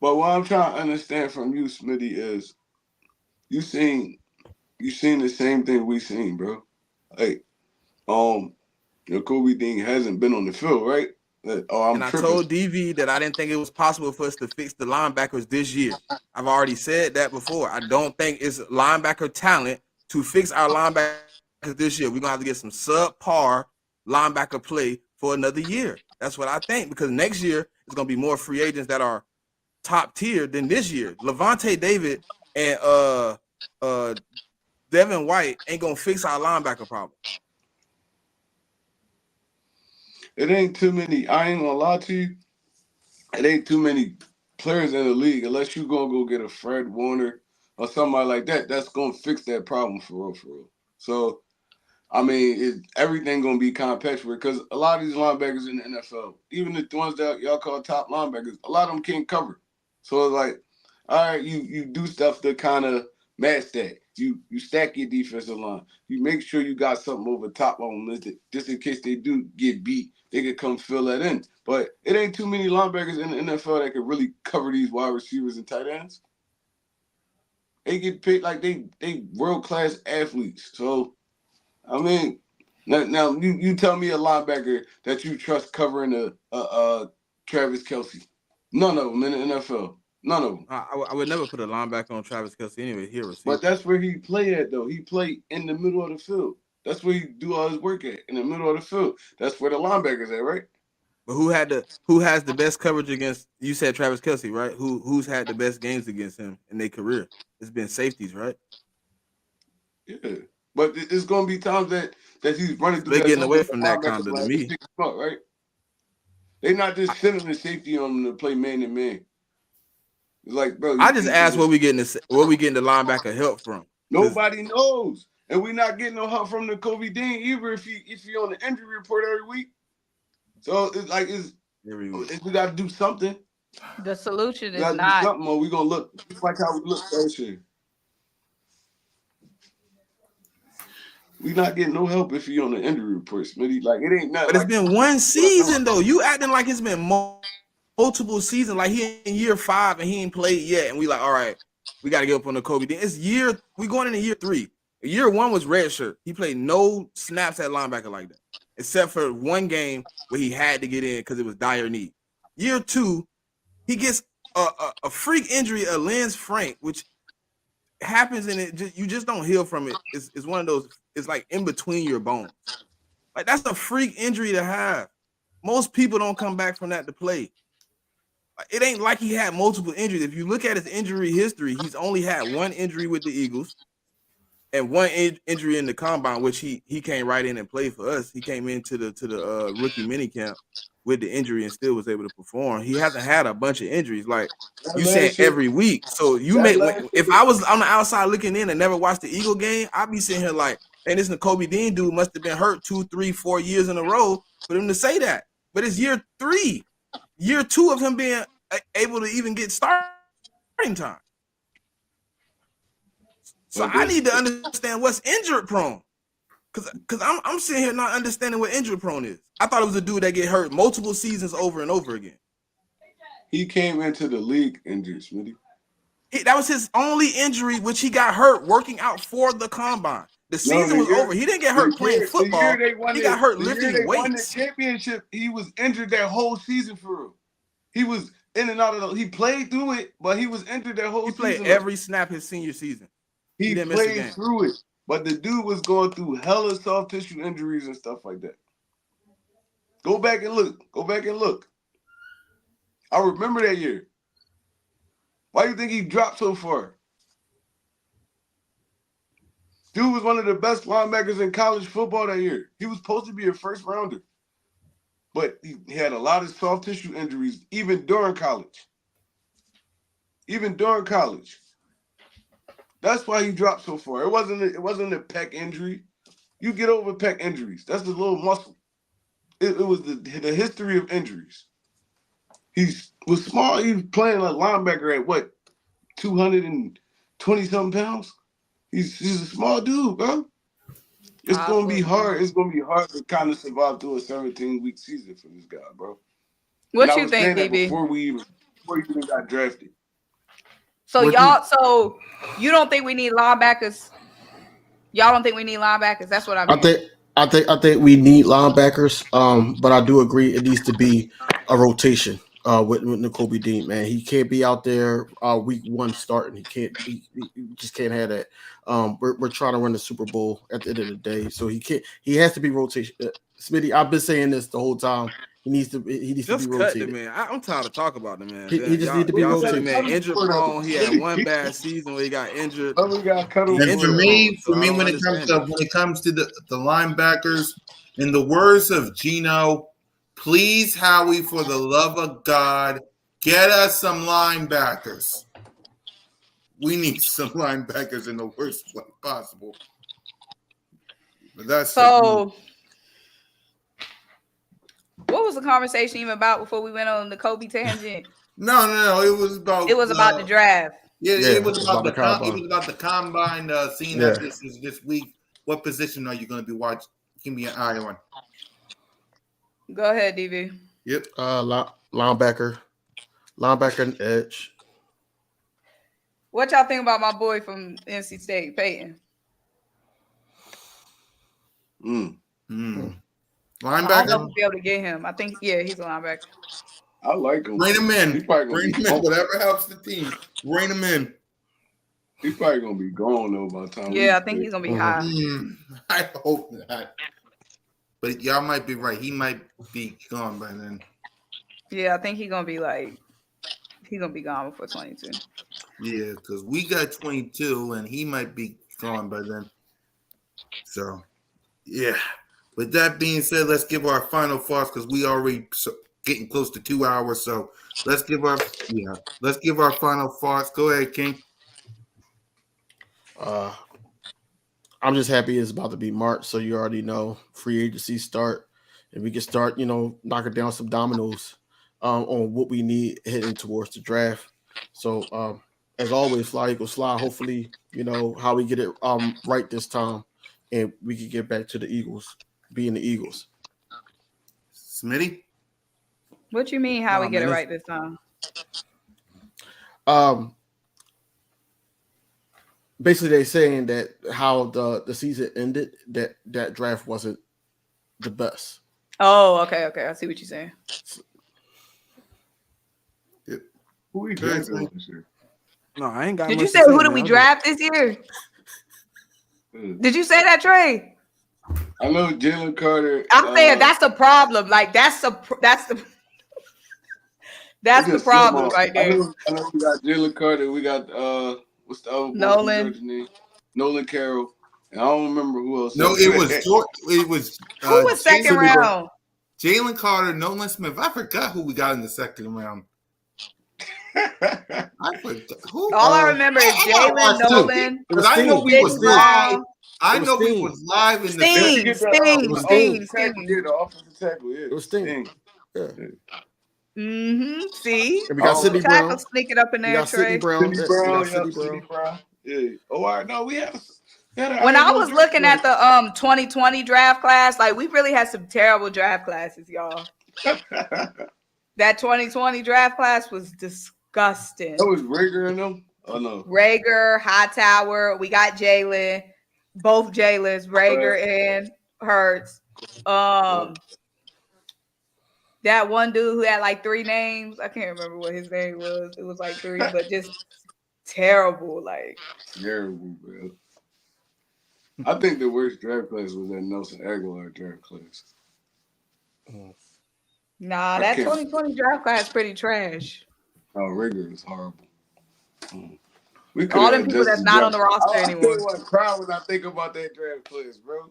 But what I'm trying to understand from you, Smitty, is you seen the same thing we seen, bro. Like, Kobe Dean hasn't been on the field, right? I'm And I tripping. told DV that I didn't think it was possible for us to fix the linebackers this year. I've already said that before. I don't think it's linebacker talent to fix our linebackers this year. We're gonna have to get some subpar linebacker play for another year. That's what I think, because next year is gonna be more free agents that are top tier than this year. Levante David and Devin White ain't gonna fix our linebacker problem. It ain't too many. I ain't gonna lie to you. It ain't too many players in the league unless you gonna go get a Fred Warner or somebody like that. That's gonna fix that problem for real, for real. So I mean, everything gonna be kind of patchwork because a lot of these linebackers in the NFL, even the ones that y'all call top linebackers, a lot of them can't cover. So it's like, all right, you do stuff to kind of match that. You stack your defensive line. You make sure you got something over top of them, just in case they do get beat, they could come fill that in. But it ain't too many linebackers in the NFL that can really cover these wide receivers and tight ends. They get picked like they world class athletes. So I mean, now you tell me a linebacker that you trust covering Travis Kelce. None of them in the NFL. None of them. I would never put a linebacker on Travis Kelce anyway. He a receiver. But that's where he play at though. He play in the middle of the field. That's where he do all his work at, in the middle of the field. That's where the linebackers at, right? But who has the best coverage against? You said Travis Kelce, right? Who's had the best games against him in their career? It's been safeties, right? Yeah. But it's gonna be times that he's running through They're that getting zone away that the from that linebackers kind of to like me. pick him up, right? They're not just sending the safety on him to play man to man. It's like, bro, I just asked where we getting the linebacker help from. Nobody knows. And we're not getting no help from the Kobe Dean either if he on the injury report every week. So it's like we gotta do something. The solution We is gotta do not. something or we gonna look just like how we looked last year. We not getting no help if he on the injury report, Smitty. Like it ain't nothing But it's like been one season though. You acting like it's been multiple seasons. Like he in year 5 and he ain't played yet, and we like, all right, we got to get up on the Kobe. It's we going into year 3. Year 1 was red shirt. He played no snaps at linebacker like that, except for one game where he had to get in because it was dire need. Year 2, he gets a freak injury, a Lance Frank, which happens, and you just don't heal from it. It's one of those. It's like in between your bones. Like that's a freak injury to have. Most people don't come back from that to play. It ain't like he had multiple injuries. If you look at his injury history, he's only had one injury with the Eagles and one injury in the combine, which he came right in and played for us. He came into the rookie minicamp with the injury and still was able to perform. He hasn't had a bunch of injuries like you saying every week. So if I was on the outside looking in and never watched the Eagle game, I'd be sitting here like, man, this N'Kobe Dean dude must have been hurt 2, 3, 4 years in a row for him to say that. But it's year 3, year 2 of him being able to even get starting time. So I need to understand what's injury prone. Cause I'm sitting here not understanding what injury prone is. I thought it was a dude that get hurt multiple seasons over and over again. He came into the league injured, Smitty. That was his only injury, which he got hurt working out for the combine. The season was over. He didn't get hurt playing football. He got hurt lifting weights. Won the championship. He was injured that whole season for real. He was in and out of he played through it, but he was injured that whole season. He played every snap his senior season. He didn't played miss a game. Through it. But the dude was going through hella soft tissue injuries and stuff like that. Go back and look. I remember that year. Why do you think he dropped so far? Dude was one of the best linebackers in college football that year. He was supposed to be a first rounder. But he had a lot of soft tissue injuries even during college. That's why he dropped so far. It wasn't a pec injury. You get over pec injuries. That's the little muscle. It was the history of injuries. He was small. He was playing like linebacker at what? 220 something pounds. He's a small dude, bro. It's gonna be hard. It's gonna be hard to kind of survive through a 17-week season for this guy, bro. What And I you was think, saying that DB? before he even got drafted. So so you don't think we need linebackers? Y'all don't think we need linebackers? That's what I mean. I think we need linebackers. But I do agree it needs to be a rotation. With Nakobe Dean, man, he can't be out there week one starting. He can't. He just can't have that. We're trying to run the Super Bowl at the end of the day, so he can't. He has to be rotation. Smitty, I've been saying this the whole time. He needs to be Just cut rotated. the man. I'm tired of talking about the man. He just need to be y'all said the rotated. man injured prone. He had one bad season where he got injured. Oh, we got cut him. And injured for me, prone, so when it comes to the linebackers, in the words of Gino, please, Howie, for the love of God, get us some linebackers. We need some linebackers in the worst way possible. But that's so. What was the conversation even about before we went on the Kobe tangent? No. It was about the draft. Yeah, it was about the combine. It was about the combine. Seeing that this is this week. What position are you going to be watching? Give me an eye on. Go ahead, DB. Yep. Linebacker and edge. What y'all think about my boy from NC State, Peyton? Linebacker. I don't know if we'll be able to get him. I think, he's a linebacker. I like him. Bring him in. Bring him in. Whatever helps the team. Bring him in. He's probably gonna be gone though by the time. Yeah, I think he's gonna be high. I hope not. But y'all might be right. He might be gone by then. Yeah, I think he's gonna be gone before 22. Yeah, because we got 22 and he might be gone by then. So, yeah. With that being said, let's give our final thoughts because we already getting close to 2 hours. So let's give our final thoughts. Go ahead, King. I'm just happy it's about to be March, so you already know free agency start, and we can start, knocking down some dominoes on what we need heading towards the draft. So, as always, fly Eagles fly. Hopefully, how we get it right this time, and we can get back to the Eagles, being the Eagles. Smitty, what you mean? How we get it right this time? Basically, they're saying that how the season ended, that draft wasn't the best. Oh, okay. I see what you're saying. Yep. Who we drafting this year? No, I ain't got. Did you say who did we draft this year? Did you say that, Trey? I know Jalen Carter. I'm saying that's the problem. Like that's the problem right there. I know we got Jalen Carter. We got what's the other Nolan? Nolan Carroll. And I don't remember who else. No, it was who was second round? Jalen Carter, Nolan Smith. I forgot who we got in the second round. I forgot who. All I remember is Jalen, Nolan. Because I know we was live. I know we was live in the Sting. The offensive tackle. Yeah, it was Sting. Yeah. Mm-hmm. See, and we got Sidney Brown sneaking up in there. Sidney Brown. Yeah. Oh, all right. No, we had. When I was looking at the 2020 draft class, like we really had some terrible draft classes, y'all. That 2020 draft class was disgusting. That was Rager in them. Oh no, Rager, Hightower. We got Jalen, both Jalen's, Rager and Hurts. That one dude who had like 3 names. I can't remember what his name was. It was like 3, but just terrible. Like terrible, bro. I think the worst draft class was that Nelson Aguilar draft class. Nah, that 2020 draft class is pretty trash. Oh, Rigger is horrible. All them people that's not on the roster anymore. I cry when I think about that draft class, bro.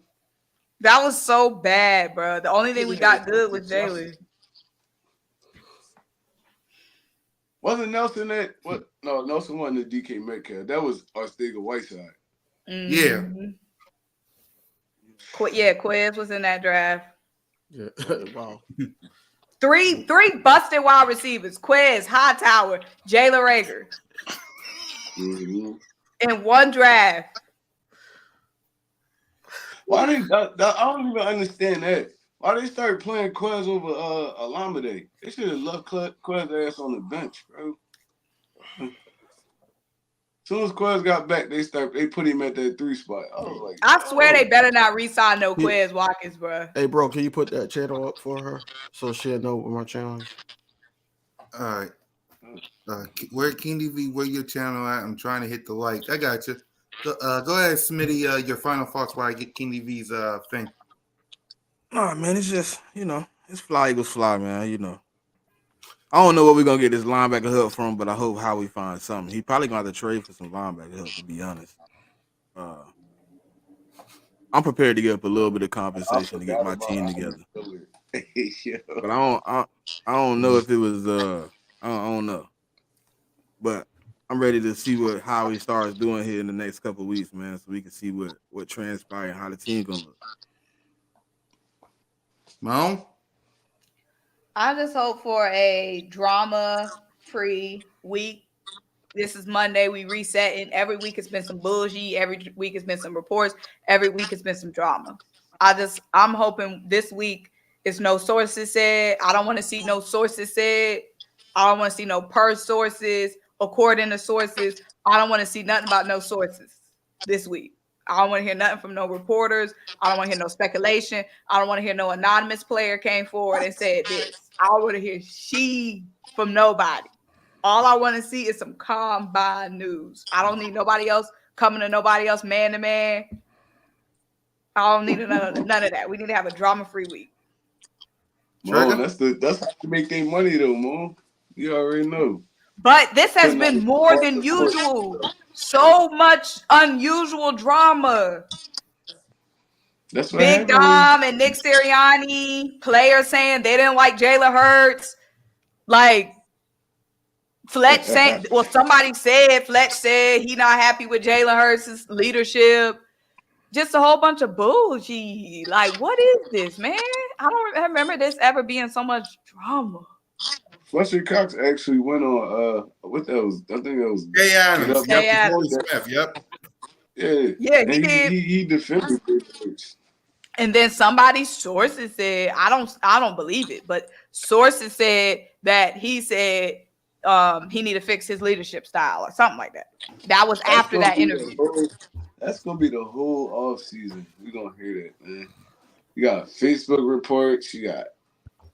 That was so bad, bro. The only thing we got good was Jalen. Wasn't Nelson that? What? No, Nelson wasn't the DK Metcalf. That was Arcega Whiteside. Mm-hmm. Yeah. Quiz was in that draft. Yeah. Wow. 3 busted wide receivers: Quiz, Hightower, Jalen Rager. Mm-hmm. in one draft. Why they? I don't even understand that. Why they start playing Quez over Alameda? They should have left Quez ass on the bench, bro. As soon as Quez got back, they put him at that 3 spot. I was like, I swear oh. they better not re-sign no Yeah. Quez Watkins, bro. Hey, bro, can you put that channel up for her so she'll know what my channel is? All right. Where King TV, where your channel at? I'm trying to hit the like. I got you. Go ahead, Smitty. Your final thoughts while I get King TV's thing. Nah, man, it's just it's fly Eagles fly, man. I don't know where we're gonna get this linebacker help from, but I hope Howie finds something. He probably gonna have to trade for some linebacker help, to be honest. I'm prepared to give up a little bit of I compensation to get forgot my about team Alex together, Miller. but I don't know if it was I don't know, but I'm ready to see what Howie starts doing here in the next couple of weeks, man, so we can see what transpires and how the team gonna look. Mom? I just hope for a drama-free week. This is Monday. We reset, and every week it's been some bullshit. Every week it's been some reports. Every week it's been some drama. I'm hoping this week it's no sources said. I don't want to see no sources said. I don't want to see no per sources, according to sources. I don't want to see nothing about no sources this week. I don't want to hear nothing from no reporters. I don't want to hear no speculation. I don't want to hear no anonymous player came forward and said this. I don't want to hear she from nobody. All I want to see is some combine news. I don't need nobody else coming to nobody else man to man. I don't need none of that. We need to have a drama-free week. Mom, that's how to make their money though, Mom. You already know. But this has been more than usual. So much unusual drama. That's what Big happened. Dom and Nick Sirianni, players saying they didn't like Jalen Hurts. Like Fletch saying, well, somebody said Fletch said he not happy with Jalen Hurts' leadership. Just a whole bunch of bullshit. Like, what is this, man? I don't remember this ever being so much drama. Fletcher Cox actually went on what that was. I think that was Jay Adams. Jay Adams. Smith. Yep. Yeah, he did. He defended it. And then somebody's sources said, I don't believe it, but sources said that he said he need to fix his leadership style or something like that. That was after that interview. That's gonna be the whole off season. We're gonna hear that, man. You got Facebook reports, you got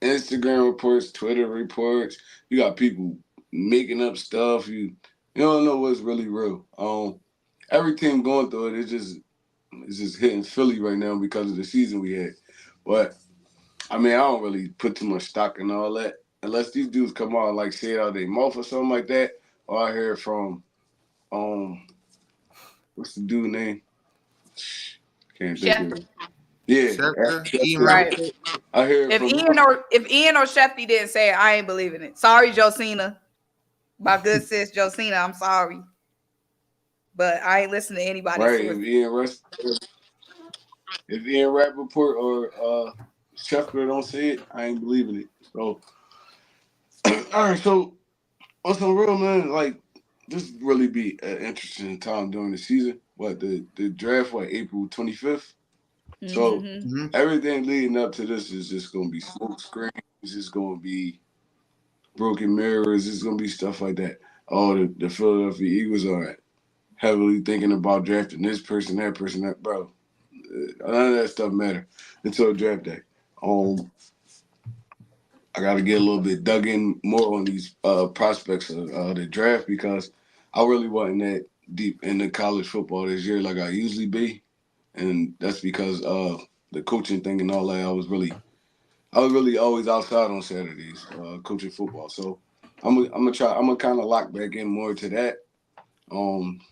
Instagram reports, Twitter reports, you got people making up stuff. You don't know what's really real. Every team going through it's just hitting Philly right now because of the season we had. But I mean, I don't really put too much stock in all that unless these dudes come out and like say it out their mouth or something like that. Or I hear from what's the dude name? Can't think of it. Yeah, right. I hear if Ian or Shefty didn't say it, I ain't believing it. Sorry, Josina, my good sis Josina. I'm sorry, but I ain't listening to anybody. Right? If Ian Rappaport or Schefter don't say it, I ain't believing it. So, all right. So, on some real, man, like this really be an interesting time during the season. What the draft? What, April 25th? So everything leading up to this is just gonna be smoke screens. It's just gonna be broken mirrors. It's gonna be stuff like that. Oh, the Philadelphia Eagles are heavily thinking about drafting this person, that, bro. None of that stuff matter until draft day. I got to get a little bit dug in more on these prospects of the draft because I really wasn't that deep into college football this year like I usually be, and that's because of the coaching thing and all that. I was really always outside on Saturdays coaching football. So I'm gonna kind of lock back in more to that.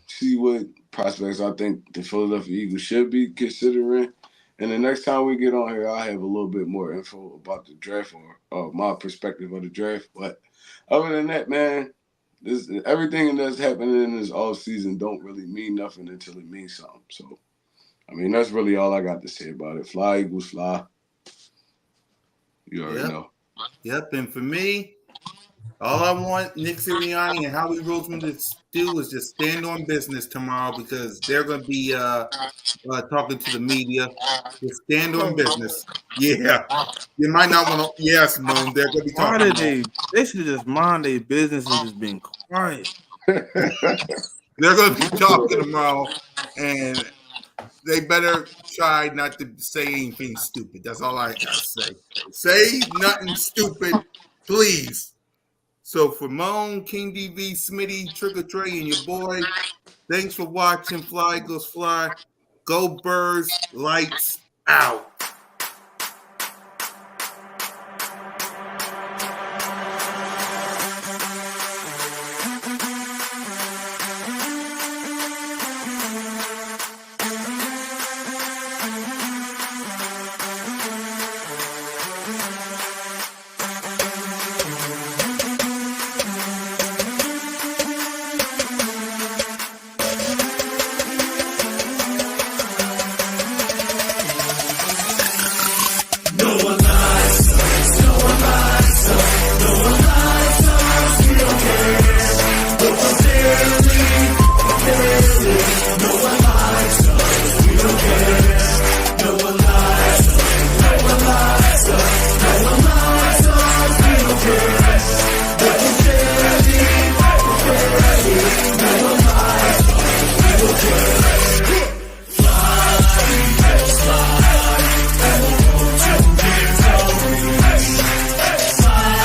See what prospects I think the Philadelphia Eagles should be considering. And the next time we get on here, I'll have a little bit more info about the draft or my perspective of the draft. But other than that, man, everything that's happening in this off season don't really mean nothing until it means something. So, I mean, that's really all I got to say about it. Fly, Eagles, fly. You already know. Yep. And for me, All I want Nick Sirianni and Howie Roseman to do is just stand on business tomorrow because they're going to be talking to the media. Just stand on business. Yeah. You might not want to. Yes, Moan. They're going to be Why talking. did they should just mind their business and just been quiet. They're going to be talking tomorrow, and they better try not to say anything stupid. That's all I got to say. Say nothing stupid, please. So for Moan, King DV, Smitty, Trick or Trey, and your boy, thanks for watching Fly Goes Fly. Go Birds, lights out.